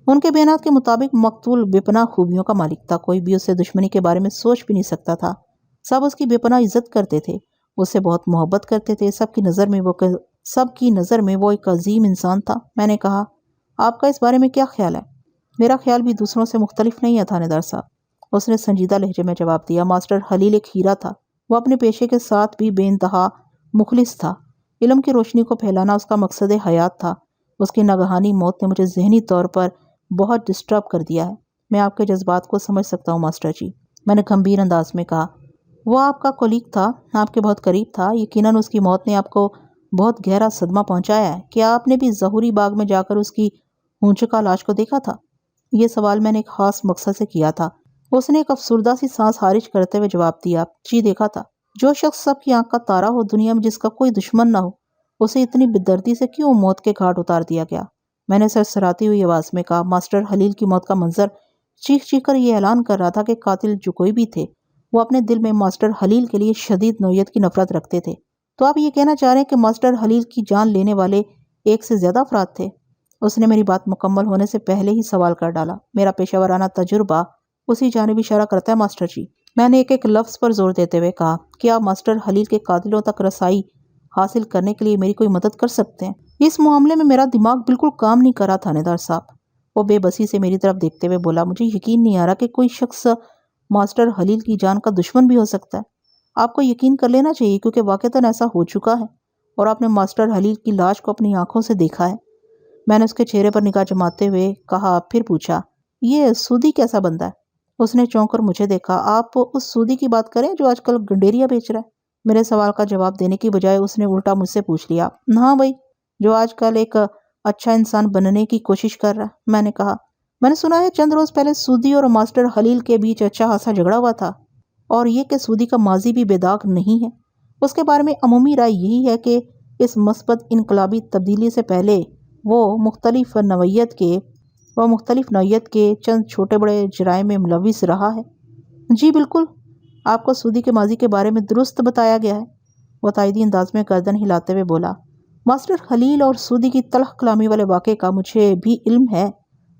ان کے بیانات کے مطابق مقتول بے پناہ خوبیوں کا مالک تھا، کوئی بھی اس سے دشمنی کے بارے میں سوچ بھی نہیں سکتا تھا۔ سب اس کی بے پناہ عزت کرتے تھے، اس سے بہت محبت کرتے تھے، سب کی نظر میں وہ ایک عظیم انسان تھا۔ میں نے کہا، آپ کا اس بارے میں کیا خیال ہے؟ میرا خیال بھی دوسروں سے مختلف نہیں ہے تھانے دار صاحب، اس نے سنجیدہ لہجے میں جواب دیا۔ ماسٹر خلیل ایک ہیرا تھا، وہ اپنے پیشے کے ساتھ بھی بے انتہا مخلص تھا۔ علم کی روشنی کو پھیلانا اس کا مقصد حیات تھا۔ اس کی ناگہانی موت نے مجھے ذہنی طور پر بہت ڈسٹرب کر دیا ہے۔ میں آپ کے جذبات کو سمجھ سکتا ہوں ماسٹر جی، میں نے گمبھیر انداز میں کہا۔ وہ آپ کا کولیگ تھا، آپ کے بہت قریب تھا، یقیناً اس کی موت نے آپ کو بہت گہرا صدمہ پہنچایا ہے۔ کیا آپ نے بھی ظہوری باغ میں جا کر اس کی ہونچکا لاش کو دیکھا تھا؟ یہ سوال میں نے ایک خاص مقصد سے کیا تھا۔ اس نے ایک افسردہ سی سانس خارج کرتے ہوئے جواب دیا، جی دیکھا تھا۔ جو شخص سب کی آنکھ کا تارا ہو، دنیا میں جس کا کوئی دشمن نہ ہو، اسے اتنی بددردی سے کیوں موت کے گھاٹ اتار دیا گیا؟ میں نے سرسراتی ہوئی آواز میں کہا۔ ماسٹر خلیل کی موت کا منظر چیخ چیخ کر یہ اعلان کر رہا تھا کہ قاتل جو کوئی بھی تھے، وہ اپنے دل میں ماسٹر خلیل کے لیے شدید نوعیت کی نفرت رکھتے تھے۔ تو آپ یہ کہنا چاہ رہے ہیں کہ ماسٹر خلیل کی جان لینے والے ایک سے زیادہ افراد تھے؟ اس نے میری بات مکمل ہونے سے پہلے ہی سوال کر ڈالا۔ میرا پیشہ ورانہ تجربہ اسی جانب اشارہ کرتا ہے ماسٹر جی، میں نے ایک لفظ پر زور دیتے ہوئے کہا۔ کیا آپ ماسٹر خلیل کے قاتلوں تک رسائی حاصل کرنے کے لیے میری کوئی مدد کر سکتے ہیں؟ اس معاملے میں میرا دماغ بالکل کام نہیں کر رہا تھانے دار صاحب، وہ بے بسی سے میری طرف دیکھتے ہوئے بولا۔ مجھے یقین نہیں آ رہا کہ کوئی شخص ماسٹر خلیل کی جان کا دشمن بھی ہو سکتا ہے۔ آپ کو یقین کر لینا چاہیے، کیونکہ واقعتاً ایسا ہو چکا ہے، اور آپ نے ماسٹر خلیل کی لاش کو اپنی آنکھوں سے دیکھا ہے۔ میں نے اس کے چہرے پر نگاہ جماتے ہوئے کہا، پھر پوچھا، یہ سودی کیسا بندہ ہے؟ اس نے چونک کر مجھے دیکھا۔ آپ اس سودی کی بات کریں جو آج کل گنڈیریا بیچ رہا ہے؟ میرے سوال کا جواب دینے کی بجائے اس نے الٹا مجھ سے پوچھ لیا، ہاں بھائی، جو آج کل ایک اچھا انسان بننے کی کوشش کر رہا ہے۔ میں نے کہا، میں نے سنا ہے چند روز پہلے سودی اور ماسٹر خلیل کے بیچ اچھا خاصا جھگڑا ہوا تھا، اور یہ کہ سودی کا ماضی بھی بے داغ نہیں ہے۔ اس کے بارے میں عمومی رائے یہی ہے کہ اس مثبت انقلابی تبدیلی سے پہلے وہ مختلف نوعیت کے چند چھوٹے بڑے جرائم میں ملوث رہا ہے۔ جی بالکل، آپ کو سودی کے ماضی کے بارے میں درست بتایا گیا ہے، وہ تائیدی انداز میں گردن ہلاتے ہوئے بولا۔ ماسٹر خلیل اور سودی کی تلخ کلامی والے واقعے کا مجھے بھی علم ہے،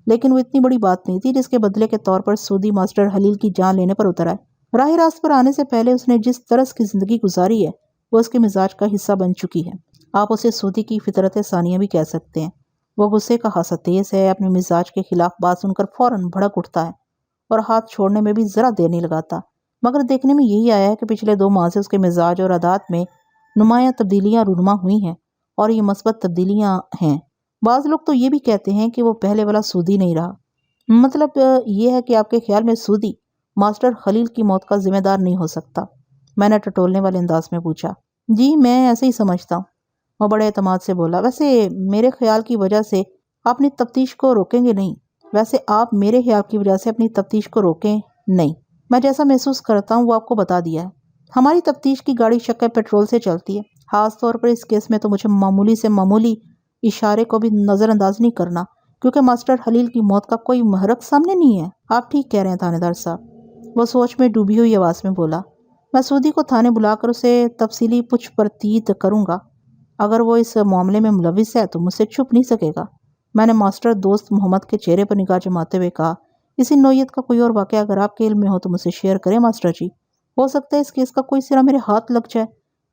لیکن وہ اتنی بڑی بات نہیں تھی جس کے بدلے کے طور پر سودی ماسٹر خلیل کی جان لینے پر اتر آئے۔ راہ راست پر آنے سے پہلے اس نے جس طرز کی زندگی گزاری ہے، وہ اس کے مزاج کا حصہ بن چکی ہے۔ آپ اسے سودی کی فطرت ثانیہ بھی کہہ سکتے ہیں۔ وہ غصے کا خاصا تیز ہے، اپنے مزاج کے خلاف بات سن کر فوراً بھڑک اٹھتا ہے اور ہاتھ چھوڑنے میں بھی ذرا دیر نہیں لگاتا۔ مگر دیکھنے میں یہی آیا ہے کہ پچھلے 2 ماہ سے اس کے مزاج اور عادات میں نمایاں تبدیلیاں رونما ہوئی ہیں، اور یہ مثبت تبدیلیاں ہیں۔ بعض لوگ تو یہ بھی کہتے ہیں کہ وہ پہلے والا سودی نہیں رہا۔ مطلب یہ ہے کہ آپ کے خیال میں سودی ماسٹر خلیل کی موت کا ذمہ دار نہیں ہو سکتا؟ میں نے ٹٹولنے والے انداز میں پوچھا۔ جی میں ایسے ہی سمجھتا ہوں، وہ بڑے اعتماد سے بولا۔ ویسے میرے خیال کی وجہ سے آپ اپنی تفتیش کو روکیں گے نہیں؟ نہیں، میں جیسا محسوس کرتا ہوں وہ آپ کو بتا دیا ہے۔ ہماری تفتیش کی گاڑی شکر پیٹرول سے چلتی ہے۔ خاص طور پر اس کیس میں تو مجھے معمولی سے معمولی اشارے کو بھی نظر انداز نہیں کرنا، کیونکہ ماسٹر خلیل کی موت کا کوئی محرک سامنے نہیں ہے۔ آپ ٹھیک کہہ رہے ہیں تھانے دار صاحب، وہ سوچ میں ڈوبی ہوئی آواز میں بولا۔ میں سودی کو تھانے بلا کر اسے تفصیلی پوچھ پرتیت کروں گا۔ اگر وہ اس معاملے میں ملوث ہے تو مجھ سے چھپ نہیں سکے گا۔ میں نے ماسٹر دوست محمد کے چہرے پر نگاہ جماتے ہوئے کہا، اسی نوعیت کا کوئی اور واقعہ اگر آپ کے علم میں ہو تو مجھ سے شیئر کریں ماسٹر جی۔ ہو سکتا ہے اس کیس کا کوئی سرا میرے ہاتھ لگ جائے۔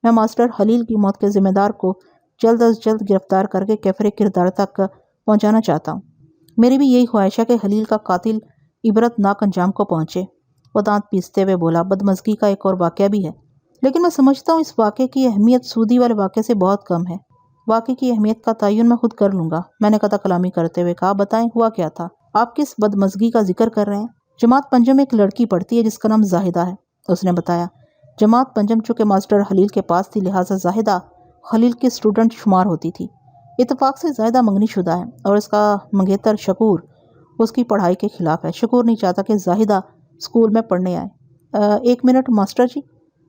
میں ماسٹر خلیل کی موت کے ذمہ دار کو جلد از جلد گرفتار کر کے کیفر کردار تک پہنچانا چاہتا ہوں۔ میری بھی یہی خواہش ہے کہ خلیل کا قاتل عبرت ناک انجام کو پہنچے۔ وہ دانت پیستے ہوئے بولا۔ بدمزگی کا ایک اور واقعہ بھی ہے، لیکن میں سمجھتا ہوں اس واقعے کی اہمیت سودی والے واقعے سے بہت کم ہے۔ واقعے کی اہمیت کا تعین میں خود کر لوں گا، میں نے قطع کلامی کرتے ہوئے کہا۔ بتائیں ہوا کیا تھا؟ آپ کس بدمزگی کا ذکر کر رہے ہیں؟ جماعت پنجم میں ایک لڑکی پڑھتی ہے جس کا نام زاہدہ ہے، اس نے بتایا۔ جماعت پنجم چونکہ ماسٹر خلیل کے پاس تھی، لہٰذا زاہدہ خلیل کی اسٹوڈنٹ شمار ہوتی تھی۔ اتفاق سے زاہدہ منگنی شدہ ہے اور اس کا منگیتر شکور اس کی پڑھائی کے خلاف ہے۔ شکور نہیں چاہتا کہ زاہدہ اسکول میں پڑھنے آئے۔ 1 منٹ ماسٹر جی،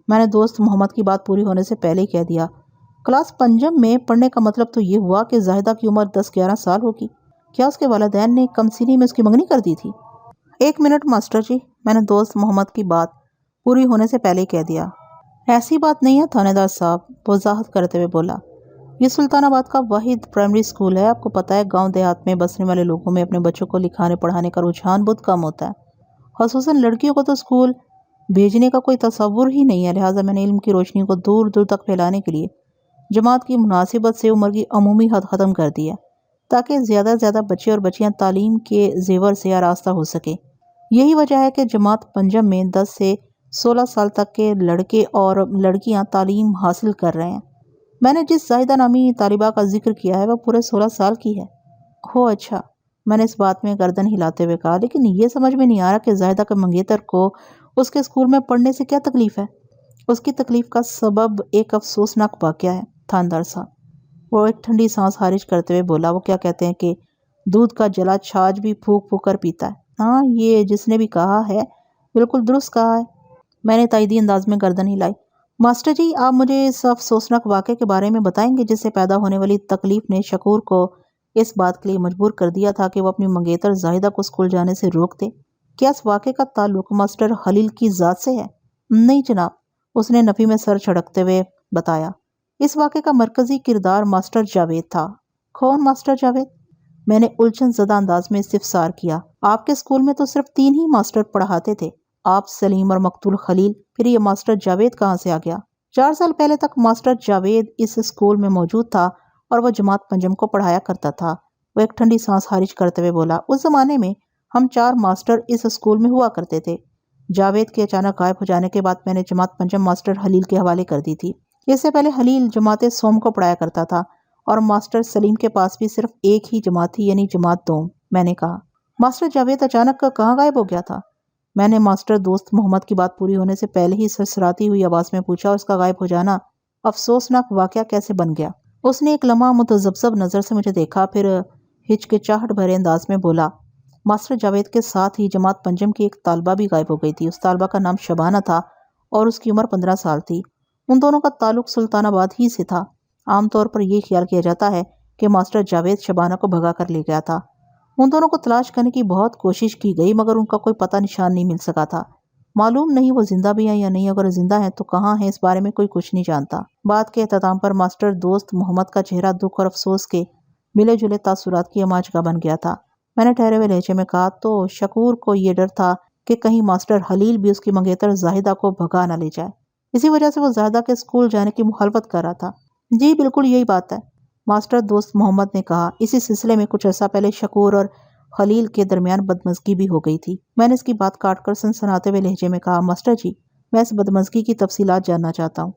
میں نے دوست محمد کی بات پوری ہونے سے پہلے ہی کہہ دیا۔ کلاس پنجم میں پڑھنے کا مطلب تو یہ ہوا کہ زاہدہ کی عمر 10-11 سال ہوگی۔ کیا اس کے والدین نے کم سنی میں اس کی منگنی کر دی تھی؟ 1 منٹ ماسٹر جی، میں نے دوست محمد کی بات پوری ہونے سے پہلے ہی کہہ دیا۔ ایسی بات نہیں ہے تھانے دار صاحب، وضاحت کرتے ہوئے بولا۔ یہ سلطان آباد کا واحد پرائمری اسکول ہے۔ آپ کو پتہ ہے گاؤں دیہات میں بسنے والے لوگوں میں اپنے بچوں کو لکھانے پڑھانے کا رجحان بہت کم ہوتا ہے، خصوصاً لڑکیوں کو تو اسکول بھیجنے کا کوئی تصور ہی نہیں ہے۔ لہٰذا میں نے علم کی روشنی کو دور دور تک پھیلانے کے لیے جماعت کی مناسبت سے عمر کی عمومی حد ختم کر دی ہے، تاکہ زیادہ سے زیادہ بچے اور بچیاں تعلیم کے زیور سے آراستہ ہو سکیں۔ یہی وجہ ہے کہ جماعت پنجم میں 10 سے 16 سال تک کے لڑکے اور لڑکیاں تعلیم حاصل کر رہے ہیں۔ میں نے جس زاہدہ نامی طالبہ کا ذکر کیا ہے وہ پورے 16 سال کی ہے۔ ہو اچھا، میں نے اس بات میں گردن ہلاتے ہوئے کہا، لیکن یہ سمجھ میں نہیں آ رہا کہ زاہدہ کے منگیتر کو اس کے اسکول میں پڑھنے سے کیا تکلیف ہے؟ اس کی تکلیف کا سبب ایک افسوسناک واقعہ ہے تھاندار صاحب، وہ ایک ٹھنڈی سانس خارج کرتے ہوئے بولا۔ وہ کیا کہتے ہیں کہ دودھ کا جلا چھاچھ بھی پھونک پھونک کر پیتا ہے۔ ہاں، یہ جس نے بھی کہا ہے بالکل درست کہا ہے، میں نے تائیدی انداز میں گردن ہلائی۔ ماسٹر جی، آپ مجھے اس افسوسناک واقعے کے بارے میں بتائیں گے جس سے پیدا ہونے والی تکلیف نے شکور کو اس بات کے لیے مجبور کر دیا تھا کہ وہ اپنی منگیتر زاہدہ کو اسکول جانے سے روک دے؟ کیا اس واقعے کا تعلق ماسٹر خلیل کی ذات سے ہے؟ نہیں جناب، اس نے نفی میں سر جھٹکتے ہوئے بتایا۔ اس واقعے کا مرکزی کردار ماسٹر جاوید تھا۔ کون ماسٹر جاوید؟ میں نے الجھن زدہ انداز میں استفسار کیا۔ آپ کے اسکول میں تو صرف 3 ہی ماسٹر پڑھاتے تھے، آپ، سلیم اور مقتول خلیل، پھر یہ ماسٹر جاوید کہاں سے آ گیا؟ 4 سال پہلے تک ماسٹر جاوید اس اسکول میں موجود تھا اور وہ جماعت پنجم کو پڑھایا کرتا تھا۔ وہ ایک ٹھنڈی سانس خارج کرتے ہوئے بولا۔ اس زمانے میں ہم 4 ماسٹر اس اسکول میں ہوا کرتے تھے۔ جاوید کے اچانک غائب ہو جانے کے بعد میں نے جماعت پنجم ماسٹر خلیل کے حوالے کر دی تھی۔ اس سے پہلے خلیل جماعت سوم کو پڑھایا کرتا تھا اور ماسٹر سلیم کے پاس بھی صرف ایک ہی جماعت تھی، یعنی جماعت دوم۔ میں نے کہا، ماسٹر جاوید اچانک کہاں غائب ہو گیا تھا؟ میں نے ماسٹر دوست محمد کی بات پوری ہونے سے پہلے ہی سرسراتی ہوئی آواز میں پوچھا، اور اس کا غائب ہو جانا افسوسناک واقعہ کیسے بن گیا؟ اس نے ایک لمحہ متذبذب نظر سے مجھے دیکھا، پھر ہچکچاہٹ بھرے انداز میں بولا، ماسٹر جاوید کے ساتھ ہی جماعت پنجم کی ایک طالبہ بھی غائب ہو گئی تھی۔ اس طالبہ کا نام شبانہ تھا اور اس کی عمر 15 سال تھی۔ ان دونوں کا تعلق سلطان آباد ہی سے تھا۔ عام طور پر یہ خیال کیا جاتا ہے کہ ماسٹر جاوید شبانہ کو بھگا کر لے گیا تھا۔ ان دونوں کو تلاش کرنے کی بہت کوشش کی گئی مگر ان کا کوئی پتہ نشان نہیں مل سکا تھا۔ معلوم نہیں وہ زندہ بھی ہیں یا نہیں، اگر زندہ ہیں تو کہاں ہیں، اس بارے میں کوئی کچھ نہیں جانتا۔ بات کے اختتام پر ماسٹر دوست محمد کا چہرہ دکھ اور افسوس کے ملے جلے تاثرات کی اماج کا بن گیا تھا۔ میں نے ٹھہرے ہوئے لہجے میں کہا، تو شکور کو یہ ڈر تھا کہ کہیں ماسٹر خلیل بھی اس کی منگیتر زاہدہ کو بھگا نہ لے جائے، اسی وجہ سے وہ زاہدہ کے اسکول جانے کی مخالفت کر رہا تھا۔ جی بالکل یہی بات ہے، ماسٹر دوست محمد نے کہا۔ اسی سلسلے میں کچھ عرصہ پہلے شکور اور خلیل کے درمیان بدمزگی بھی ہو گئی تھی۔ میں نے اس کی بات کاٹ کر سنسناتے ہوئے لہجے میں کہا، ماسٹر جی میں اس بدمزگی کی تفصیلات جاننا چاہتا ہوں۔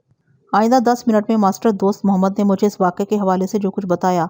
آئندہ 10 منٹ میں ماسٹر دوست محمد نے مجھے اس واقعے کے حوالے سے جو کچھ بتایا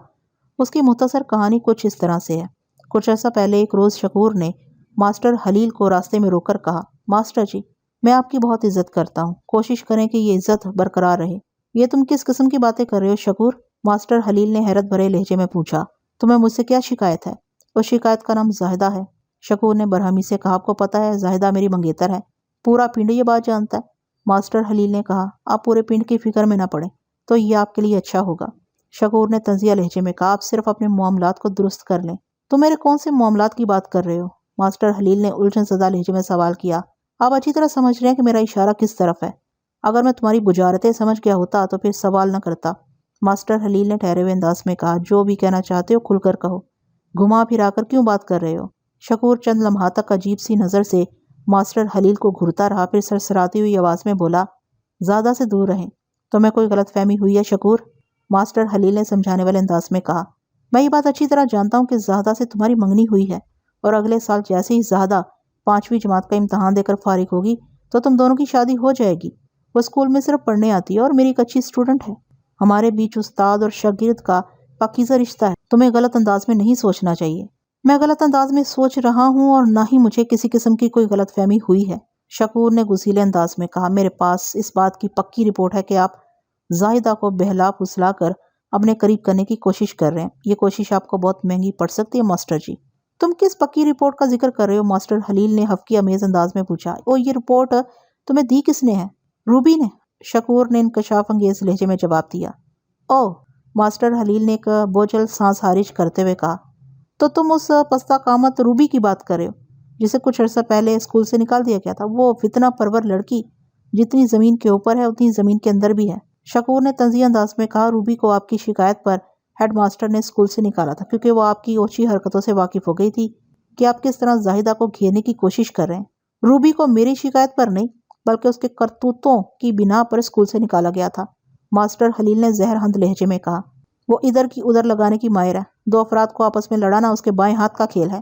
اس کی مختصر کہانی کچھ اس طرح سے ہے۔ کچھ عرصہ پہلے ایک روز شکور نے ماسٹر خلیل کو راستے میں روک کر کہا، ماسٹر جی میں آپ کی بہت عزت کرتا ہوں، کوشش کریں کہ یہ عزت برقرار رہے۔ یہ تم کس قسم کی باتیں کر رہے ہو شکور؟ ماسٹر خلیل نے حیرت بھرے لہجے میں پوچھا۔ تمہیں مجھ سے کیا شکایت ہے؟ اس شکایت کا نام زاہدہ ہے، شکور نے برہمی سے کہا۔ آپ کو پتہ ہے زاہدہ میری منگیتر ہے، پورا پنڈ یہ بات جانتا ہے۔ ماسٹر خلیل نے کہا، آپ پورے پنڈ کی فکر میں نہ پڑیں تو یہ آپ کے لیے اچھا ہوگا۔ شکور نے تنزیہ لہجے میں کہا، آپ صرف اپنے معاملات کو درست کر لیں۔ تم میرے کون سے معاملات کی بات کر رہے ہو؟ ماسٹر خلیل نے الجھن زدہ لہجے میں سوال کیا۔ آپ اچھی طرح سمجھ رہے ہیں کہ میرا اشارہ کس طرف ہے۔ اگر میں تمہاری بجارتیں سمجھ گیا ہوتا تو پھر سوال نہ کرتا۔ ماسٹر خلیل نے ٹھہرے ہوئے انداز میں کہا، جو بھی کہنا چاہتے ہو کھل کر کہو، گھما پھرا کر کیوں بات کر رہے ہو؟ شکور چند لمحات تک عجیب سی نظر سے ماسٹر خلیل کو گھورتا رہا، پھر سرسراتی ہوئی آواز میں بولا، زیادہ سے دور رہیں۔ تمہیں کوئی غلط فہمی ہوئی ہے شکور؟ ماسٹر خلیل نے سمجھانے والے انداز میں کہا، میں یہ بات اچھی طرح جانتا ہوں کہ زاہدہ سے تمہاری منگنی ہوئی ہے، اور اگلے سال جیسے ہی زاہدہ 5ویں جماعت کا امتحان دے کر فارغ ہوگی تو تم دونوں کی شادی ہو جائے گی۔ وہ اسکول میں صرف پڑھنے آتی ہے اور میری ایک اچھی اسٹوڈنٹ ہے۔ ہمارے بیچ استاد اور شاگرد کا پاکیزہ رشتہ ہے۔ تمہیں غلط انداز میں نہیں سوچنا چاہیے۔ میں غلط انداز میں سوچ رہا ہوں اور نہ ہی مجھے کسی قسم کی کوئی غلط فہمی ہوئی ہے، شکور نے غصیلے انداز میں کہا۔ میرے پاس اس بات کی پکی رپورٹ ہے کہ آپ زاہدہ کو بہلا پھسلا کر اپنے قریب کرنے کی کوشش کر رہے ہیں۔ یہ کوشش آپ کو بہت مہنگی پڑ سکتی ہے ماسٹر جی۔ تم کس پکی رپورٹ کا ذکر کر رہے ہو؟ ماسٹر خلیل نے حفقی امیز انداز میں پوچھا۔ او یہ رپورٹ تمہیں دی کس نے ہے؟ روبی نے، شکور نے انکشاف انگیز لہجے میں جواب دیا۔ او، ماسٹر خلیل نے ایک بوجھل سانس خارج کرتے ہوئے کہا، تو تم اس پستہ قامت روبی کی بات کر رہے ہو جسے کچھ عرصہ پہلے اسکول سے نکال دیا گیا تھا؟ وہ فتنہ پرور لڑکی جتنی زمین کے اوپر ہے اتنی زمین کے اندر بھی ہے، شکور نے تنزیہ انداز میں کہا۔ روبی کو آپ کی شکایت پر ہیڈ ماسٹر نے اسکول سے نکالا تھا کیونکہ وہ آپ کی اوچھی حرکتوں سے واقف ہو گئی تھی کہ آپ کس طرح زاہدہ کو گھیرنے کی کوشش کر رہے ہیں۔ روبی کو میری شکایت پر نہیں بلکہ اس کے کرتوتوں کی بنا پر اسکول سے نکالا گیا تھا، ماسٹر خلیل نے زہر ہند لہجے میں کہا۔ وہ ادھر کی ادھر لگانے کی ماہر ہے، دو افراد کو آپس میں لڑانا اس کے بائیں ہاتھ کا کھیل ہے۔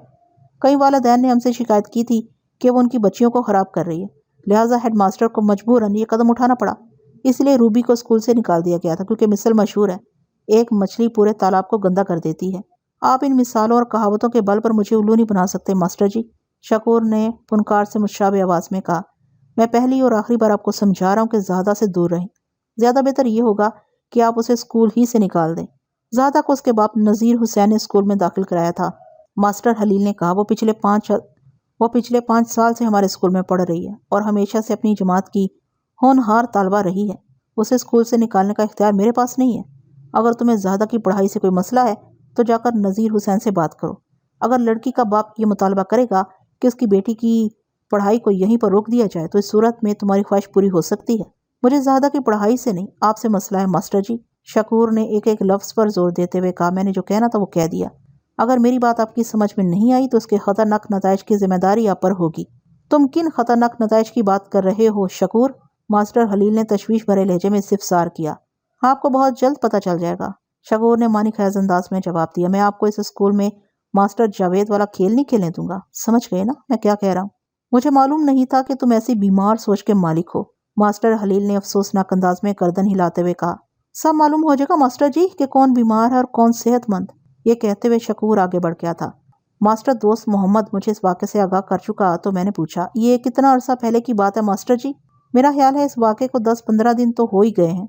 کئی والدین نے ہم سے شکایت کی تھی کہ وہ ان کی بچیوں کو خراب کر رہی ہے، لہٰذا ہیڈ ماسٹر کو مجبوراً یہ قدم اٹھانا پڑا۔ اس لیے روبی کو اسکول سے نکال دیا گیا تھا کیونکہ مثل مشہور ہے، ایک مچھلی پورے تالاب کو گندا کر دیتی ہے۔ آپ ان مثالوں اور کہاوتوں کے بل پر مجھے الو نہیں بنا سکتے ماسٹر جی، شکور نے پنکار سے مشابہ آواز میں کہا۔ میں پہلی اور آخری بار آپ کو سمجھا رہا ہوں کہ زاہدہ سے دور رہیں۔ زیادہ بہتر یہ ہوگا کہ آپ اسے اسکول ہی سے نکال دیں۔ زاہدہ کو اس کے باپ نذیر حسین نے اسکول میں داخل کرایا تھا، ماسٹر خلیل نے کہا۔ وہ پچھلے 5 سال سے ہمارے اسکول میں پڑھ رہی ہے اور ہمیشہ سے اپنی جماعت کی ہونہار طالبہ رہی ہے۔ اسے اسکول سے نکالنے کا اختیار میرے پاس نہیں ہے۔ اگر تمہیں زاہدہ کی پڑھائی سے کوئی مسئلہ ہے تو جا کر نذیر حسین سے بات کرو۔ اگر لڑکی کا باپ یہ مطالبہ کرے گا کہ اس کی بیٹی کی پڑھائی کو یہیں پر روک دیا جائے تو اس صورت میں تمہاری خواہش پوری ہو سکتی ہے۔ مجھے زاہدہ کی پڑھائی سے نہیں، آپ سے مسئلہ ہے ماسٹر جی، شکور نے ایک ایک لفظ پر زور دیتے ہوئے کہا۔ میں نے جو کہنا تھا وہ کہہ دیا۔ اگر میری بات آپ کی سمجھ میں نہیں آئی تو اس کے خطرناک نتائج کی ذمہ داری آپ پر ہوگی۔ تم کن خطرناک نتائج کی بات کر رہے ہو شکور؟ ماسٹر خلیل نے تشویش بھرے لہجے میں استفسار کیا۔ آپ کو بہت جلد پتہ چل جائے گا، شکور نے معنی خیز انداز میں جواب دیا۔ میں آپ کو اس اسکول میں ماسٹر جاوید والا کھیل نہیں کھیلنے دوں گا، سمجھ گئے نا میں کیا کہہ رہا ہوں؟ مجھے معلوم نہیں تھا کہ تم ایسی بیمار سوچ کے مالک ہو، ماسٹر خلیل نے افسوسناک انداز میں گردن ہلاتے ہوئے کہا۔ سب معلوم ہو جائے گا ماسٹر جی کہ کون بیمار ہے اور کون صحت مند، یہ کہتے ہوئے شکور آگے بڑھ گیا تھا۔ ماسٹر دوست محمد مجھے اس واقعے سے آگاہ کر چکا تو میں نے پوچھا، یہ کتنا عرصہ پہلے کی بات ہے ماسٹر جی؟ میرا خیال ہے اس واقعے کو 10-15 دن تو ہو ہی گئے ہیں،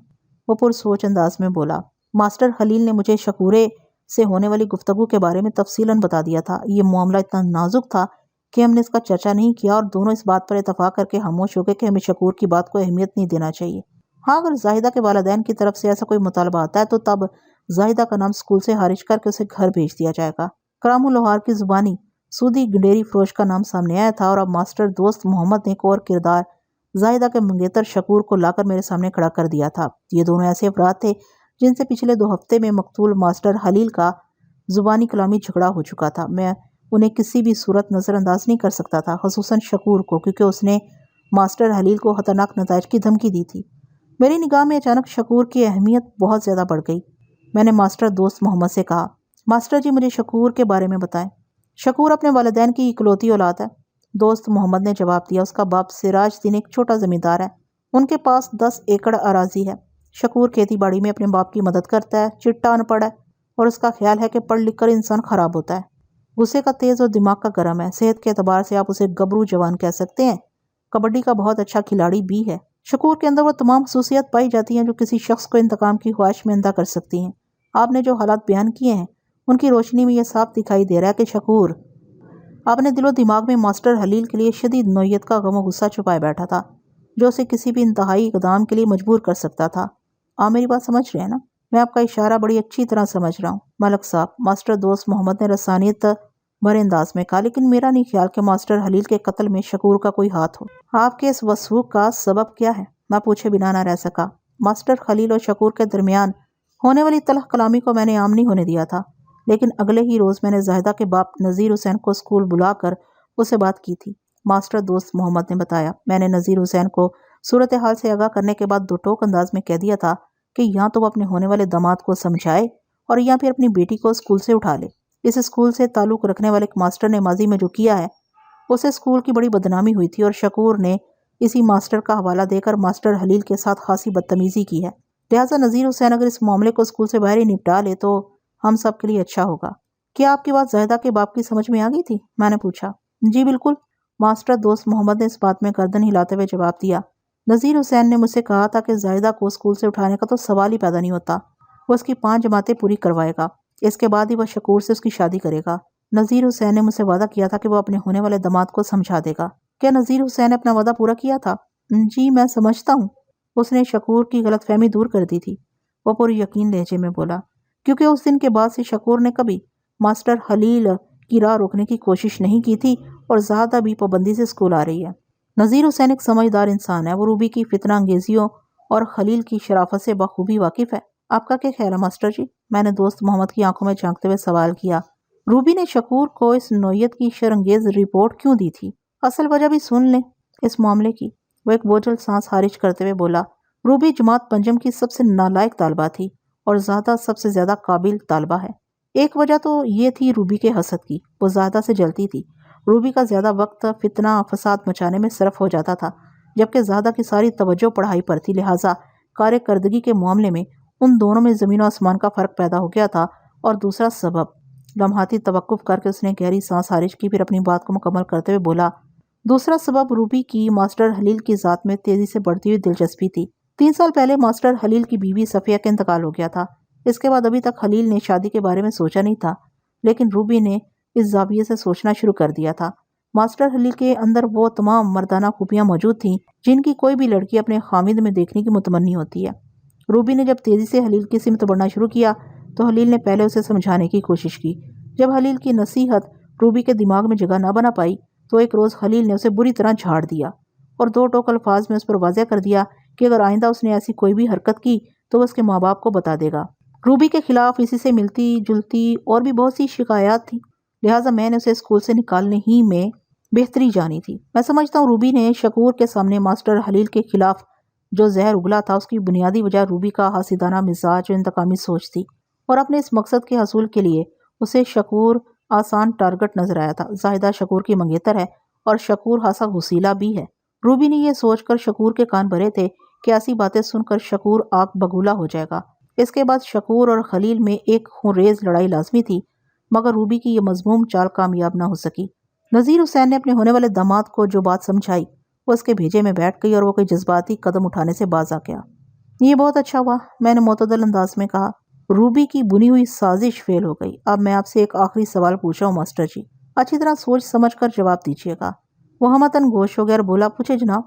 وہ پرسوچ انداز میں بولا۔ ماسٹر خلیل نے مجھے شکورے سے ہونے والی گفتگو کے بارے میں تفصیلاً بتا دیا تھا۔ یہ معاملہ اتنا نازک تھا کہ ہم نے اس کا چرچا نہیں کیا اور دونوں اس بات پر اتفاق کر کے خاموش ہو گئے کہ ہمیں شکور کی بات کو اہمیت نہیں دینا چاہیے۔ ہاں اگر زاہدہ کے والدین کی طرف سے ایسا کوئی مطالبہ آتا ہے تو تب زاہدہ کا نام اسکول سے خارج کر کے اسے گھر بھیج دیا جائے گا۔ کرام الوہار کی زبانی سودی گنڈیری فروش کا نام سامنے آیا تھا اور اب ماسٹر دوست محمد نے ایک اور کردار زاہدہ کے منگیتر شکور کو لا کر میرے سامنے کھڑا کر دیا تھا۔ یہ دونوں ایسے افراد تھے جن سے پچھلے 2 ہفتے میں مقتول ماسٹر خلیل کا زبانی کلامی جھگڑا ہو چکا تھا۔ میں انہیں کسی بھی صورت نظر انداز نہیں کر سکتا تھا، خصوصاً شکور کو، کیونکہ اس نے ماسٹر خلیل کو خطرناک نتائج کی دھمکی دی تھی۔ میری نگاہ میں اچانک شکور کی اہمیت بہت زیادہ بڑھ گئی۔ میں نے ماسٹر دوست محمد سے کہا، ماسٹر جی مجھے شکور کے بارے میں بتائیں۔ شکور اپنے والدین کی اکلوتی اولاد ہے، دوست محمد نے جواب دیا۔ اس کا باپ سراج دین ایک چھوٹا زمیندار ہے، ان کے پاس 10 ایکڑ اراضی ہے۔ شکور کھیتی باڑی میں اپنے باپ کی مدد کرتا ہے، چٹا ان پڑھ ہے اور اس کا خیال ہے کہ پڑھ لکھ کر انسان خراب ہوتا ہے۔ غصے کا تیز اور دماغ کا گرم ہے، صحت کے اعتبار سے آپ اسے گبرو جوان کہہ سکتے ہیں، کبڈی کا بہت اچھا کھلاڑی بھی ہے۔ شکور کے اندر وہ تمام خصوصیات پائی جاتی ہیں جو کسی شخص کو انتقام کی خواہش میں اندھا کر سکتی ہیں۔ آپ نے جو حالات بیان کیے ہیں ان کی روشنی میں یہ صاف دکھائی دے رہا ہے کہ شکور اپنے دل و دماغ میں ماسٹر خلیل کے لیے شدید نوعیت کا غم و غصہ چھپائے بیٹھا تھا جو اسے کسی بھی انتہائی اقدام کے لیے مجبور کر سکتا تھا۔ آپ میری بات سمجھ رہے ہیں نا؟ میں آپ کا اشارہ بڑی اچھی طرح سمجھ رہا ہوں ملک صاحب، ماسٹر دوست محمد نے رسانیت بھرے انداز میں کہا، لیکن میرا نہیں خیال کہ ماسٹر خلیل کے قتل میں شکور کا کوئی ہاتھ ہو۔ آپ کے اس وثوق کا سبب کیا ہے؟ میں پوچھے بنا نہ رہ سکا۔ ماسٹر خلیل اور شکور کے درمیان ہونے والی تلخ کلامی کو میں نے عام نہیں ہونے دیا تھا، لیکن اگلے ہی روز میں نے زاہدہ کے باپ نذیر حسین کو اسکول بلا کر اسے بات کی تھی۔ ماسٹر دوست محمد نے بتایا، میں نے نذیر حسین کو صورتحال سے آگاہ کرنے کے بعد دو ٹوک انداز میں کہہ دیا تھا کہ یا تو وہ اپنے ہونے والے داماد کو سمجھائے اور یا پھر اپنی بیٹی کو اسکول سے اٹھا لے۔ اس اسکول سے تعلق رکھنے والے ایک ماسٹر نے ماضی میں جو کیا ہے اسے اسکول کی بڑی بدنامی ہوئی تھی اور شکور نے اسی ماسٹر کا حوالہ دے کر ماسٹر خلیل کے ساتھ خاصی بدتمیزی کی ہے۔ لہٰذا نذیر حسین اگر اس معاملے کو اسکول سے باہر ہی نپٹا لے تو ہم سب کے لیے اچھا ہوگا۔ کیا آپ کی بات زاہدہ کے باپ کی سمجھ میں آ گئی تھی؟ میں نے پوچھا۔ جی بالکل، ماسٹر دوست محمد نے اس بات میں گردن ہلاتے ہوئے جواب دیا۔ نذیر حسین نے مجھ سے کہا تھا کہ زاہدہ کو اسکول سے اٹھانے کا تو سوال ہی پیدا نہیں ہوتا، وہ اس کی 5 جماعتیں پوری کروائے گا، اس کے بعد ہی وہ شکور سے اس کی شادی کرے گا۔ نذیر حسین نے مجھ سے وعدہ کیا تھا کہ وہ اپنے ہونے والے داماد کو سمجھا دے گا۔ کیا نذیر حسین نے اپنا وعدہ پورا کیا تھا؟ جی میں سمجھتا ہوں اس نے شکور کی غلط فہمی دور کر دی تھی، وہ پوری یقین لہجے میں بولا، کیونکہ اس دن کے بعد سے شکور نے کبھی ماسٹر خلیل کی راہ روکنے کی کوشش نہیں کی تھی اور زیادہ بھی پابندی سے اسکول آ رہی ہے۔ نذیر حسین ایک سمجھدار انسان ہے، وہ روبی کی فتنہ انگیزیوں اور خلیل کی شرافت سے بخوبی واقف ہے۔ آپ کا کیا خیال ہے ماسٹر جی؟ میں نے دوست محمد کی آنکھوں میں جھانکتے ہوئے سوال کیا۔ روبی نے شکور کو اس نوعیت کی شرانگیز رپورٹ کیوں دی تھی؟ اصل وجہ بھی سن لیں اس معاملے کی، وہ ایک بوجھل سانس خارج کرتے ہوئے بولا۔ روبی جماعت پنجم کی سب سے نالائق طالبہ تھی اور زیادہ سب سے زیادہ قابل طالبہ ہے۔ ایک وجہ تو یہ تھی روبی کے حسد کی، وہ زیادہ سے جلتی تھی۔ روبی کا زیادہ وقت فتنہ فساد مچانے میں صرف ہو جاتا تھا، جبکہ زیادہ کی ساری توجہ پڑھائی پر تھی، لہٰذا کارکردگی کے معاملے میں ان دونوں میں زمین و آسمان کا فرق پیدا ہو گیا تھا۔ اور دوسرا سبب، لمحاتی توقف کر کے اس نے گہری سانس خارج کی، پھر اپنی بات کو مکمل کرتے ہوئے بولا، دوسرا سبب روبی کی ماسٹر خلیل کی ذات میں تیزی سے بڑھتی ہوئی دلچسپی تھی۔ 3 سال پہلے ماسٹر خلیل کی بیوی صفیہ کا انتقال ہو گیا تھا، اس کے بعد ابھی تک خلیل نے شادی کے بارے میں سوچا نہیں تھا، لیکن روبی نے اس زاویے سے سوچنا شروع کر دیا تھا۔ ماسٹر خلیل کے اندر وہ تمام مردانہ خوبیاں موجود تھیں جن کی کوئی بھی لڑکی اپنے خامد میں دیکھنے کی متمنی ہوتی ہے۔ روبی نے جب تیزی سے خلیل کی سمت بڑھنا شروع کیا تو خلیل نے پہلے اسے سمجھانے کی کوشش کی۔ جب خلیل کی نصیحت روبی کے دماغ میں جگہ نہ بنا پائی تو ایک روز خلیل نے اسے بری طرح جھاڑ دیا اور 2 ٹوک الفاظ میں اس پر واضح کر دیا کہ اگر آئندہ اس نے ایسی کوئی بھی حرکت کی تو وہ اس کے ماں باپ کو بتا دے گا۔ روبی کے خلاف اسی سے ملتی جلتی اور بھی بہت سی شکایات تھیں، لہٰذا میں نے اسے اسکول سے نکالنے ہی میں بہتری جانی تھی۔ میں سمجھتا ہوں روبی نے شکور کے سامنے ماسٹر خلیل کے خلاف جو زہر اگلا تھا اس کی بنیادی وجہ روبی کا حاسدانہ مزاج اور انتقامی سوچ تھی، اور اپنے اس مقصد کے حصول کے لیے اسے شکور آسان ٹارگٹ نظر آیا تھا۔ زاہدہ شکور کی منگیتر ہے اور شکور خاصا غسیلہ بھی ہے۔ روبی نے یہ سوچ کر شکور کے کان بھرے تھے کہ ایسی باتیں سن کر شکور آگ بگولا ہو جائے گا۔ اس کے بعد شکور اور خلیل میں ایک خونریز لڑائی لازمی تھی، مگر روبی کی یہ مذموم چال کامیاب نہ ہو سکی۔ نذیر حسین نے اپنے ہونے والے داماد کو جو بات سمجھائی وہ اس کے بھیجے میں بیٹھ گئی اور وہ کوئی جذباتی قدم اٹھانے سے باز آ گیا۔ یہ بہت اچھا ہوا، میں نے معتدل انداز میں کہا۔ روبی کی بنی ہوئی سازش فیل ہو گئی۔ اب میں آپ سے ایک آخری سوال پوچھ رہا ہوں ماسٹر جی، اچھی طرح سوچ سمجھ کر جواب دیجیے گا۔ وہ ہمتاً گوش ہو گیا اور بولا، پوچھے جناب۔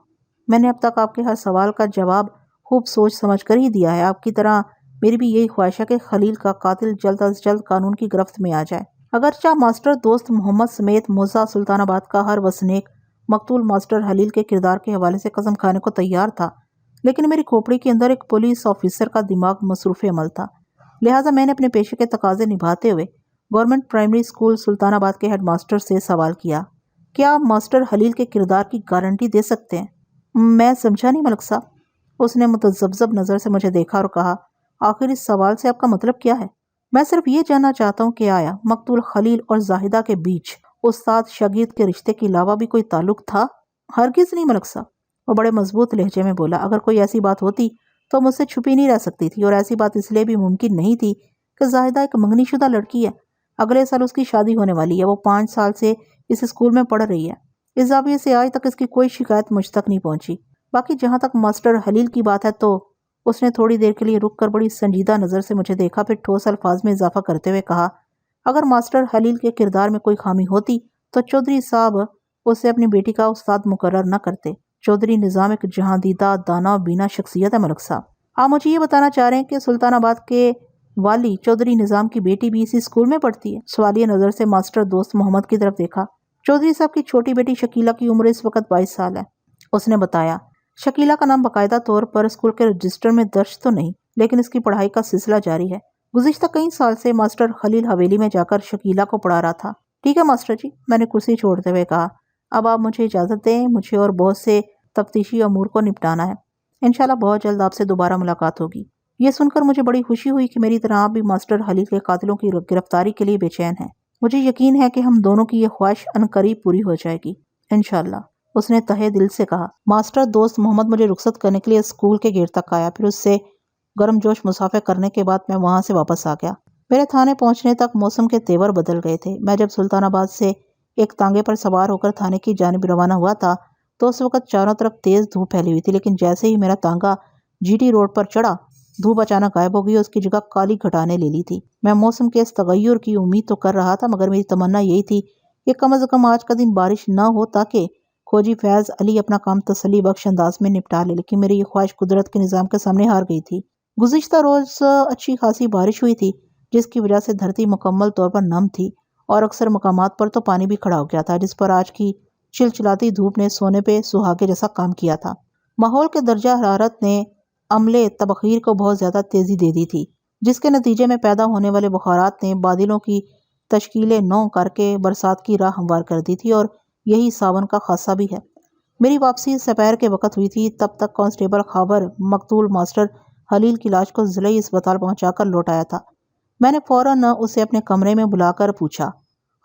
میں نے اب تک آپ کے ہر سوال کا جواب خوب سوچ سمجھ کر ہی دیا ہے۔ آپ کی طرح میری بھی یہی خواہش ہے کہ خلیل کا قاتل جلد از جلد قانون کی گرفت میں آ جائے۔ اگرچہ ماسٹر دوست محمد سمیت موزہ سلطان آباد کا ہر وسنیک مقتول ماسٹر خلیل کے کردار کے حوالے سے قسم کھانے کو تیار تھا، لیکن میری کھوپڑی کے اندر ایک پولیس آفیسر کا دماغ مصروف عمل تھا، لہٰذا میں نے اپنے پیشے کے تقاضے نبھاتے ہوئے گورنمنٹ پرائمری اسکول سلطان آباد کے ہیڈ ماسٹر سے سوال کیا، کیا آپ ماسٹر خلیل کے کردار کی گارنٹی دے سکتے ہیں؟ میں سمجھا نہیں ملک صاحب۔ اس نے متذبذب نظر سے مجھے دیکھا اور کہا، آخر اس سوال سے آپ کا مطلب کیا ہے؟ میں صرف یہ جاننا چاہتا ہوں کہ آیا مقتول خلیل اور زاہدہ کے بیچ استاد شاگرد کے رشتے کے علاوہ بھی کوئی تعلق تھا؟ ہرگز نہیں ملک صاحب، وہ بڑے مضبوط لہجے میں بولا۔ اگر کوئی ایسی بات ہوتی تو مجھ سے چھپی نہیں رہ سکتی تھی، اور ایسی بات اس لیے بھی ممکن نہیں تھی کہ زاہدہ ایک منگنی شدہ لڑکی ہے، اگلے سال اس کی شادی ہونے والی ہے، وہ 5 سال سے اس اسکول میں پڑھ رہی ہے، اس زاویے سے آج تک اس کی کوئی شکایت مجھ تک نہیں پہنچی۔ باقی جہاں تک ماسٹر خلیل کی بات ہے تو اس نے تھوڑی دیر کے لیے رک کر بڑی سنجیدہ نظر سے مجھے دیکھا، پھر ٹھوس الفاظ میں اضافہ کرتے ہوئے کہا، اگر ماسٹر خلیل کے کردار میں کوئی خامی ہوتی تو چودھری صاحب اسے اپنی بیٹی کا استاد مقرر نہ کرتے۔ چودھری نظام ایک جہاں دیدہ دانا و بینا شخصیت ہے ملک صاحب۔ آپ مجھے یہ بتانا چاہ رہے ہیں کہ سلطان آباد کے والی چودھری نظام کی بیٹی بھی اسی اسکول میں پڑھتی ہے؟ سوالیہ نظر سے ماسٹر دوست محمد کی طرف دیکھا۔ چودھری صاحب کی چھوٹی بیٹی شکیلہ کی عمر اس وقت 22 سال ہے، اس نے بتایا۔ شکیلہ کا نام باقاعدہ طور پر اسکول کے رجسٹر میں درج تو نہیں، لیکن اس کی پڑھائی کا سلسلہ جاری ہے۔ گزشتہ کئی سال سے ماسٹر خلیل حویلی میں جا کر شکیلہ کو پڑھا رہا تھا۔ ٹھیک ہے ماسٹر جی، میں نے کرسی چھوڑتے ہوئے کہا، اب آپ مجھے اجازت دیں، مجھے اور بہت سے تفتیشی امور کو نپٹانا ہے۔ انشاءاللہ بہت جلد آپ سے دوبارہ ملاقات ہوگی۔ یہ سن کر مجھے بڑی خوشی ہوئی کہ میری طرح آپ بھی ماسٹر خلیل کے قاتلوں کی گرفتاری کے لیے بے چین ہیں۔ مجھے یقین ہے کہ ہم دونوں کی یہ خواہش عنقریب پوری ہو جائے گی انشاءاللہ، اس نے تہہ دل سے کہا۔ ماسٹر دوست محمد مجھے رخصت کرنے کے لیے اسکول کے گیٹ تک آیا، پھر اس سے گرم جوش مصافحہ کرنے کے بعد میں وہاں سے واپس آ گیا۔ میرے تھانے پہنچنے تک موسم کے تیور بدل گئے تھے۔ میں جب سلطان آباد سے ایک تانگے پر سوار ہو کر تھانے کی جانب روانہ ہوا تھا تو اس وقت چاروں طرف تیز دھوپ پھیلی ہوئی تھی، لیکن جیسے ہی میرا تانگا جی ٹی روڈ پر چڑھا، دھوپ اچانک غائب ہو گئی اور اس کی جگہ کالی گھٹانے لے لی تھی۔ میں موسم کے اس تغیر کی امید تو کر رہا تھا، مگر میری تمنا یہی تھی کہ کم از کم آج کا دن بارش نہ ہو تاکہ کھوجی فیض علی اپنا کام تسلی بخش انداز میں نپٹا لے، لیکن میری یہ خواہش قدرت کے نظام کے سامنے ہار گئی تھی۔ گزشتہ روز اچھی خاصی بارش ہوئی تھی، جس کی وجہ سے دھرتی مکمل طور پر نم تھی اور اکثر مقامات پر تو پانی بھی کھڑا ہو گیا تھا، جس پر آج کی چلچلاتی دھوپ نے سونے پہ سہاگے جیسا کام کیا تھا۔ ماحول کے درجہ حرارت نے عملے تبخیر کو بہت زیادہ تیزی دے دی تھی، جس کے نتیجے میں پیدا ہونے والے بخارات نے بادلوں کی تشکیل نو کر کے برسات کی راہ ہموار کر دی تھی، اور یہی ساون کا خاصہ بھی ہے۔ میری واپسی سپہر کے وقت ہوئی تھی، تب تک کانسٹیبل خاور مقتول ماسٹر خلیل کی لاش کو ضلعی اسپتال پہنچا کر لوٹ آیا تھا۔ میں نے فوراً اسے اپنے کمرے میں بلا کر پوچھا،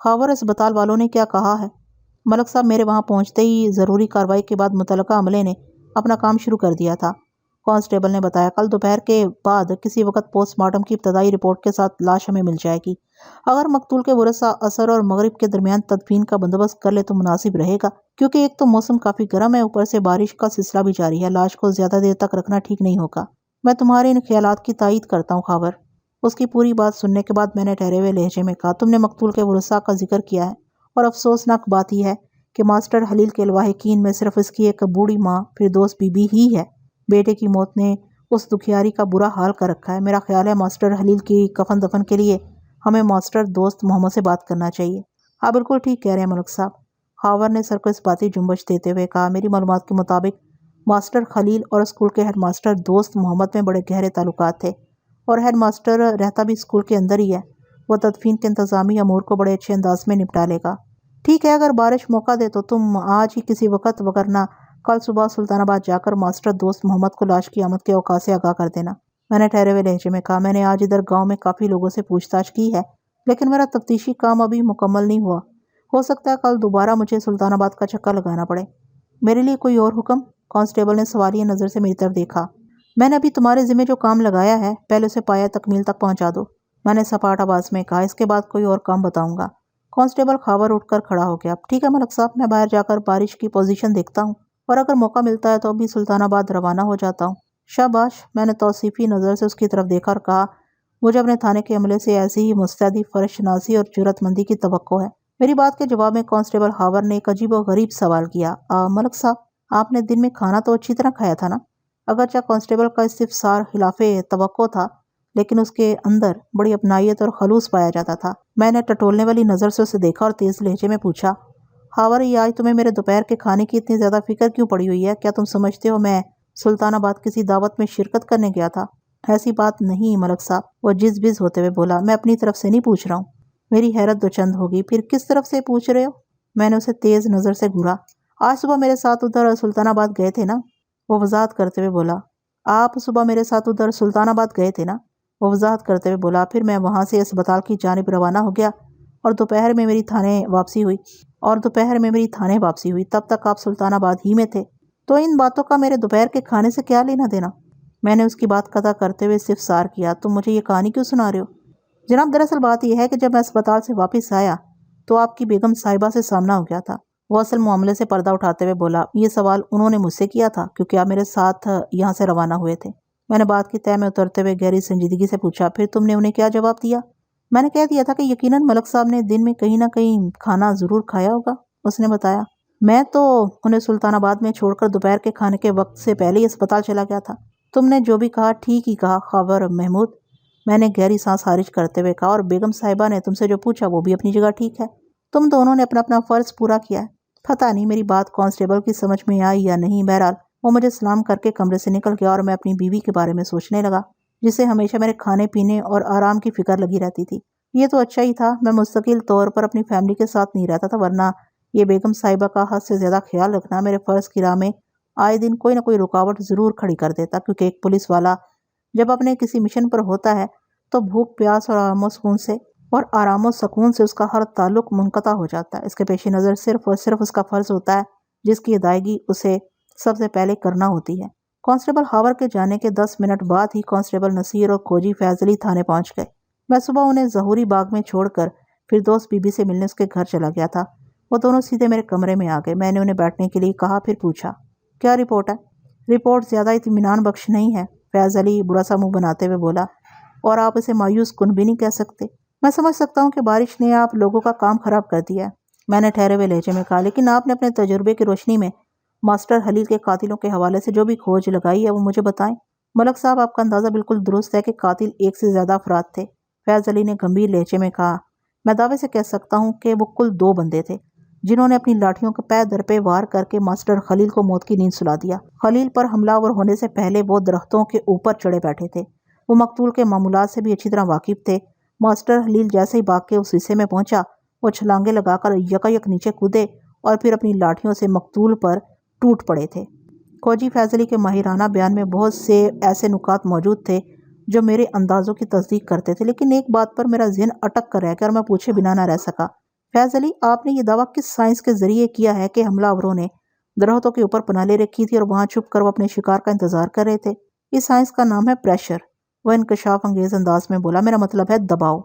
خاور، اسپتال والوں نے کیا کہا ہے؟ ملک صاحب، میرے وہاں پہنچتے ہی ضروری کارروائی کے بعد متعلقہ عملے نے اپنا کام شروع کر دیا تھا، کانسٹیبل نے بتایا۔ کل دوپہر کے بعد کسی وقت پوسٹ مارٹم کی ابتدائی رپورٹ کے ساتھ لاش ہمیں مل جائے گی۔ اگر مقتول کے ورثاء عصر اور مغرب کے درمیان تدفین کا بندوبست کر لے تو مناسب رہے گا، کیونکہ ایک تو موسم کافی گرم ہے، اوپر سے بارش کا سلسلہ بھی جاری ہے، لاش کو زیادہ دیر تک رکھنا ٹھیک نہیں ہوگا۔ میں تمہارے ان خیالات کی تائید کرتا ہوں خاور۔ اس کی پوری بات سننے کے بعد میں نے ٹھہرے ہوئے لہجے میں کہا، تم نے مقتول کے ورثاء کا ذکر کیا ہے، اور افسوسناک بات یہ ہے کہ ماسٹر خلیل کے لواحقین میں صرف اس کی ایک بوڑھی ماں فردوس بی بی ہی ہے۔ بیٹے کی موت نے اس دکھیاری کا برا حال کر رکھا ہے۔ میرا خیال ہے ماسٹر خلیل کی کفن دفن کے لیے ہمیں ماسٹر دوست محمد سے بات کرنا چاہیے۔ آپ بالکل ٹھیک کہہ رہے ہیں ملک صاحب، خاور نے سر کو اس باتی جنبش دیتے ہوئے کہا۔ میری معلومات کے مطابق ماسٹر خلیل اور اسکول کے ہیڈ ماسٹر دوست محمد میں بڑے گہرے تعلقات تھے، اور ہیڈ ماسٹر رہتا بھی اسکول کے اندر ہی ہے۔ وہ تدفین کے انتظامی امور کو بڑے اچھے انداز میں نپٹا لے گا۔ ٹھیک ہے، اگر بارش موقع دے تو تم آج ہی کسی وقت، وگرنہ کل صبح سلطان آباد جا کر ماسٹر دوست محمد کو لاش کی آمد کے اوقات سے آگاہ کر دینا۔ میں نے ٹھہرے ہوئے لہجے میں کہا، میں نے آج ادھر گاؤں میں کافی لوگوں سے پوچھ تاچھ کی ہے، لیکن میرا تفتیشی کام ابھی مکمل نہیں ہوا۔ ہو سکتا ہے کل دوبارہ مجھے سلطان آباد کا چکر لگانا پڑے۔ میرے لیے کوئی اور حکم؟ کانسٹیبل نے سوالیہ نظر سے میری طرف دیکھا۔ میں نے ابھی تمہارے ذمہ جو کام لگایا ہے، پہلے اسے پایہ تکمیل تک پہنچا دو، میں نے سپاٹ آواز میں کہا۔ اس کے بعد کوئی اور کام بتاؤں گا۔ کانسٹیبل خاور اٹھ کر کھڑا ہو گیا۔ ٹھیک ہے ملک صاحب، میں باہر جا کر بارش کی پوزیشن دیکھتا ہوں، اور اگر موقع ملتا ہے تو ابھی سلطان آباد روانہ ہو جاتا ہوں۔ شاباش، میں نے توصیفی نظر سے اس کی طرف دیکھا اور کہا، مجھے اپنے تھانے کے عملے سے ایسی ہی مستعدی فرش شناسی اور جرأت مندی کی توقع ہے۔ میری بات کے جواب میں کانسٹیبل خاور نے ایک عجیب و غریب سوال کیا، ملک صاحب، آپ نے دن میں کھانا تو اچھی طرح کھایا تھا نا؟ اگرچہ کانسٹیبل کا استفسار خلاف توقع تھا، لیکن اس کے اندر بڑی اپنائیت اور خلوص پایا جاتا تھا۔ میں نے ٹٹولنے والی نظر سے اسے دیکھا اور تیز لہجے میں پوچھا، خاور، یہ آج تمہیں میرے دوپہر کے کھانے کی اتنی زیادہ فکر کیوں پڑی ہوئی ہے؟ کیا تم سمجھتے ہو میں سلطان آباد کسی دعوت میں شرکت کرنے گیا تھا؟ ایسی بات نہیں ملک صاحب، وہ جز بز ہوتے ہوئے بولا۔ میں اپنی طرف سے نہیں پوچھ رہا ہوں۔ میری حیرت دوچند ہوگی۔ پھر کس طرف سے پوچھ رہے ہو؟ میں نے اسے تیز نظر سے گھورا۔ آج صبح میرے ساتھ ادھر سلطان آباد گئے تھے نا، وہ وضاحت کرتے ہوئے بولا۔ آپ صبح میرے ساتھ ادھر سلطان آباد گئے تھے نا؟ وہ وضاحت کرتے ہوئے بولا۔ پھر میں وہاں سے اسپتال کی جانب روانہ ہو گیا اور دوپہر میں میری تھانے واپسی ہوئی۔ تب تک آپ سلطان آباد ہی میں تھے۔ تو ان باتوں کا میرے دوپہر کے کھانے سے کیا لینا دینا؟ میں نے اس کی بات قطع کرتے ہوئے استفسار کیا۔ تم مجھے یہ کہانی کیوں سنا رہے ہو؟ جناب، دراصل بات یہ ہے کہ جب میں اسپتال سے واپس آیا تو آپ کی بیگم صاحبہ سے سامنا ہو گیا تھا۔ وہ اصل معاملے سے پردہ اٹھاتے ہوئے بولا۔ یہ سوال انہوں نے مجھ سے کیا تھا کیونکہ آپ میرے ساتھ یہاں سے روانہ ہوئے تھے۔ میں نے بات کی تہہ میں اترتے ہوئے گہری سنجیدگی سے پوچھا۔ پھر تم نے انہیں کیا جواب دیا؟ میں نے کہہ دیا تھا کہ یقیناً ملک صاحب نے دن میں کہیں نہ کہیں کھانا ضرور کھایا ہوگا، اس نے بتایا۔ میں تو انہیں سلطان آباد میں چھوڑ کر دوپہر کے کھانے کے وقت سے پہلے ہی اسپتال چلا گیا تھا۔ تم نے جو بھی کہا ٹھیک ہی کہا خاور محمود، میں نے گہری سانس خارج کرتے ہوئے کہا، اور بیگم صاحبہ نے تم سے جو پوچھا وہ بھی اپنی جگہ ٹھیک ہے۔ تم دونوں نے اپنا فرض پورا کیا ہے۔ پتہ نہیں میری بات کانسٹیبل کی سمجھ میں آئی یا نہیں، بہرحال وہ مجھے سلام کر کے کمرے سے نکل گیا اور میں اپنی بیوی کے بارے میں سوچنے لگا، جسے ہمیشہ میرے کھانے پینے اور آرام کی فکر لگی رہتی تھی۔ یہ تو اچھا ہی تھا میں مستقل طور پر اپنی فیملی کے ساتھ نہیں رہتا تھا، ورنہ یہ بیگم صاحبہ کا حد سے زیادہ خیال رکھنا میرے فرض کی راہ میں آئے دن کوئی نہ کوئی رکاوٹ ضرور کھڑی کر دیتا، کیونکہ ایک پولیس والا جب اپنے کسی مشن پر ہوتا ہے تو بھوک پیاس اور آرام و سکون سے اس کا ہر تعلق منقطع ہو جاتا ہے۔ اس کے پیش نظر صرف اور صرف اس کا فرض ہوتا ہے جس کی ادائیگی اسے سب سے پہلے کرنا ہوتی ہے۔ کانسٹیبل ہاور کے جانے کے 10 منٹ بعد ہی کانسٹیبل نصیر اور کھوجی فیض علی تھانے پہنچ گئے۔ میں صبح انہیں ظہوری باغ میں چھوڑ کر پھر دوست بی بی سے ملنے اس کے گھر چلا گیا تھا۔ وہ دونوں سیدھے میرے کمرے میں آ گئے۔ میں نے انہیں بیٹھنے کے لیے کہا، پھر پوچھا، کیا رپورٹ ہے؟ رپورٹ زیادہ اطمینان بخش نہیں ہے، فیض علی برا سا منہ بناتے ہوئے بولا، اور آپ اسے مایوس کن بھی نہیں کہہ سکتے۔ میں سمجھ سکتا ہوں کہ بارش نے آپ لوگوں کا کام خراب کر دیا ہے، میں نے ٹھہرے ہوئے لہجے میں کہا، لیکن آپ نے اپنے تجربے کی روشنی میں ماسٹر حلیل کے قاتلوں کے حوالے سے جو بھی کھوج لگائی ہے وہ مجھے بتائیں۔ ملک صاحب، آپ کا اندازہ بالکل درست ہے کہ قاتل ایک سے زیادہ افراد تھے، فیض علی نے گمبھیر لہجے میں کہا۔ میں دعوے سے کہہ سکتا ہوں کہ وہ کل 2 بندے تھے جنہوں نے اپنی لاٹھیوں کا پے در پہ وار کر کے ماسٹر خلیل کو موت کی نیند سلا دیا۔ خلیل پر حملہ آور ہونے سے پہلے وہ درختوں کے اوپر چڑھے بیٹھے تھے۔ وہ مقتول کے معمولات سے بھی اچھی طرح واقف تھے۔ ماسٹر خلیل جیسے ہی باغ کے اس حصے میں پہنچا، وہ چھلانگے لگا کر یکایک نیچے کودے اور پھر اپنی لاٹھیوں سے مقتول پر ٹوٹ پڑے تھے۔ کھوجی فیض علی کے ماہرانہ بیان میں بہت سے ایسے نکات موجود تھے جو میرے اندازوں کی تصدیق کرتے تھے، لیکن ایک بات پر میرا ذہن اٹک کر رہ گیا اور میں پوچھے بنا نہ رہ سکا۔ فیض علی، آپ نے یہ دعویٰ کس سائنس کے ذریعے کیا ہے کہ حملہ آوروں نے درختوں کے اوپر پناہ لے رکھی تھی اور وہاں چھپ کر وہ اپنے شکار کا انتظار کر رہے تھے؟ اس سائنس کا نام ہے پریشر، وہ انکشاف انگیز انداز میں بولا۔ میرا مطلب ہے دباؤ۔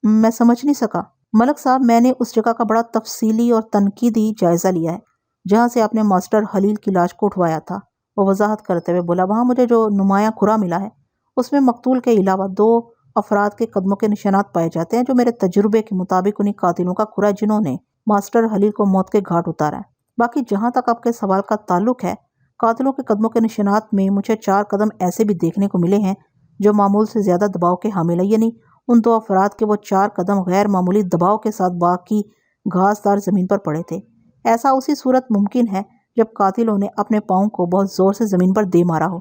میں سمجھ نہیں سکا۔ ملک صاحب، میں نے اس جگہ کا بڑا تفصیلی اور تنقیدی جائزہ لیا ہے جہاں سے آپ نے ماسٹر خلیل کی لاش کو اٹھوایا تھا، وہ وضاحت کرتے ہوئے بولا۔ وہاں مجھے جو نمایاں کھرا ملا ہے اس میں مقتول کے علاوہ 2 افراد کے قدموں کے نشانات پائے جاتے ہیں، جو میرے تجربے کے مطابق انہی قاتلوں کا کھرا جنہوں نے ماسٹر خلیل کو موت کے گھاٹ اتارا ہے۔ باقی جہاں تک آپ کے سوال کا تعلق ہے، قاتلوں کے قدموں کے نشانات میں مجھے 4 قدم ایسے بھی دیکھنے کو ملے ہیں جو معمول سے زیادہ دباؤ کے حامل ہیں، یعنی ان 2 افراد کے وہ 4 قدم غیر معمولی دباؤ کے ساتھ باغ کی گھاس دار زمین پر پڑے تھے۔ ایسا اسی صورت ممکن ہے جب قاتلوں نے اپنے پاؤں کو بہت زور سے زمین پر دے مارا ہو،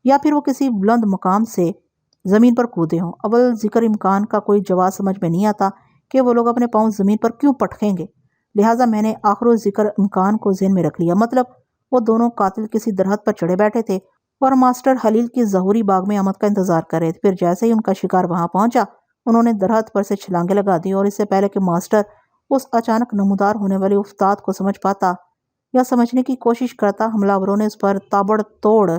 یا پھر وہ کسی بلند مقام سے زمین پر کودے ہوں۔ اول ذکر امکان کا کوئی جواز سمجھ میں نہیں آتا کہ وہ لوگ اپنے پاؤں زمین پر کیوں پٹکیں گے، لہٰذا میں نے آخر ذکر امکان کو ذہن میں رکھ لیا۔ مطلب وہ دونوں قاتل کسی درخت پر چڑھے بیٹھے تھے اور ماسٹر خلیل کی ظہوری باغ میں آمد کا انتظار کر رہے تھے۔ پھر جیسے ہی ان کا شکار وہاں پہنچا، انہوں نے درخت پر سے چھلانگے لگا دی، اور اس سے پہلے کہ ماسٹر اس اچانک نمودار ہونے والی افتاد کو سمجھ پاتا یا سمجھنے کی کوشش کرتا، حملہ آوروں نے اس پر تابڑ توڑ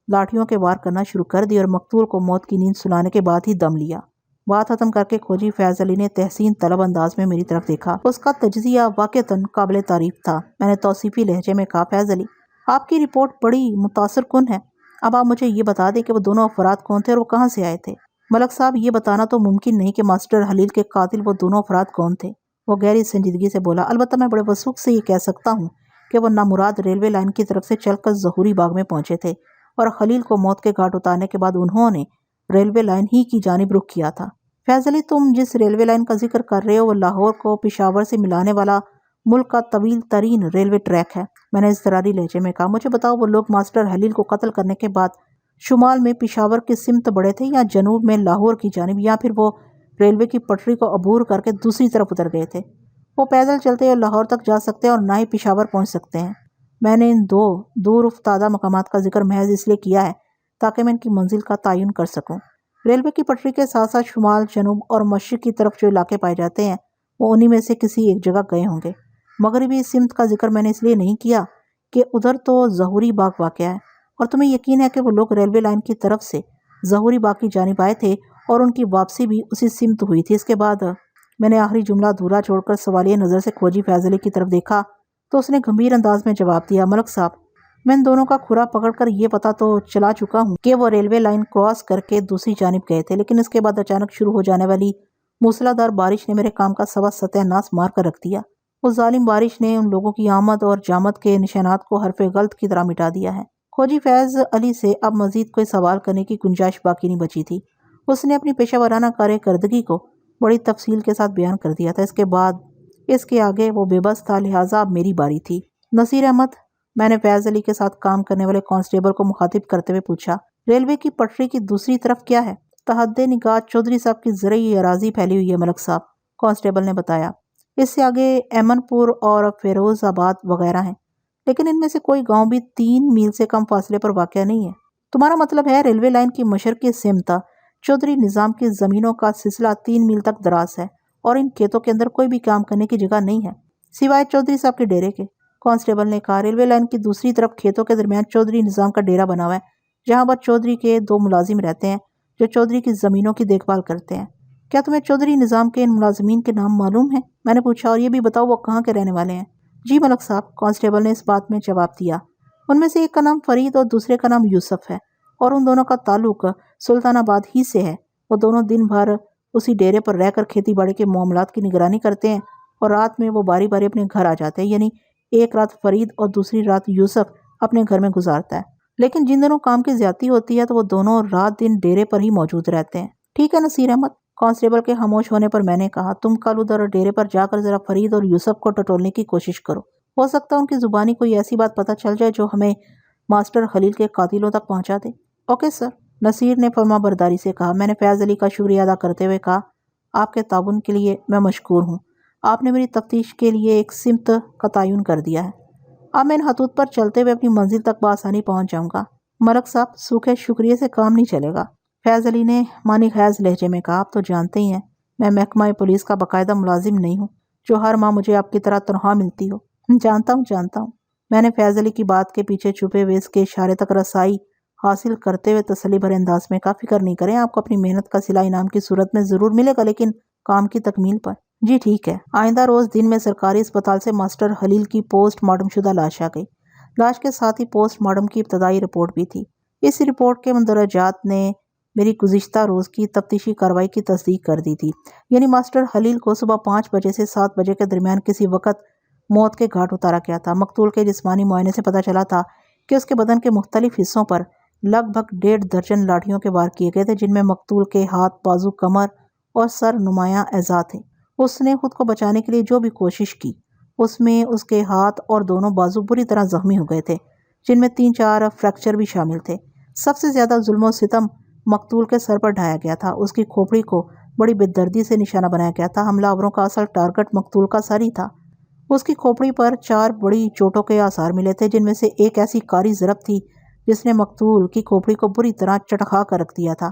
لاٹھیوں کے وار کرنا شروع کر دی اور مقتول کو موت کی نیند سلانے کے بعد ہی دم لیا۔ بات ختم کر کے کھوجی فیض علی نے تحسین طلب انداز میں میری طرف دیکھا۔ اس کا تجزیہ واقعتاً قابل تعریف تھا۔ میں نے توصیفی لہجے میں کہا، فیض علی، آپ کی رپورٹ بڑی متاثر کن ہے۔ اب آپ مجھے یہ بتا دیں کہ وہ دونوں افراد کون تھے اور وہ کہاں سے آئے تھے؟ ملک صاحب، یہ بتانا تو ممکن نہیں کہ ماسٹر خلیل کے قاتل وہ دونوں افراد کون تھے، وہ گہری سنجیدگی سے بولا۔ البتہ میں بڑے وثوق سے یہ کہہ سکتا ہوں کہ وہ نامراد ریلوے لائن کی طرف سے چل کر ظہوری باغ میں پہنچے تھے، اور خلیل کو موت کے گھاٹ اتارنے کے بعد انہوں نے ریلوے لائن ہی کی جانب رخ کیا تھا۔ فیض علی، تم جس ریلوے لائن کا ذکر کر رہے ہو وہ لاہور کو پشاور سے ملانے والا ملک کا طویل ترین ریلوے ٹریک ہے، میں نے اضطراری لہجے میں کہا۔ مجھے بتاؤ، وہ لوگ ماسٹر خلیل کو قتل کرنے کے بعد شمال میں پشاور کی سمت بڑھے تھے یا جنوب میں لاہور کی جانب، یا پھر وہ ریلوے کی پٹری کو عبور کر کے دوسری طرف اتر گئے تھے؟ وہ پیدل چلتے ہوئے لاہور تک جا سکتے ہیں اور نہ ہی پشاور پہنچ سکتے ہیں۔ میں نے ان 2 دور افتادہ مقامات کا ذکر محض اس لیے کیا ہے تاکہ میں ان کی منزل کا تعین کر سکوں۔ ریلوے کی پٹری کے ساتھ ساتھ شمال، جنوب اور مشرق کی طرف جو علاقے پائے جاتے ہیں وہ انہی میں سے کسی ایک جگہ گئے ہوں گے۔ مغربی سمت کا ذکر میں نے اس لیے نہیں کیا کہ ادھر تو ظہوری باغ واقع ہے، اور تمہیں یقین ہے کہ وہ لوگ ریلوے لائن کی طرف سے ظہوری باغ کی جانب آئے تھے اور ان کی واپسی بھی اسی سمت ہوئی تھی۔ اس کے بعد میں نے آخری جملہ ادھورا چھوڑ کر سوالیہ نظر سے کھوجی فیض علی کی طرف دیکھا تو اس نے گمبھیر انداز میں جواب دیا، ملک صاحب، میں ان دونوں کا کھرا پکڑ کر یہ پتا تو چلا چکا ہوں کہ وہ ریلوے لائن کراس کر کے دوسری جانب گئے تھے، لیکن اس کے بعد اچانک شروع ہو جانے والی موسلادھار بارش نے میرے کام کا سوا ستیہ ناش مار کر رکھ دیا۔ اس ظالم بارش نے ان لوگوں کی آمد اور جامد کے نشانات کو حرف غلط کی طرح مٹا دیا ہے۔ کھوجی فیض علی سے اب مزید کوئی سوال کرنے کی گنجائش باقی نہیں بچی تھی۔ اس نے اپنی پیشہ ورانہ کارکردگی کو بڑی تفصیل کے ساتھ بیان کر دیا تھا۔ اس کے بعد اس کے آگے وہ بے بس تھا، لہٰذا اب میری باری تھی۔ نصیر احمد، میں نے فیض علی کے ساتھ کام کرنے والے کانسٹیبل کو مخاطب کرتے ہوئے پوچھا، ریلوے کی پٹری کی دوسری طرف کیا ہے؟ تحت نگاہ چودھری صاحب کی زرعی اراضی پھیلی ہوئی ہے ملک صاحب، کانسٹیبل نے بتایا۔ اس سے آگے ایمن پور اور فیروز آباد وغیرہ ہیں، لیکن ان میں سے کوئی گاؤں بھی 3 میل سے کم فاصلے پر واقع نہیں ہے۔ تمہارا مطلب ہے ریلوے لائن کی مشرقی سمت چودھری نظام کی زمینوں کا سلسلہ 3 میل تک دراز ہے، اور ان کھیتوں کے اندر کوئی بھی کام کرنے کی جگہ نہیں ہے سوائے چودھری صاحب کے ڈیرے کے، کانسٹیبل نے کہا۔ ریلوے لائن کی دوسری طرف کھیتوں کے درمیان چودھری نظام کا ڈیرا بنا ہوا ہے، جہاں پر چودھری کے 2 ملازم رہتے ہیں جو چودھری کی زمینوں کی دیکھ بھال کرتے ہیں۔ کیا تمہیں چودھری نظام کے ان ملازمین کے نام معلوم ہیں؟ میں نے پوچھا، اور یہ بھی بتاؤ وہ کہاں کے رہنے والے ہیں؟ جی ملک صاحب، کانسٹیبل نے اس بات میں جواب دیا، ان میں سے ایک کا نام فرید اور دوسرے کا نام یوسف ہے، اور ان دونوں کا تعلق سلطان آباد ہی سے ہے۔ وہ دونوں دن بھر اسی ڈیرے پر رہ کر کھیتی باڑی کے معاملات کی نگرانی کرتے ہیں، اور رات میں وہ باری باری اپنے گھر آ جاتے ہیں، یعنی ایک رات فرید اور دوسری رات یوسف اپنے گھر میں گزارتا ہے۔ لیکن جن دنوں کام کی زیادتی ہوتی ہے تو وہ دونوں رات دن ڈیرے پر ہی موجود رہتے ہیں۔ ٹھیک ہے نصیر احمد، کانسٹیبل کے خاموش ہونے پر میں نے کہا، تم کل ادھر ڈیرے پر جا کر ذرا فرید اور یوسف کو ٹٹولنے کی کوشش کرو، ہو سکتا ہے ان کی زبانی کوئی ایسی بات پتہ چل جائے جو ہمیں ماسٹر خلیل کے قاتلوں تک پہنچا دے۔ اوکے سر، نصیر نے فرما برداری سے کہا۔ میں نے فیض علی کا شکریہ ادا کرتے ہوئے کہا، آپ کے تعاون کے لیے میں مشکور ہوں، آپ نے میری تفتیش کے لیے ایک سمت کا تعین کر دیا ہے۔ اب میں ان خطوط پر چلتے ہوئے اپنی منزل تک بآسانی پہنچ جاؤں گا۔ ملک صاحب، سوکھے شکریہ سے کام نہیں چلے گا، فیض علی نے معنی خیز لہجے میں کہا۔ آپ تو جانتے ہی ہیں میں محکمہ پولیس کا باقاعدہ ملازم نہیں ہوں جو ہر ماہ مجھے آپ کی طرح تنخواہ ملتی ہو۔ جانتا ہوں۔ میں نے فیض علی کی بات کے پیچھے چھپے ہوئے اس کے اشارے تک رسائی حاصل کرتے ہوئے تسلی بھرے انداز میں کہا، فکر نہیں کریں، آپ کو اپنی محنت کا صلہ انعام کی صورت میں ضرور ملے گا، لیکن کام کی تکمیل پر۔ جی ٹھیک ہے۔ آئندہ روز دن میں سرکاری اسپتال سے ماسٹر خلیل کی پوسٹ مارٹم شدہ لاش آ گئی۔ لاش کے ساتھ ہی پوسٹ مارٹم کی ابتدائی رپورٹ بھی تھی۔ اس رپورٹ کے مندرجات نے میری گزشتہ روز کی تفتیشی کارروائی کی تصدیق کر دی تھی، یعنی ماسٹر خلیل کو صبح 5 بجے سے 7 بجے کے درمیان کسی وقت موت کے گھاٹ اتارا گیا تھا۔ مقتول کے جسمانی معائنے سے پتہ چلا تھا کہ اس کے بدن کے مختلف حصوں پر لگ بھگ 1.5 درجن لاٹھیوں کے وار کیے گئے تھے، جن میں مقتول کے ہاتھ، بازو، کمر اور سر نمایاں اعضاء تھے۔ اس نے خود کو بچانے کے لیے جو بھی کوشش کی، اس میں اس کے ہاتھ اور دونوں بازو بری طرح زخمی ہو گئے تھے، جن میں 3-4 فریکچر بھی شامل تھے۔ سب سے زیادہ ظلم و ستم مقتول کے سر پر ڈھایا گیا تھا۔ اس کی کھوپڑی کو بڑی بے دردی سے نشانہ بنایا گیا تھا۔ حملہ آوروں کا اصل ٹارگٹ مقتول کا سر ہی تھا۔ اس کی کھوپڑی پر 4 بڑی چوٹوں کے آثار ملے تھے، جن میں سے ایک ایسی کاری ضرب تھی جس نے مقتول کی کھوپڑی کو بری طرح چٹخا کر رکھ دیا تھا،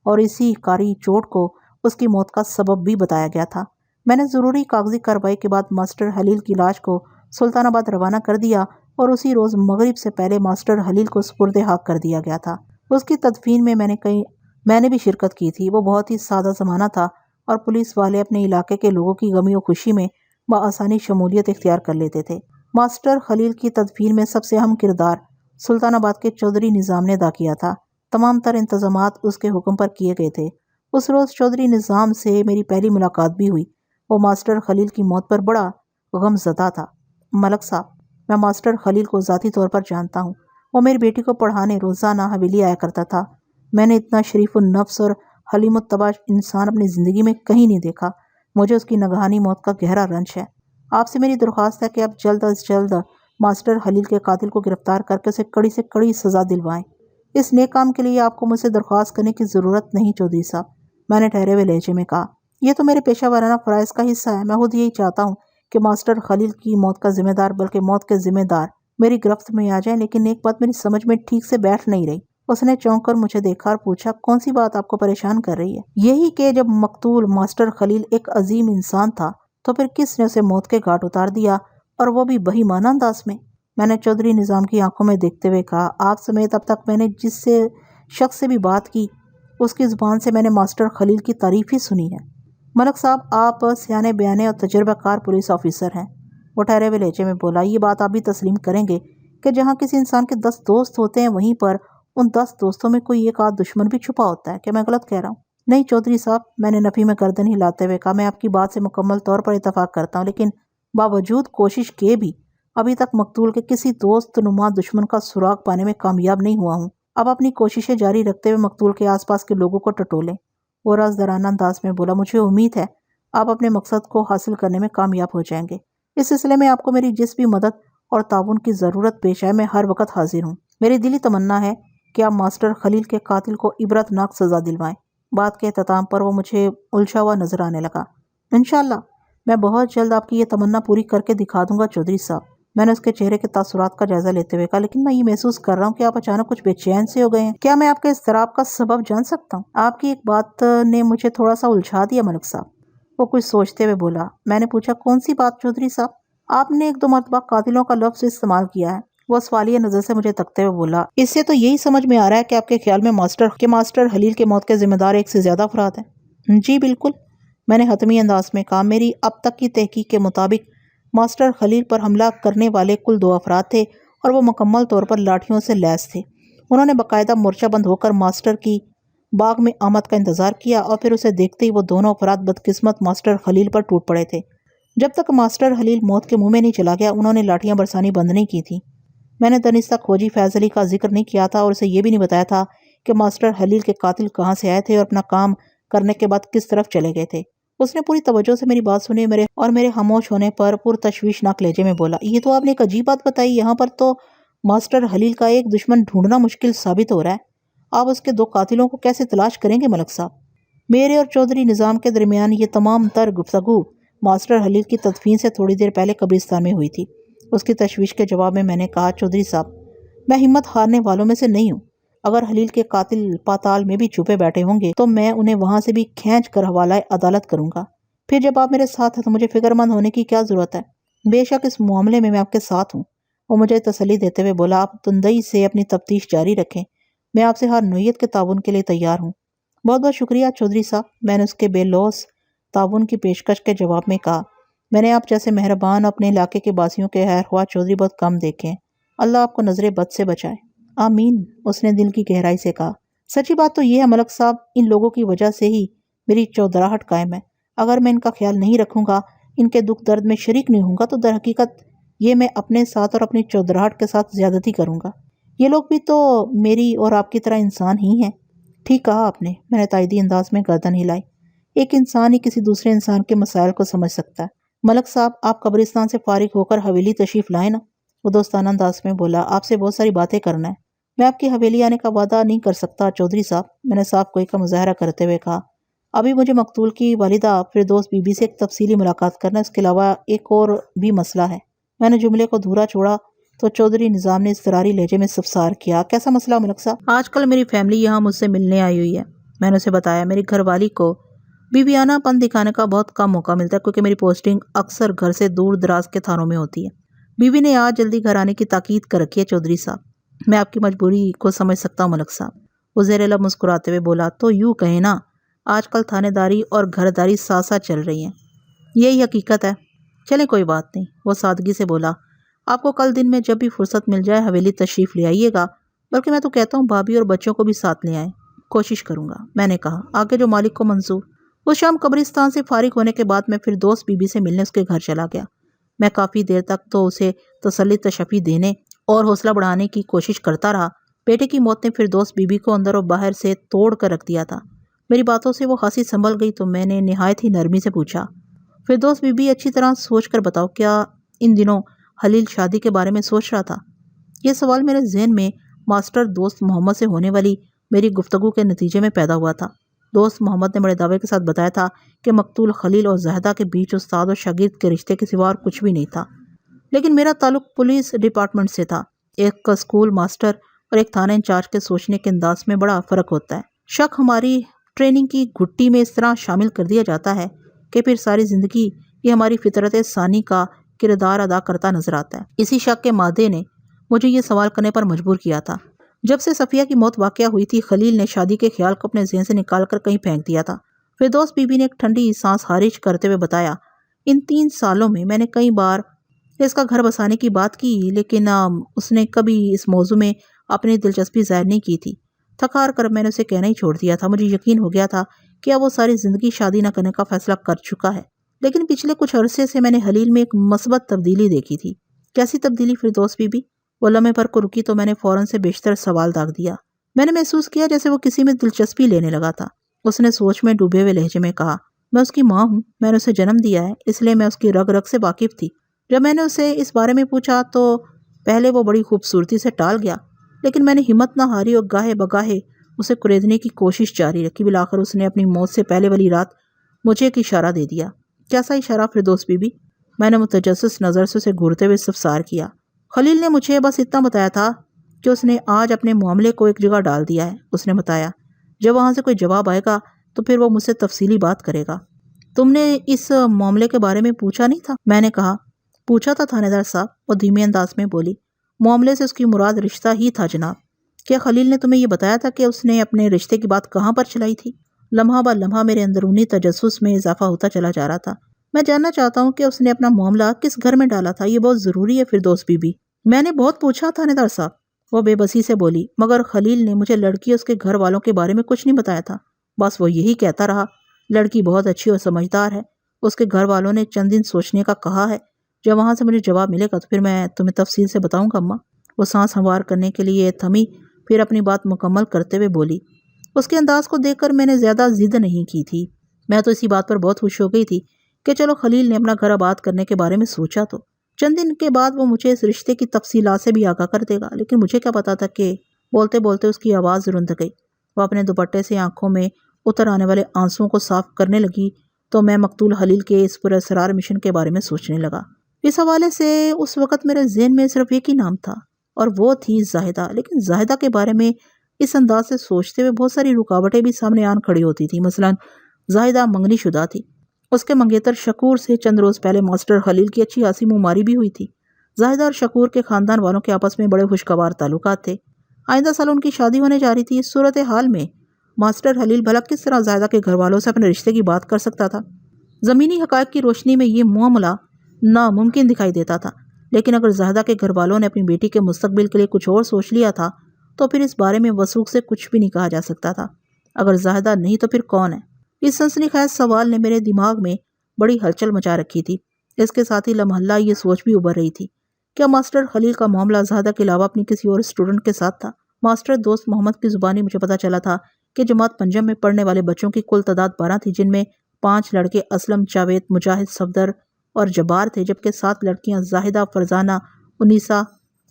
اور اسی کاری چوٹ کو اس کی موت کا سبب بھی بتایا گیا تھا۔ میں نے ضروری کاغذی کارروائی کے بعد ماسٹر خلیل کی لاش کو سلطان آباد روانہ کر دیا، اور اسی روز مغرب سے پہلے ماسٹر خلیل کو سپرد حق کر دیا گیا تھا۔ اس کی تدفین میں میں نے بھی شرکت کی تھی۔ وہ بہت ہی سادہ زمانہ تھا، اور پولیس والے اپنے علاقے کے لوگوں کی غمی و خوشی میں بآسانی شمولیت اختیار کر لیتے تھے۔ ماسٹر خلیل کی تدفین میں سب سے اہم کردار سلطان آباد کے چودھری نظام نے ادا کیا تھا۔ تمام تر انتظامات اس کے حکم پر کیے گئے تھے۔ اس روز چودھری نظام سے میری پہلی ملاقات بھی ہوئی۔ وہ ماسٹر خلیل کی موت پر بڑا غم زدہ تھا۔ ملک صاحب، میں ماسٹر خلیل کو ذاتی طور پر جانتا ہوں۔ وہ میری بیٹی کو پڑھانے روزانہ حویلی آیا کرتا تھا۔ میں نے اتنا شریف النفس اور حلیم الطبع انسان اپنی زندگی میں کہیں نہیں دیکھا۔ مجھے اس کی ناگہانی موت کا گہرا رنج ہے۔ آپ سے میری درخواست ہے کہ آپ جلد از جلد ماسٹر خلیل کے قاتل کو گرفتار کر کے اسے کڑی سے کڑی سزا دلوائیں۔ اس نیک کام کے لیے آپ کو مجھ سے درخواست کرنے کی ضرورت نہیں چودھری صاحب، میں نے ٹھہرے ہوئے لہجے میں کہا۔ یہ تو میرے پیشہ ورانہ فرائض کا حصہ ہے۔ میں خود یہی چاہتا ہوں کہ ماسٹر خلیل کی موت کا ذمہ دار، بلکہ موت کے ذمہ دار میری گرفت میں آ جائیں، لیکن ایک بات میری سمجھ میں ٹھیک سے بیٹھ نہیں رہی۔ اس نے چونک کر مجھے دیکھا اور پوچھا، کون سی بات آپ کو پریشان کر رہی ہے؟ یہی کہ جب مقتول ماسٹر خلیل ایک عظیم انسان تھا تو پھر کس نے اسے موت کے گھاٹ اتار دیا، اور وہ بھی بہیمانہ انداز میں؟ میں نے چودھری نظام کی آنکھوں میں دیکھتے ہوئے کہا، آپ سمیت اب تک میں نے جس سے شخص سے بھی بات کی اس کی زبان سے میں نے ماسٹر خلیل کی تعریف ہی سنی ہے۔ ملک صاحب، آپ سیانے بیانے اور تجربہ کار پولیس آفیسر ہیں، وہ ٹھہرے ہوئے لہجے میں بولا۔ یہ بات آپ بھی تسلیم کریں گے کہ جہاں کسی انسان کے 10 دوست ہوتے ہیں وہیں پر ان 10 دوستوں میں کوئی ایک آدھ دشمن بھی چھپا ہوتا ہے۔ کیا میں غلط کہہ رہا ہوں؟ نہیں چودھری صاحب، میں نے نفی میں گردن ہلاتے ہوئے کہا، میں آپ کی بات سے مکمل طور پر اتفاق کرتا ہوں، لیکن باوجود کوشش کے بھی ابھی تک مقتول کے کسی دوست نما دشمن کا سراغ پانے میں کامیاب نہیں ہوا ہوں۔ اب اپنی کوششیں جاری رکھتے ہوئے مقتول کے آس پاس کے لوگوں کو ٹٹولیں۔ وہ رازدارانہ انداز میں بولا، مجھے امید ہے آپ اپنے مقصد کو حاصل کرنے میں کامیاب ہو جائیں گے۔ اس سلسلے میں آپ کو میری جس بھی مدد اور تعاون کی ضرورت پیش آئے میں ہر وقت حاضر ہوں۔ میری دلی تمنا ہے کہ آپ ماسٹر خلیل کے قاتل کو عبرتناک سزا دلوائیں۔ بات کے اختتام پر وہ مجھے الجھا ہوا نظر آنے لگا۔ انشاءاللہ میں بہت جلد آپ کی یہ تمنا پوری کر کے دکھا دوں گا چودھری صاحب، میں نے اس کے چہرے کے تاثرات کا جائزہ لیتے ہوئے کہا، لیکن میں یہ محسوس کر رہا ہوں کہ آپ اچانک کچھ بے چین سے ہو گئے ہیں۔ کیا میں آپ کے اضطراب کا سبب جان سکتا ہوں؟ آپ کی ایک بات نے مجھے تھوڑا سا الجھا دیا ملک صاحب، وہ کچھ سوچتے ہوئے بولا۔ میں نے پوچھا، کون سی بات چودھری صاحب؟ آپ نے 1-2 مرتبہ قاتلوں کا لفظ استعمال کیا ہے۔ وہ سوالیہ نظر سے مجھے تکتے ہوئے بولا، اس سے تو یہی سمجھ میں آ رہا ہے کہ آپ کے خیال میں ماسٹر خلیل کے موت کے ذمہ دار ایک سے زیادہ افراد ہیں۔ جی بالکل، میں نے حتمی انداز میں کہا، میری اب تک کی تحقیق کے مطابق ماسٹر خلیل پر حملہ کرنے والے کل 2 افراد تھے اور وہ مکمل طور پر لاٹھیوں سے لیس تھے۔ انہوں نے باقاعدہ مورچہ بند ہو کر ماسٹر کی باغ میں آمد کا انتظار کیا اور پھر اسے دیکھتے ہی وہ دونوں افراد بدقسمت ماسٹر خلیل پر ٹوٹ پڑے تھے۔ جب تک ماسٹر خلیل موت کے منہ میں نہیں چلا گیا انہوں نے لاٹھیاں برسانی بند نہیں کی تھی۔ میں نے دانستہ کھوجی فیض علی کا ذکر نہیں کیا تھا اور اسے یہ بھی نہیں بتایا تھا کہ ماسٹر خلیل کے قاتل کہاں سے آئے تھے اور اپنا کام کرنے کے بعد کس طرف چلے گئے تھے۔ اس نے پوری توجہ سے میری بات سنی اور میرے خاموش ہونے پر پرتشویشناک لہجے میں بولا، یہ تو آپ نے ایک عجیب بات بتائی، یہاں پر تو ماسٹر خلیل کا ایک دشمن ڈھونڈنا مشکل ثابت ہو رہا ہے۔ آپ اس کے 2 قاتلوں کو کیسے تلاش کریں گے ملک صاحب؟ میرے اور چودھری نظام کے درمیان یہ تمام تر گفتگو ماسٹر خلیل کی تدفین سے تھوڑی دیر پہلے قبرستان میں ہوئی تھی۔ اس کی تشویش کے جواب میں نے کہا، چودھری صاحب میں ہمت ہارنے والوں میں سے نہیں ہوں۔ اگر خلیل کے قاتل پاتال میں بھی چھپے بیٹھے ہوں گے تو میں انہیں وہاں سے بھی کھینچ کر حوالہ عدالت کروں گا۔ پھر جب آپ میرے ساتھ ہیں تو مجھے فکر مند ہونے کی کیا ضرورت ہے؟ بے شک اس معاملے میں آپ کے ساتھ ہوں، وہ مجھے تسلی دیتے ہوئے بولا۔ آپ تندئی سے اپنی تفتیش جاری رکھیں، میں آپ سے ہر نوعیت کے تعاون کے لیے تیار ہوں۔ بہت بہت شکریہ چودھری صاحب، میں نے اس کے بے لوث تعاون کی پیشکش کے جواب میں کہا۔ میں نے آپ جیسے مہربان اپنے علاقے کے باسیوں کے خیر خواہ چودھری بہت کم دیکھے ہیں، اللہ آپ کو نظر بد سے بچائے۔ آمین، اس نے دل کی گہرائی سے کہا۔ سچی بات تو یہ ہے ملک صاحب، ان لوگوں کی وجہ سے ہی میری چودراہٹ قائم ہے۔ اگر میں ان کا خیال نہیں رکھوں گا، ان کے دکھ درد میں شریک نہیں ہوں گا تو در حقیقت یہ میں اپنے ساتھ اور اپنی چودراہٹ کے ساتھ زیادتی کروں گا۔ یہ لوگ بھی تو میری اور آپ کی طرح انسان ہی ہیں۔ ٹھیک کہا آپ نے، میں نے تائیدی انداز میں گردن ہلائی۔ ایک انسان ہی کسی دوسرے انسان کے مسائل کو سمجھ سکتا ہے۔ ملک صاحب آپ قبرستان سے فارغ ہو کر حویلی تشریف لائیں نا، وہ دوستانہ انداز میں بولا، آپ سے بہت ساری باتیں کرنا ہے۔ میں آپ کی حویلی آنے کا وعدہ نہیں کر سکتا چودھری صاحب، میں نے صاف گوئی کا مظاہرہ کرتے ہوئے کہا۔ ابھی مجھے مقتول کی والدہ فردوس بی بی سے ایک تفصیلی ملاقات کرنا ہے، اس کے علاوہ ایک اور بھی مسئلہ ہے۔ میں نے جملے کو دھورا چھوڑا تو چودھری نظام نے اضطراری لہجے میں استفسار کیا، کیسا مسئلہ ملک صاحب؟ آج کل میری فیملی یہاں مجھ سے ملنے آئی ہوئی ہے۔ میں نے اسے بتایا، میری گھر والی کو بیویانہ پن دکھانے کا بہت کم موقع ملتا ہے کیونکہ میری پوسٹنگ اکثر گھر سے دور دراز کے تھانوں میں ہوتی ہے۔ بیوی نے آج جلدی گھر آنے کی تاکید کر رکھی ہے چودھری صاحب، میں آپ کی مجبوری کو سمجھ سکتا ہوں ملک صاحب، وہ زیر لب مسکراتے ہوئے بولا۔ تو یوں کہیں نا، آج کل تھانے داری اور گھرداری ساتھ ساتھ چل رہی ہیں، یہی حقیقت ہے۔ چلیں کوئی بات نہیں، وہ سادگی سے بولا۔ آپ کو کل دن میں جب بھی فرصت مل جائے حویلی تشریف لے آئیے گا، بلکہ میں تو کہتا ہوں بھابھی اور بچوں کو بھی ساتھ لے آئیں، کوشش کروں گا، میں نے کہا، آگے جو مالک کو منظور۔ اس شام قبرستان سے فارغ ہونے کے بعد میں فردوس بی بی سے ملنے اس کے گھر چلا گیا۔ میں کافی دیر تک تو اسے تسلی تشفی دینے اور حوصلہ بڑھانے کی کوشش کرتا رہا۔ بیٹے کی موت نے فردوس بی بی کو اندر اور باہر سے توڑ کر رکھ دیا تھا۔ میری باتوں سے وہ خاصی سنبھل گئی تو میں نے نہایت ہی نرمی سے پوچھا، فردوس بی بی اچھی طرح سوچ کر بتاؤ، کیا ان دنوں خلیل شادی کے بارے میں سوچ رہا تھا؟ یہ سوال میرے ذہن میں ماسٹر دوست محمد سے ہونے والی میری گفتگو کے نتیجے میں پیدا ہوا تھا۔ دوست محمد نے بڑے دعوے کے ساتھ بتایا تھا کہ مقتول خلیل اور زاہدہ کے بیچ استاد اور شاگرد کے رشتے کے سوا اور کچھ بھی نہیں تھا، لیکن میرا تعلق پولیس ڈپارٹمنٹ سے تھا۔ ایک اسکول ماسٹر اور ایک تھانہ انچارج کے سوچنے کے انداز میں بڑا فرق ہوتا ہے۔ شک ہماری ٹریننگ کی گھٹی میں اس طرح شامل کر دیا جاتا ہے کہ پھر ساری زندگی یہ ہماری فطرت ثانی کا کردار ادا کرتا نظر آتا ہے۔ اسی شک کے مادے نے مجھے یہ سوال کرنے پر مجبور کیا تھا۔ جب سے صفیہ کی موت واقع ہوئی تھی، خلیل نے شادی کے خیال کو اپنے ذہن سے نکال کر کہیں پھینک دیا تھا۔ فردوس بی بی نے ایک ٹھنڈی سانس خارج کرتے ہوئے بتایا، ان 3 سالوں میں نے کئی بار اس کا گھر بسانے کی بات کی، لیکن اس نے کبھی اس موضوع میں اپنی دلچسپی ظاہر نہیں کی تھی۔ تھک ہار کر میں نے اسے کہنا ہی چھوڑ دیا تھا۔ مجھے یقین ہو گیا تھا کہ اب وہ ساری زندگی شادی نہ کرنے کا فیصلہ کر چکا ہے، لیکن پچھلے کچھ عرصے سے میں نے خلیل میں ایک مثبت تبدیلی دیکھی تھی۔ کیسی تبدیلی فردوس بی بی؟ وہ لمحے پر کو رکی تو میں نے فوراً سے بیشتر سوال داغ دیا۔ میں نے محسوس کیا جیسے وہ کسی میں دلچسپی لینے لگا تھا۔ اس نے سوچ میں ڈوبے ہوئے لہجے میں کہا، میں اس کی ماں ہوں، میں نے اسے جنم دیا ہے، اس لیے میں اس کی رگ رگ سے واقف تھی۔ جب میں نے اسے اس بارے میں پوچھا تو پہلے وہ بڑی خوبصورتی سے ٹال گیا، لیکن میں نے ہمت نہ ہاری اور گاہے بگاہے اسے کریدنے کی کوشش جاری رکھی۔ بالآخر اس نے اپنی موت سے پہلے والی رات مجھے ایک اشارہ دے دیا۔ کیسا اشارہ فردوس بی بی؟ میں نے متجسس نظر سے اسے گھورتے ہوئے استفسار کیا۔ خلیل نے مجھے بس اتنا بتایا تھا کہ اس نے آج اپنے معاملے کو ایک جگہ ڈال دیا ہے۔ اس نے بتایا، جب وہاں سے کوئی جواب آئے گا تو پھر وہ مجھ سے تفصیلی بات کرے گا۔ تم نے اس معاملے کے بارے میں پوچھا نہیں تھا؟ میں نے کہا، پوچھا تھا تھانے دار صاحب، وہ دھیمے انداز میں بولی۔ معاملے سے اس کی مراد رشتہ ہی تھا جناب۔ کیا خلیل نے تمہیں یہ بتایا تھا کہ اس نے اپنے رشتے کی بات کہاں پر چلائی تھی؟ لمحہ بہ لمحہ میرے اندرونی تجسس میں اضافہ ہوتا چلا جا رہا تھا۔ میں جاننا چاہتا ہوں کہ اس نے اپنا معاملہ کس گھر میں ڈالا تھا، یہ بہت ضروری ہے فردوس بی بی۔ میں نے بہت پوچھا تھانے دار صاحب، وہ بے بسی سے بولی، مگر خلیل نے مجھے لڑکی اور اس کے گھر والوں کے بارے میں کچھ نہیں بتایا تھا۔ بس وہ یہی کہتا رہا، لڑکی بہت اچھی اور سمجھدار ہے، اس کے گھر والوں نے چند دن سوچنے کا کہا ہے، جب وہاں سے مجھے جواب ملے گا تو پھر میں تمہیں تفصیل سے بتاؤں گا اماں۔ وہ سانس ہموار کرنے کے لیے تھمی، پھر اپنی بات مکمل کرتے ہوئے بولی۔ اس کے انداز کو دیکھ کر میں نے زیادہ ضد نہیں کی تھی۔ میں تو اسی بات پر بہت خوش ہو گئی تھی کہ چلو خلیل نے اپنا گھر آباد کرنے کے بارے میں سوچا تو چند دن کے بعد وہ مجھے اس رشتے کی تفصیلات سے بھی آگاہ کر دے گا، لیکن مجھے کیا پتا تھا کہ بولتے بولتے اس کی آواز رند گئی۔ وہ اپنے دوپٹے سے آنکھوں میں اتر آنے والے آنسوؤں کو صاف کرنے لگی تو میں مقتول خلیل کے اس پر اسرار مشن کے بارے میں سوچنے لگا۔ اس حوالے سے اس وقت میرے ذہن میں صرف ایک ہی نام تھا اور وہ تھی زاہدہ، لیکن زاہدہ کے بارے میں اس انداز سے سوچتے ہوئے بہت ساری رکاوٹیں بھی سامنے آن کھڑی ہوتی تھی۔ مثلا زاہدہ منگنی شدہ تھی، اس کے منگیتر شکور سے چند روز پہلے ماسٹر خلیل کی اچھی خاصی منماری بھی ہوئی تھی۔ زاہدہ اور شکور کے خاندان والوں کے آپس میں بڑے خوشگوار تعلقات تھے۔ آئندہ سال ان کی شادی ہونے جا رہی تھی۔ اس صورتحال میں ماسٹر خلیل بھلا کس طرح زاہدہ کے گھر والوں سے اپنے رشتے کی بات کر سکتا تھا؟ زمینی حقائق کی روشنی میں یہ معاملہ ناممکن دکھائی دیتا تھا، لیکن اگر زاہدہ کے گھر والوں نے اپنی بیٹی کے مستقبل کے لیے کچھ اور سوچ لیا تھا تو پھر اس بارے میں وثوق سے کچھ بھی نہیں کہا جا سکتا تھا۔ اگر زاہدہ نہیں تو پھر کون ہے؟ اس سنسنی خیز سوال نے میرے دماغ میں بڑی ہلچل مچا رکھی تھی۔ اس کے ساتھ ہی لمحہ یہ سوچ بھی ابھر رہی تھی، کیا ماسٹر خلیل کا معاملہ زاہدہ کے علاوہ اپنی کسی اور اسٹوڈنٹ کے ساتھ تھا؟ ماسٹر دوست محمد کی زبانی مجھے پتا چلا تھا کہ جماعت پنجم میں پڑھنے والے بچوں کی کل تعداد 12 تھی، جن میں 5 لڑکے اسلم، جاوید، مجاہد، صفدر اور جبار تھے، جبکہ 7 لڑکیاں زاہدہ، فرزانہ، انیسہ،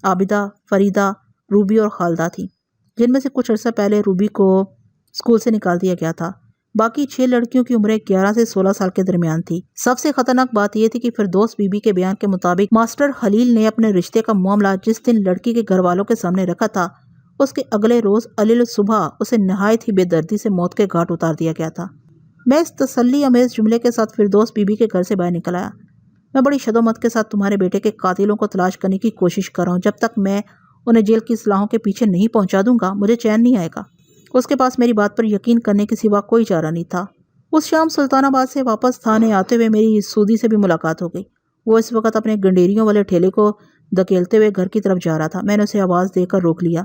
عابدہ، فریدہ، روبی اور خالدہ تھیں، جن میں سے کچھ عرصہ پہلے روبی کو اسکول سے نکال دیا گیا تھا۔ باقی 6 لڑکیوں کی عمریں 11 سے 16 سال کے درمیان تھی۔ سب سے خطرناک بات یہ تھی کہ فردوس بی بی کے بیان کے مطابق ماسٹر خلیل نے اپنے رشتے کا معاملہ جس دن لڑکی کے گھر والوں کے سامنے رکھا تھا، اس کے اگلے روز علیل صبح اسے نہایت ہی بے دردی سے موت کے گھاٹ اتار دیا گیا تھا۔ میں اس تسلی امیز جملے کے ساتھ فردوس بی بی کے گھر سے باہر نکل آیا۔ میں بڑی شدومت کے ساتھ تمہارے بیٹے کے قاتلوں کو تلاش کرنے کی کوشش کر رہا ہوں۔ جب تک میں انہیں جیل کی اصلاحوں کے پیچھے نہیں پہنچا دوں گا مجھے چین نہیں آئے گا۔ اس کے پاس میری بات پر یقین کرنے کے سوا کوئی چارہ نہیں تھا۔ اس شام سلطان آباد سے واپس تھانے آتے ہوئے میری سودی سے بھی ملاقات ہو گئی۔ وہ اس وقت اپنے گنڈیریوں والے ٹھیلے کو دھکیلتے ہوئے گھر کی طرف جا رہا تھا۔ میں نے اسے آواز دے کر روک لیا۔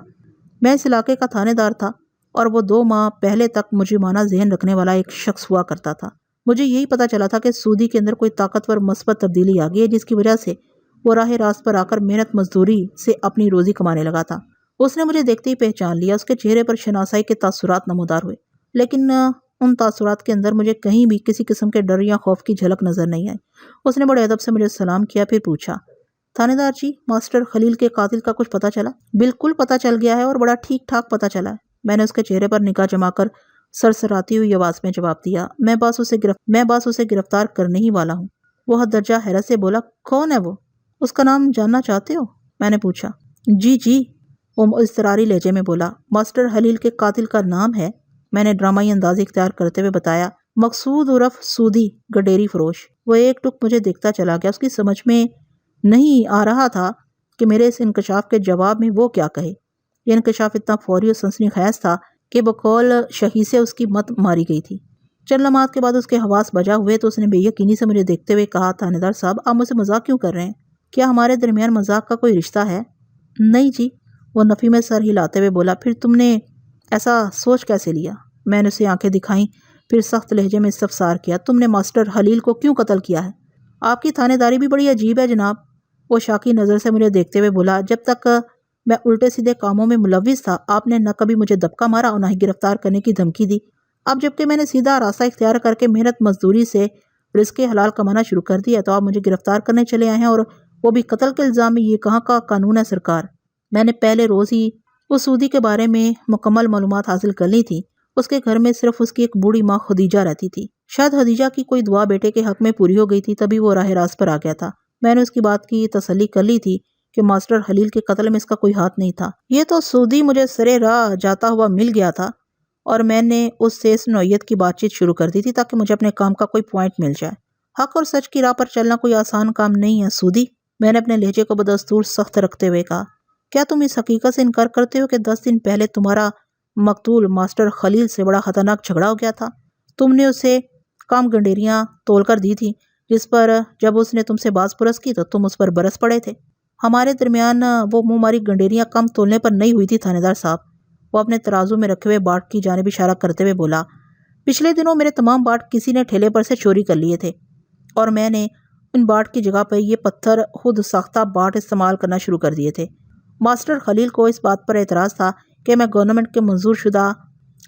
میں اس علاقے کا تھانے دار تھا اور وہ 2 ماہ پہلے تک مجرمانہ ذہن رکھنے والا ایک شخص ہوا کرتا تھا۔ مجھے یہی پتا چلا تھا کہ سودی کے اندر کوئی طاقتور مثبت تبدیلی آ گئی ہے، جس کی وجہ سے وہ راہ راست پر آ کر محنت مزدوری سے اپنی روزی کمانے لگا تھا۔ اس نے مجھے دیکھتے ہی پہچان لیا۔ اس کے چہرے پر شناسائی کے تاثرات نمودار ہوئے، لیکن ان تاثرات کے اندر مجھے کہیں بھی کسی قسم کے ڈر یا خوف کی جھلک نظر نہیں آئی۔ اس نے بڑے ادب سے مجھے سلام کیا، پھر پوچھا، تھانے دار جی، ماسٹر خلیل کے قاتل کا کچھ پتا چلا؟ بالکل پتا چل گیا ہے اور بڑا ٹھیک ٹھاک پتا چلا ہے، میں نے اس کے چہرے پر نگاہ جما کر سرسراتی ہوئی آواز میں جواب دیا۔ میں بس اسے گرفتار کرنے ہی والا ہوں۔ وہ حد درجہ حیرت سے بولا، کون ہے وہ؟ اس کا نام جاننا چاہتے ہو؟ میں نے پوچھا۔ جی، وہ اضطراری لہجے میں بولا۔ ماسٹر خلیل کے قاتل کا نام ہے، میں نے ڈرامائی انداز اختیار کرتے ہوئے بتایا، مقصود عرف سودی، گڈیری فروش۔ وہ ایک ٹک مجھے دیکھتا چلا گیا۔ اس کی سمجھ میں نہیں آ رہا تھا کہ میرے اس انکشاف کے جواب میں وہ کیا کہے۔ یہ انکشاف اتنا فوری اور سنسنی خیز تھا کہ بقول شہی سے اس کی مت ماری گئی تھی۔ چند لمحات کے بعد اس کے حواس بجا ہوئے تو اس نے بے یقینی سے مجھے دیکھتے ہوئے کہا، تھانے دار صاحب، آپ مجھ سے مذاق کیوں کر رہے ہیں؟ کیا ہمارے درمیان مذاق کا کوئی رشتہ ہے؟ نہیں جی، وہ نفی میں سر ہلاتے ہوئے بولا۔ پھر تم نے ایسا سوچ کیسے لیا؟ میں نے اسے آنکھیں دکھائیں، پھر سخت لہجے میں استفسار کیا، تم نے ماسٹر خلیل کو کیوں قتل کیا ہے؟ آپ کی تھانے داری بھی بڑی عجیب ہے جناب، وہ شاکی نظر سے مجھے دیکھتے ہوئے بولا۔ جب تک میں الٹے سیدھے کاموں میں ملوث تھا، آپ نے نہ کبھی مجھے دبکا مارا اور نہ ہی گرفتار کرنے کی دھمکی دی۔ اب جبکہ میں نے سیدھا راستہ اختیار کر کے محنت مزدوری سے رزق حلال کمانا شروع کر دیا، تو آپ مجھے گرفتار کرنے چلے آئے ہیں، اور وہ بھی قتل کے الزام میں۔ یہ کہاں کا قانون ہے سرکار؟ میں نے پہلے روز ہی اس سودی کے بارے میں مکمل معلومات حاصل کر لی تھی۔ اس کے گھر میں صرف اس کی ایک بوڑھی ماں خدیجہ رہتی تھی۔ شاید خدیجہ کی کوئی دعا بیٹے کے حق میں پوری ہو گئی تھی، تبھی وہ راہ راست پر آ گیا تھا۔ میں نے اس کی بات کی تسلی کر لی تھی کہ ماسٹر خلیل کے قتل میں اس کا کوئی ہاتھ نہیں تھا۔ یہ تو سودی مجھے سرے راہ جاتا ہوا مل گیا تھا، اور میں نے اس سے اس نوعیت کی بات چیت شروع کر دی تھی تاکہ مجھے اپنے کام کا کوئی پوائنٹ مل جائے۔ حق اور سچ کی راہ پر چلنا کوئی آسان کام نہیں ہے سودی، میں نے اپنے لہجے کو بدستور سخت رکھتے ہوئے کہا۔ کیا تم اس حقیقت سے انکار کرتے ہو کہ 10 دن پہلے تمہارا مقتول ماسٹر خلیل سے بڑا خطرناک جھگڑا ہو گیا تھا؟ تم نے اسے کام گنڈیریاں تول کر دی تھی، جس پر جب اس نے تم سے باز پرس کی تو تم اس پر برس پڑے تھے۔ ہمارے درمیان وہ منہ ماری گنڈیریاں کم تولنے پر نہیں ہوئی تھی تھانے دار صاحب، وہ اپنے ترازو میں رکھے ہوئے باٹ کی جانب اشارہ کرتے ہوئے بولا۔ پچھلے دنوں میرے تمام باٹ کسی نے ٹھیلے پر سے چوری کر لیے تھے، اور میں نے ان باٹ کی جگہ پر یہ پتھر خود ساختہ باٹ استعمال کرنا شروع کر دیے تھے۔ ماسٹر خلیل کو اس بات پر اعتراض تھا کہ میں گورنمنٹ کے منظور شدہ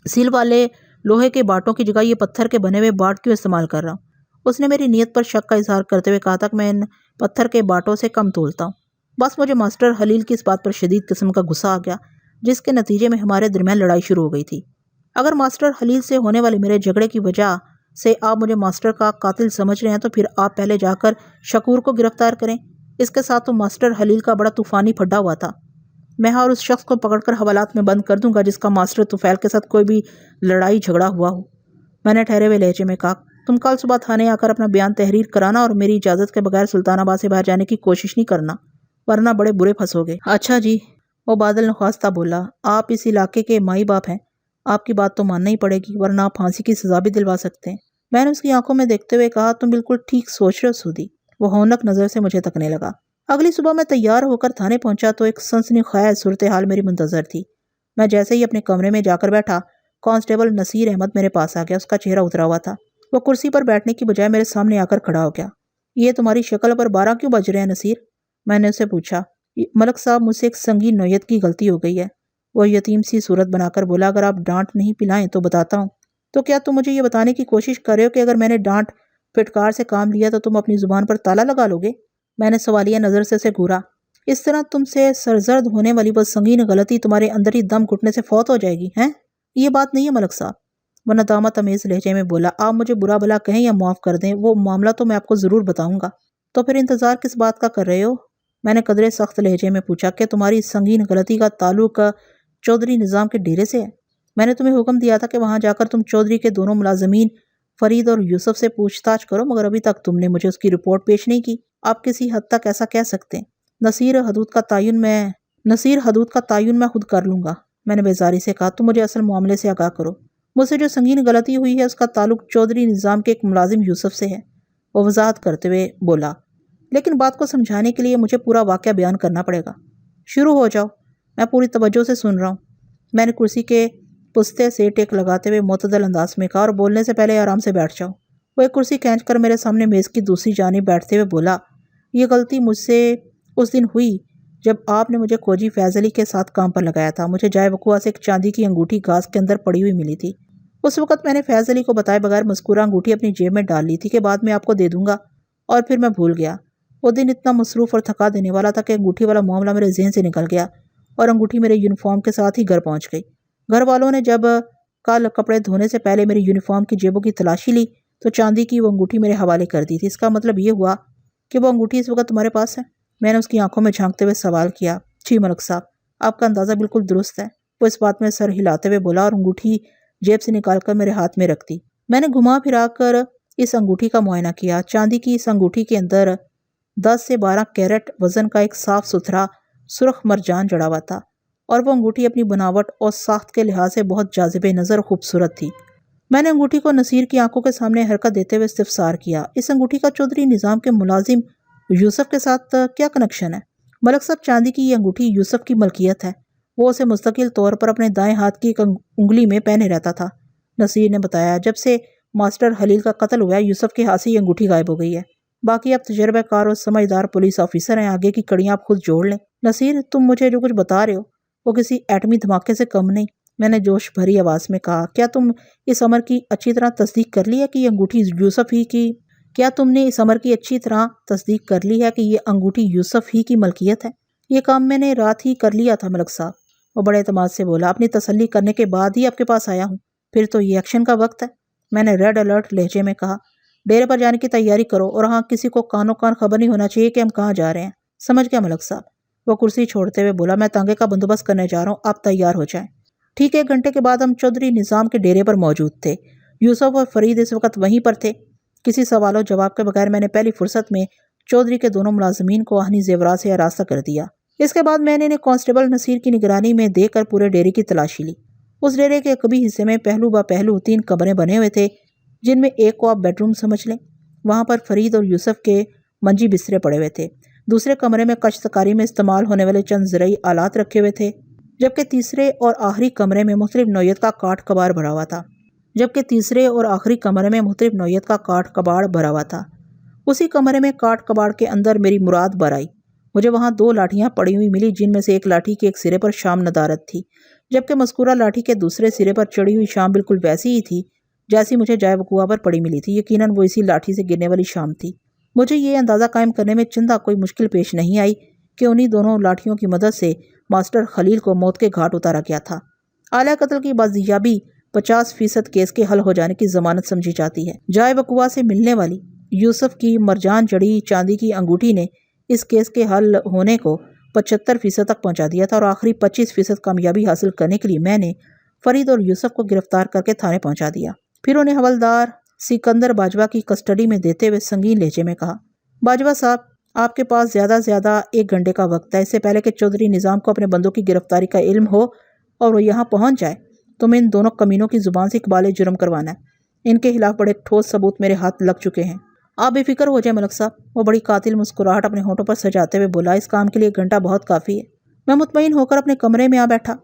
سیل والے لوہے کے باٹوں کی جگہ یہ پتھر کے بنے ہوئے باٹ کیوں استعمال کر رہا ہوں۔ اس نے میری نیت پر شک کا اظہار کرتے ہوئے کہا تھا کہ میں ان پتھر کے باٹوں سے کم تولتا ہوں۔ بس مجھے ماسٹر خلیل کی اس بات پر شدید قسم کا غصہ آ گیا، جس کے نتیجے میں ہمارے درمیان لڑائی شروع ہو گئی تھی۔ اگر ماسٹر خلیل سے ہونے والے میرے جھگڑے کی وجہ سے آپ مجھے ماسٹر کا قاتل سمجھ رہے ہیں، تو پھر آپ پہلے جا کر شکور کو گرفتار کریں۔ اس کے ساتھ تو ماسٹر خلیل کا بڑا طوفانی پھڈا ہوا تھا۔ میں اور اس شخص کو پکڑ کر حوالات میں بند کر دوں گا جس کا ماسٹر طفیل کے ساتھ کوئی بھی لڑائی جھگڑا ہوا ہو، میں نے ٹھہرے ہوئے لہجے میں کہا۔ تم کل صبح تھانے آ کر اپنا بیان تحریر کرانا اور میری اجازت کے بغیر سلطان آباد سے باہر جانے کی کوشش نہیں کرنا، ورنہ بڑے برے پھنسو گے۔ اچھا جی، وہ بادل نخواستہ بولا۔ آپ اس علاقے کے مائی باپ ہیں، آپ کی بات تو ماننا ہی پڑے گی، ورنہ آپ پھانسی کی سزا بھی دلوا سکتے ہیں۔ میں نے اس کی آنکھوں میں دیکھتے ہوئے کہا، تم بالکل ٹھیک سوچ رہے ہو سودی۔ وہ ہونک نظر سے مجھے تکنے لگا۔ اگلی صبح میں تیار ہو کر تھانے پہنچا تو ایک سنسنی خیز صورتحال میری منتظر تھی۔ میں جیسے ہی اپنے کمرے میں جا کر بیٹھا، کانسٹیبل نصیر احمد میرے پاس آ گیا۔ اس کا چہرہ اترا ہوا تھا۔ وہ کرسی پر بیٹھنے کی بجائے میرے سامنے آ کر کھڑا ہو گیا۔ یہ تمہاری شکل پر 12 کیوں بج رہے ہیں نصیر؟ میں نے اسے پوچھا۔ ملک صاحب، مجھ سے ایک سنگین نوعیت کی غلطی ہو گئی ہے، وہ یتیم سی صورت بنا کر بولا۔ اگر آپ ڈانٹ نہیں پلائیں تو بتاتا ہوں۔ تو کیا تم مجھے یہ بتانے کی کوشش کر رہے ہو کہ اگر میں نے ڈانٹ پھٹکار سے کام لیا تو تم اپنی زبان پر تالا لگا لو گے؟ میں نے سوالیہ نظر سے اسے گھورا۔ اس طرح تم سے سرزد ہونے والی وہ سنگین غلطی تمہارے اندر ہی دم گھٹنے سے فوت ہو جائے گی، ہیں؟ یہ بات نہیں ہے ملک صاحب، وہ ندامت امیز لہجے میں بولا۔ آپ مجھے برا بھلا کہیں یا معاف کر دیں، وہ معاملہ تو میں آپ کو ضرور بتاؤں گا۔ تو پھر انتظار کس بات کا کر رہے ہو؟ میں نے قدرے سخت لہجے میں پوچھا۔ کہ تمہاری اس سنگین غلطی کا تعلق چودھری نظام کے ڈیرے سے ہے؟ میں نے تمہیں حکم دیا تھا کہ وہاں جا کر تم چودھری کے دونوں ملازمین فرید اور یوسف سے پوچھ تاچھ کرو، مگر ابھی تک تم نے مجھے اس کی رپورٹ پیش نہیں کی۔ آپ کسی حد تک ایسا کہہ سکتے ہیں۔ نصیر حدود کا تعین میں خود کر لوں گا، میں نے بیزاری سے کہا۔ تم مجھے اصل معاملے سے آگاہ کرو۔ مجھ سے جو سنگین غلطی ہوئی ہے اس کا تعلق چودھری نظام کے ایک ملازم یوسف سے ہے، وہ وضاحت کرتے ہوئے بولا۔ لیکن بات کو سمجھانے کے لیے مجھے پورا واقعہ بیان کرنا پڑے گا۔ شروع ہو جاؤ، میں پوری توجہ سے سن رہا ہوں، میں نے کرسی کے پستے سے ٹیک لگاتے ہوئے معتدل انداز میں کہا، اور بولنے سے پہلے آرام سے بیٹھ جاؤ۔ وہ ایک کرسی کھینچ کر میرے سامنے میز کی دوسری جانب بیٹھتے ہوئے بولا۔ یہ غلطی مجھ سے اس دن ہوئی جب آپ نے مجھے کھوجی فیض علی کے ساتھ کام پر لگایا تھا۔ مجھے جائے وقوع سے ایک چاندی کی انگوٹھی گھاس کے اندر پڑی ہوئی ملی تھی۔ اس وقت میں نے فیض علی کو بتائے بغیر مذکورہ انگوٹھی اپنی جیب میں ڈال لی تھی کہ بعد میں آپ کو دے دوں گا، اور پھر میں بھول گیا۔ وہ دن اتنا مصروف اور تھکا دینے والا تھا کہ انگوٹھی والا معاملہ میرے ذہن سے نکل گیا، اور انگوٹھی میرے یونیفارم کے ساتھ ہی گھر پہنچ گئی۔ گھر والوں نے جب کل کپڑے دھونے سے پہلے میری یونیفارم کی جیبوں کی تلاشی لی تو چاندی کی وہ انگوٹھی میرے حوالے کر دی تھی۔ اس کا مطلب یہ ہوا کہ وہ انگوٹھی اس وقت تمہارے پاس ہے؟ میں نے اس کی آنکھوں میں جھانکتے ہوئے سوال کیا۔ جی ملک صاحب، آپ کا اندازہ بالکل درست ہے، وہ اس بات میں سر ہلاتے ہوئے بولا اور انگوٹھی جیب سے نکال کر میرے ہاتھ میں رکھ دی۔ میں نے گھما پھرا کر اس انگوٹھی کا معائنہ کیا۔ چاندی کی اس انگوٹھی کے اندر 10 سے 12 کیرٹ وزن کا ایک صاف ستھرا سرخ مرجان جڑا ہوا تھا، اور وہ انگوٹھی اپنی بناوٹ اور ساخت کے لحاظ سے بہت جاذب نظر اور خوبصورت تھی۔ میں نے انگوٹھی کو نصیر کی آنکھوں کے سامنے حرکت دیتے ہوئے استفسار کیا، اس انگوٹھی کا چودھری نظام کے ملازم یوسف کے ساتھ کیا کنیکشن ہے؟ ملک صاحب، چاندی کی یہ انگوٹھی یوسف کی ملکیت ہے، وہ اسے مستقل طور پر اپنے دائیں ہاتھ کی ایک انگلی میں پہنے رہتا تھا۔ نصیر نے بتایا، جب سے ماسٹر خلیل کا قتل ہوا ہے یوسف کے ہاتھ سے یہ انگوٹھی غائب ہو گئی ہے۔ باقی آپ تجربہ کار اور سمجھدار پولیس آفیسر ہیں، آگے کی کڑیاں آپ خود جوڑ لیں۔ نصیر، تم مجھے جو کچھ بتا رہے ہو وہ کسی ایٹمی دھماکے سے کم نہیں، میں نے جوش بھری آواز میں کہا۔ کیا تم اس امر کی اچھی طرح تصدیق کر لی ہے کہ یہ انگوٹھی یوسف ہی کی یوسف ہی کی ملکیت ہے؟ یہ کام میں نے رات ہی کر لیا تھا ملک صاحب، وہ بڑے اعتماد سے بولا۔ اپنی تسلی کرنے کے بعد ہی آپ کے پاس آیا ہوں، پھر تو یہ ایکشن کا وقت ہے، میں نے ریڈ الرٹ لہجے میں کہا۔ ڈیرے پر جانے کی تیاری کرو، اور ہاں، کسی کو کانوں کان خبر نہیں ہونا چاہیے کہ ہم کہاں جا رہے ہیں۔ سمجھ گیا ملک صاحب، وہ کرسی چھوڑتے ہوئے بولا۔ میں تانگے کا بندوبست کرنے جا رہا ہوں، آپ تیار ہو جائیں۔ ٹھیک 1 گھنٹے کے بعد ہم چودھری نظام کے ڈیرے پر موجود تھے۔ یوسف اور فرید اس وقت وہیں پر تھے۔ کسی سوال و جواب کے بغیر میں نے پہلی فرصت میں چودھری کے دونوں ملازمین کو آہنی زیورات سے آراستہ کر دیا۔ اس کے بعد میں نے انہیں کانسٹیبل نصیر کی نگرانی میں دے کر پورے ڈیرے کی تلاشی لی۔ اس ڈیرے کے قبی حصے میں پہلو با پہلو 3 کمرے بنے ہوئے تھے، جن میں ایک کو آپ بیڈ روم سمجھ لیں۔ وہاں پر فرید اور یوسف کے منجی بسترے پڑے ہوئے تھے۔ دوسرے کمرے میں کاشتکاری میں استعمال ہونے والے چند زرعی آلات رکھے ہوئے تھے، جبکہ تیسرے اور آخری کمرے میں مختلف نوعیت کا کاٹ کباڑ بھرا ہوا تھا۔ اسی کمرے میں کاٹ کباڑ کے اندر میری مراد بر آئی۔ مجھے وہاں 2 لاٹھیاں پڑی ہوئی ملی، جن میں سے ایک لاٹھی کے ایک سرے پر شام ندارت تھی، جبکہ مذکورہ لاٹھی کے دوسرے سرے پر چڑھی ہوئی شام بالکل ویسی ہی تھی جیسی مجھے جائے وقوع پر پڑی ملی تھی۔ یقیناً وہ اسی لاٹھی سے گرنے والی شام تھی۔ مجھے یہ اندازہ قائم کرنے میں چندہ کوئی مشکل پیش نہیں آئی کہ انہی دونوں لاٹھیوں کی مدد سے ماسٹر خلیل کو موت کے گھاٹ اتارا گیا تھا۔ اعلی قتل کی بازیابی 50% کیس کے حل ہو جانے کی ضمانت سمجھی جاتی ہے۔ جائے وقوع سے ملنے والی یوسف کی مرجان جڑی چاندی کی انگوٹھی نے اس کیس کے حل ہونے کو 75% تک پہنچا دیا تھا، اور آخری 25% کامیابی حاصل کرنے کے لیے میں نے فرید اور یوسف کو گرفتار کر کے تھانے پہنچا دیا۔ پھر انہیں حوالدار سکندر باجوہ کی کسٹڈی میں دیتے ہوئے سنگین لہجے میں کہا، باجوہ صاحب، آپ کے پاس زیادہ سے زیادہ 1 گھنٹے کا وقت ہے۔ اس سے پہلے کہ چودھری نظام کو اپنے بندوں کی گرفتاری کا علم ہو اور وہ یہاں پہنچ جائے، تمہیں ان دونوں کمینوں کی زبان سے اقبال جرم کروانا ہے۔ ان کے خلاف بڑے ٹھوس ثبوت میرے ہاتھ لگ چکے ہیں۔ آپ بے فکر ہو جائیں ملک صاحب، وہ بڑی قاتل مسکراہٹ اپنے ہونٹوں پر سجاتے ہوئے بولا۔ اس کام کے لیے 1 گھنٹہ بہت کافی ہے۔ میں مطمئن ہو کر اپنے کمرے میں آ بیٹھا۔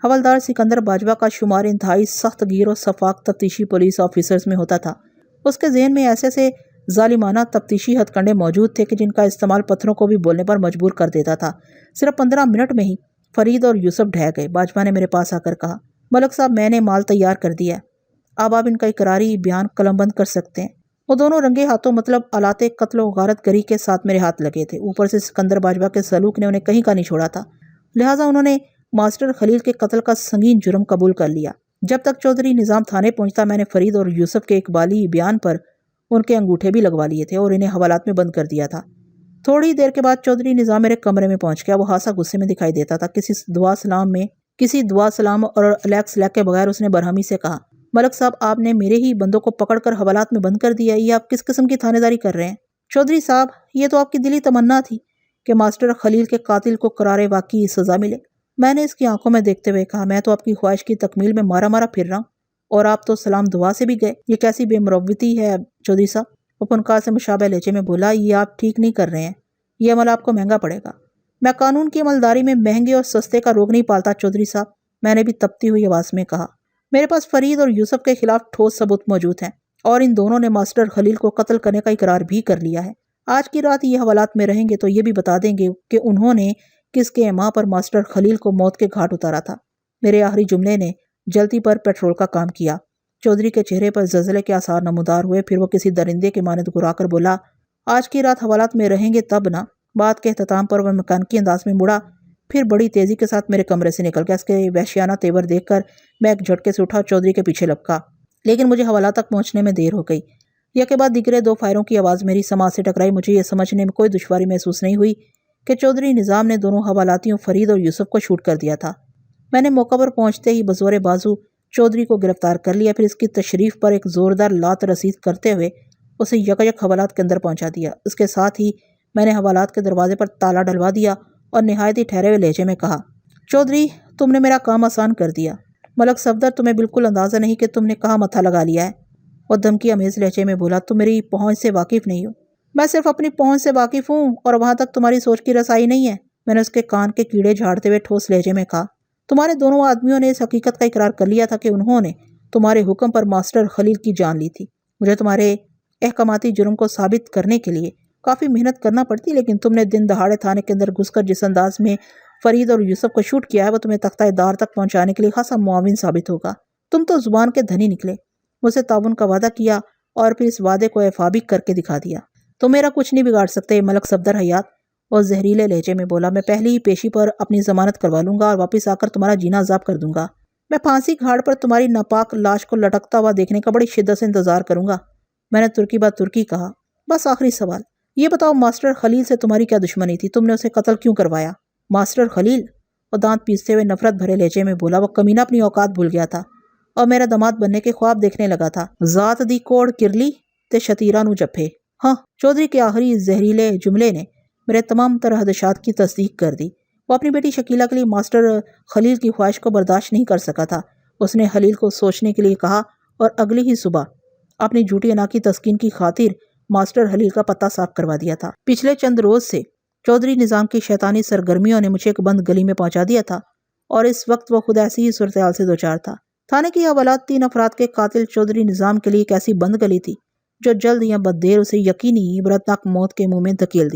حوالدار سکندر باجوہ کا شمار انتہائی سخت گیر اور شفاق تفتیشی پولیس آفیسرز میں ہوتا تھا۔ اس کے ذہن میں ایسے ظالمانہ تفتیشی ہتھ کنڈے موجود تھے کہ جن کا استعمال پتھروں کو بھی بولنے پر مجبور کر دیتا تھا۔ صرف 15 منٹ میں ہی فرید اور یوسف ڈھہ گئے۔ باجوہ نے میرے پاس آ کر کہا، ملک صاحب، میں نے مال تیار کر دیا ہے، اب آپ ان کا اقراری بیان قلم بند کر سکتے ہیں۔ وہ دونوں رنگے ہاتھوں، مطلب آلات قتل و غارت گری کے ساتھ میرے ہاتھ لگے تھے۔ اوپر سے سکندر باجوہ کے سلوک نے انہیں کہیں کا نہیں چھوڑا تھا، لہٰذا انہوں نے ماسٹر خلیل کے قتل کا سنگین جرم قبول کر لیا۔ جب تک چودھری نظام تھانے پہنچتا، میں نے فرید اور یوسف کے اقبالی بیان پر ان کے انگوٹھے بھی لگوا لیے تھے اور انہیں حوالات میں بند کر دیا تھا۔ تھوڑی دیر کے بعد چودھری نظام میرے کمرے میں پہنچ گیا۔ وہ خاصا غصے میں دکھائی دیتا تھا۔ کسی دعا سلام اور الیک سلیک کے بغیر اس نے برہمی سے کہا، ملک صاحب، آپ نے میرے ہی بندوں کو پکڑ کر حوالات میں بند کر دیا، یہ آپ کس قسم کی تھانے داری کر رہے ہیں؟ چودھری صاحب، یہ تو آپ کی دلی تمنا تھی کہ ماسٹر خلیل کے قاتل کو قرار واقعی سزا ملے۔ میں نے اس کی آنکھوں میں دیکھتے ہوئے کہا، میں تو آپ کی خواہش کی تکمیل میں مارا مارا پھر رہا ہوں، اور آپ تو سلام دعا سے بھی گئے۔ یہ کیسی بے مروتی ہے چودھری صاحب، وہ فنکار سے مشابہ لہجے میں بولا۔ یہ آپ ٹھیک نہیں کر رہے ہیں، یہ عمل آپ کو مہنگا پڑے گا۔ میں قانون کی عملداری میں مہنگے اور سستے کا روگ نہیں پالتا چودھری صاحب، میں نے بھی تپتی ہوئی آواز میں کہا۔ میرے پاس فرید اور یوسف کے خلاف ٹھوس ثبوت موجود ہیں، اور ان دونوں نے ماسٹر خلیل کو قتل کرنے کا اقرار بھی کر لیا ہے۔ آج کی رات یہ حوالات میں رہیں گے تو یہ بھی بتا دیں گے کہ انہوں نے کس کے ایما پر ماسٹر خلیل کو موت کے گھاٹ اتارا تھا۔ میرے آخری جملے نے جلتی پر پیٹرول کا کام کیا۔ چودھری کے چہرے پر زلزلے کے آثار نمودار ہوئے۔ پھر وہ کسی درندے کے مانند گھرا کر بولا، آج کی رات حوالات میں رہیں گے تب نا۔ بات کے اختتام پر وہ مکانکی انداز میں مڑا، پھر بڑی تیزی کے ساتھ میرے کمرے سے نکل گیا۔ اس کے وحشیانہ تیور دیکھ کر میں ایک جھٹکے سے اٹھا، چودھری کے پیچھے لپکا، لیکن مجھے حوالات تک پہنچنے میں دیر ہو گئی۔ یک بعد دیگرے 2 فائروں کی آواز میری سماعت سے ٹکرائی۔ مجھے یہ سمجھنے میں کوئی دشواری محسوس نہیں ہوئی کہ چودھری نظام نے دونوں حوالاتیوں فرید اور یوسف کو شوٹ کر دیا تھا۔ میں نے موقع پر پہنچتے ہی بزور بازو چودھری کو گرفتار کر لیا، پھر اس کی تشریف پر ایک زوردار لات رسید کرتے ہوئے اسے یک حوالات کے اندر پہنچا دیا۔ اس کے ساتھ ہی میں نے حوالات کے دروازے پر تالا ڈلوا دیا اور نہایت ہی ٹھہرے ہوئے لہجے میں کہا، چودھری تم نے میرا کام آسان کر دیا۔ ملک صفدر تمہیں بالکل اندازہ نہیں کہ تم نے کہاں متھا لگا لیا ہے۔ اور دھمکی امیز لہجے میں بولا، تم میری پہنچ سے واقف نہیں ہو۔ میں صرف اپنی پہنچ سے واقف ہوں اور وہاں تک تمہاری سوچ کی رسائی نہیں ہے۔ میں نے اس کے کان کے کیڑے جھاڑتے ہوئے ٹھوس لہجے میں کہا، تمہارے دونوں آدمیوں نے اس حقیقت کا اقرار کر لیا تھا کہ انہوں نے تمہارے حکم پر ماسٹر خلیل کی جان لی تھی۔ مجھے تمہارے احکاماتی جرم کو ثابت کرنے کے لیے کافی محنت کرنا پڑتی، لیکن تم نے دن دہاڑے تھانے کے اندر گھس کر جس انداز میں فرید اور یوسف کو شوٹ کیا ہے وہ تمہیں تختہ دار تک پہنچانے کے لیے خاصا معاون ثابت ہوگا۔ تم تو زبان کے دھنی نکلے، مجھ سے تعاون کا وعدہ کیا اور پھر اس وعدے کو ایفا بھی کر کے دکھا دیا۔ تو میرا کچھ نہیں بگاڑ سکتے۔ ملک صفدر حیات اور زہریلے لہجے میں بولا، میں پہلی ہی پیشی پر اپنی ضمانت کروا لوں گا اور واپس آ کر تمہارا جینا عذاب کر دوں گا۔ میں پھانسی گھاٹ پر تمہاری ناپاک لاش کو لٹکتا ہوا دیکھنے کا بڑی شدت سے انتظار کروں گا۔ میں نے ترکی بات ترکی کہا، بس آخری سوال یہ بتاؤ، ماسٹر خلیل سے تمہاری کیا دشمنی تھی؟ تم نے اسے قتل کیوں کروایا؟ ماسٹر خلیل؟ اور دانت پیستے ہوئے نفرت بھرے لہجے میں بولا، وہ کمینہ اپنی اوقات بھول گیا تھا اور میرا داماد بننے کے خواب دیکھنے لگا تھا۔ ذات دی کوڑ کرلی تے شتیرہ نو جپے۔ ہاں، چودھری کے آخری زہریلے جملے نے میرے تمام تر خدشات کی تصدیق کر دی۔ وہ اپنی بیٹی شکیلہ کے لیے ماسٹر خلیل کی خواہش کو برداشت نہیں کر سکا تھا۔ اس نے خلیل کو سوچنے کے لیے کہا اور اگلی ہی صبح اپنی جھوٹی انا کی تسکین کی خاطر ماسٹر خلیل کا پتہ صاف کروا دیا تھا۔ پچھلے چند روز سے چودھری نظام کی شیطانی سرگرمیوں نے مجھے ایک بند گلی میں پہنچا دیا تھا اور اس وقت وہ خود ایسی ہی صورتحال سے دوچار تھا۔ تھانے کی حوالات 3 افراد کے قاتل چودھری نظام کے لیے ایک ایسی بند گلی تھی جو جلد یا بد دیر اسے یقینی عبرتناک موت کے منہ میں دھکیل دیتی۔